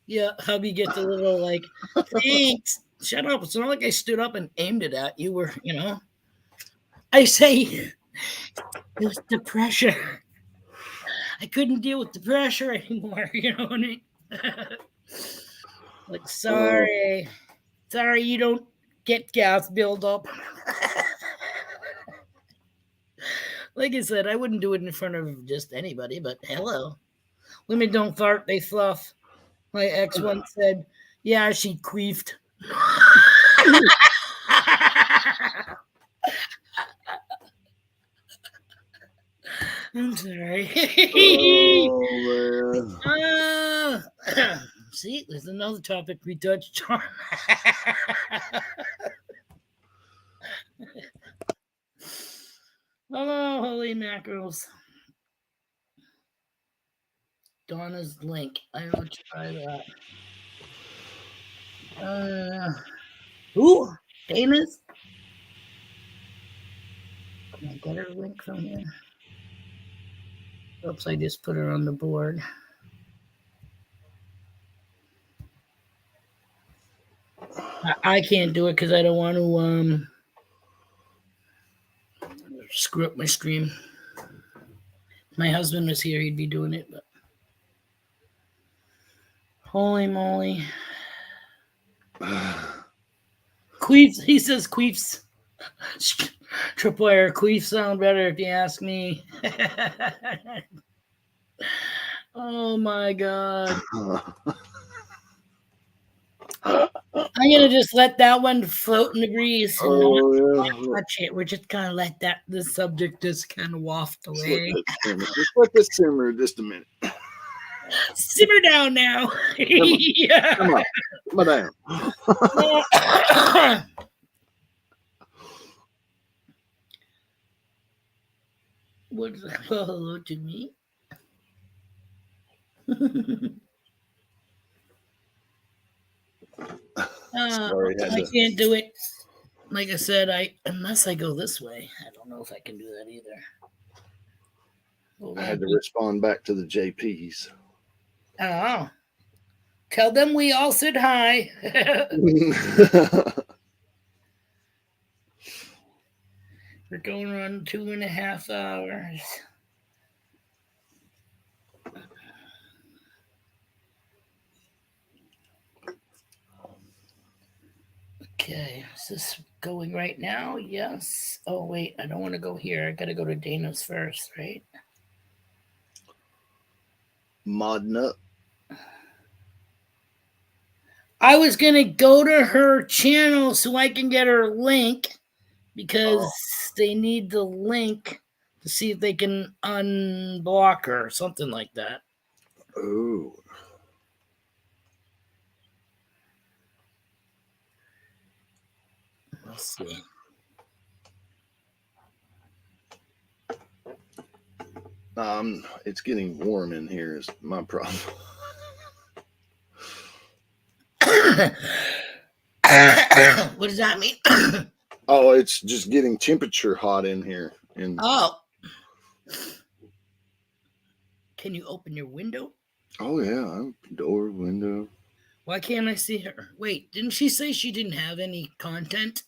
Yeah, hubby gets a little like, thanks. Shut up. It's not like I stood up and aimed it at you. I say, it was the pressure. I couldn't deal with the pressure anymore. You know what I mean? Like, sorry. Sorry you don't get gas buildup. Like I said, I wouldn't do it in front of just anybody, but hello. Women don't fart, they fluff. My ex once said, yeah, she queefed. I'm sorry. Oh, man. See, there's another topic we touched on. Oh, holy mackerels. Donna's link. I will try that. Ooh, Dana's. Can I get her link from here? Oops, I just put her on the board. I can't do it because I don't want to screw up my stream. If my husband was here, he'd be doing it, but holy moly. Queefs, he says queefs. Tripwire queefs sound better if you ask me. Oh my god. I'm gonna just let that one float in the breeze and not Oh yeah. touch it. We're just gonna let the subject just kind of waft Just let away. that simmer. Just let this simmer just a minute. Simmer down now. Come Yeah. on. Come on down. What's well, hello to me? Sorry, I can't do it. Like I said, unless I go this way, I don't know if I can do that either. Hold I on. had to respond back to the JPs. Oh, tell them we all said hi. We're going on 2.5 hours. Okay, is this going right now? Yes. Oh, wait, I don't want to go here. I got to go to Dana's first, right? Modding up. I was going to go to her channel so I can get her link because they need the link to see if they can unblock her or something like that. Oh. Let's see. It's getting warm in here is my problem. What does that mean? Oh, it's just getting temperature hot in here. And Oh. Can you open your window? oh yeah, door, window. Why can't I see her? Wait, didn't she say she didn't have any content?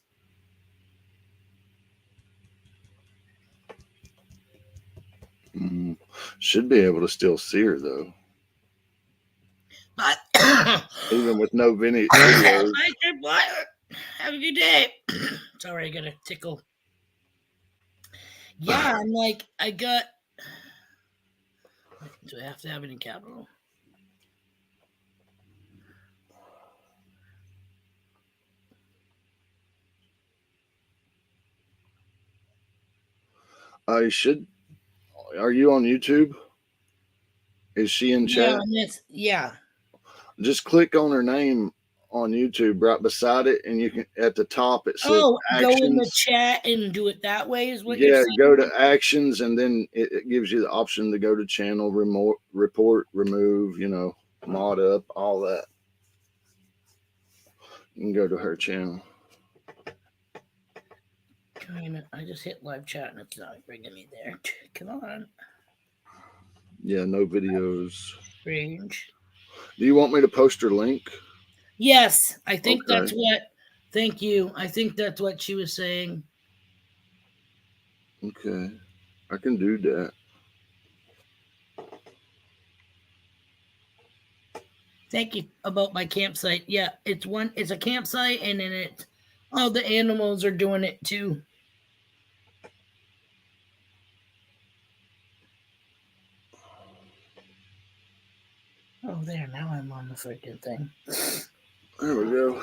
Should be able to still see her though, But even with no videos. Have a good day. Sorry, I got a tickle. Yeah, I'm like, I got. Do I have to have it in capital? I should. Are you on YouTube? Is she in chat? Yeah. Just click on her name on YouTube right beside it, and you can at the top it says Oh, actions. go in the chat and do it that way is what Yeah, you're saying? go to actions, and then it gives you the option to go to channel, report, remove, mod up, all that. You can go to her channel. I just hit live chat and it's not bringing me there. Come on. Yeah, no videos. Strange. Do you want me to post her link? Yes, I think Okay. that's what. Thank you. I think that's what she was saying. Okay, I can do that. Thank you about my campsite. Yeah, it's a campsite and then all the animals are doing it too. Oh, there, now I'm on the freaking thing. There we go.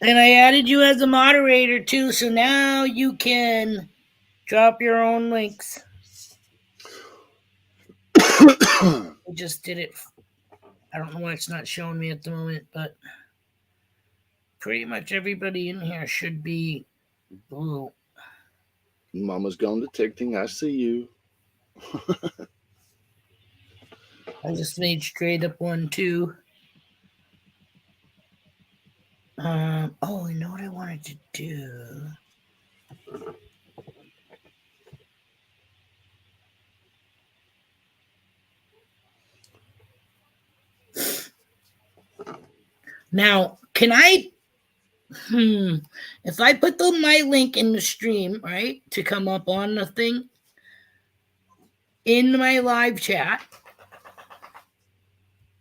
And I added you as a moderator too, so now you can drop your own links. I just did it. I don't know why it's not showing me at the moment, but pretty much everybody in here should be blue. Mama's gone detecting. I see you. I just made straight up one too. Oh, I know what I wanted to do. Now, can I? If I put my link in the stream, right, to come up on the thing in my live chat,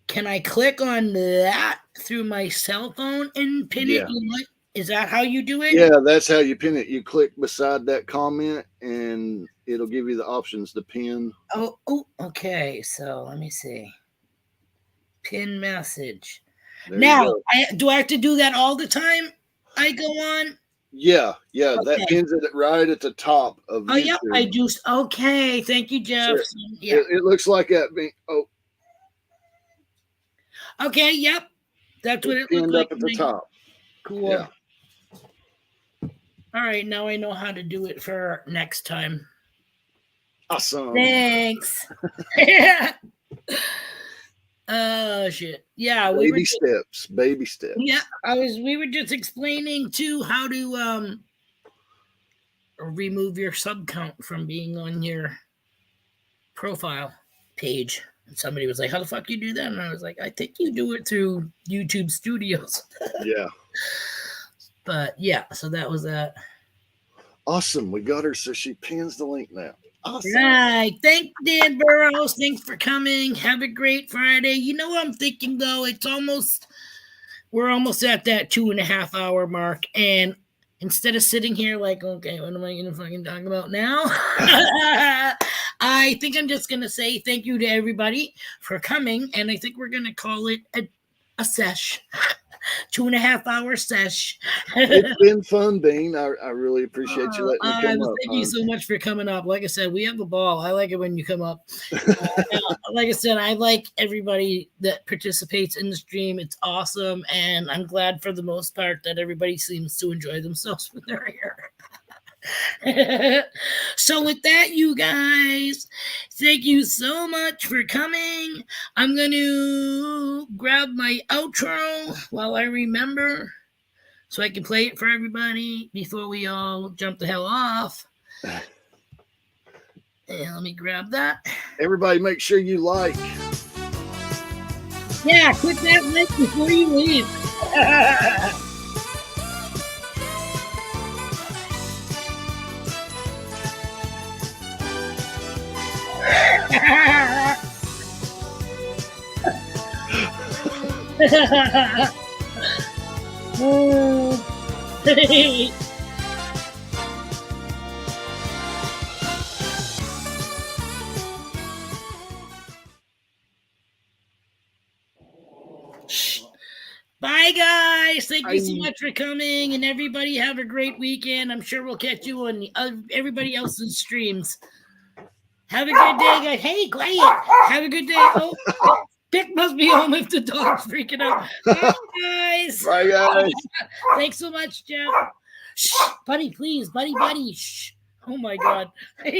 can I click on that through my cell phone and pin it? Is that how you do it? Yeah, that's how you pin it. You click beside that comment, and it'll give you the options to pin. Oh, okay. So let me see. Pin message. There Now, you go. do I have to do that all the time I go on? Yeah, Okay. that pins it right at the top of Oh, YouTube. yep, I do. Okay, thank you, Jeff. Sure. Yeah. It looks like that. Okay, yep. That's what it looked Pinned like. up at the top. Cool. Yeah. All right, now I know how to do it for next time. Awesome. Thanks. Oh shit. Yeah, Baby steps. Yeah, we were just explaining too how to remove your sub count from being on your profile page. And somebody was like, "How the fuck you do that?" And I was like, "I think you do it through YouTube Studios." Yeah. But yeah, so that was that. Awesome. We got her, so she pins the link now. Awesome. Right. Thank Dan Burrows. Thanks for coming. Have a great Friday. You know what I'm thinking though? We're almost at that 2.5 hour mark. And instead of sitting here like, okay, what am I gonna fucking talk about now? I think I'm just gonna say thank you to everybody for coming. And I think we're gonna call it a sesh. 2.5 hour sesh. It's been fun, Bean. I really appreciate you letting me come up. Thank you so much for coming up. Like I said, we have a ball. I like it when you come up. Like I said, I like everybody that participates in the stream. It's awesome. And I'm glad for the most part that everybody seems to enjoy themselves when they're here. So with that, you guys, thank you so much for coming. I'm going to grab my outro while I remember so I can play it for everybody before we all jump the hell off. And let me grab that. Everybody make sure you like. Yeah, click that link before you leave. Bye, guys. Thank you so much for coming, and everybody have a great weekend. I'm sure we'll catch you on everybody else's streams. Have a good day, guys. Hey, quiet. Have a good day. Oh, Pick must be home if the dog's freaking out. Bye, guys. Bye, guys. Thanks so much, Jeff. Shh, buddy, please. Buddy. Shh. Oh, my God.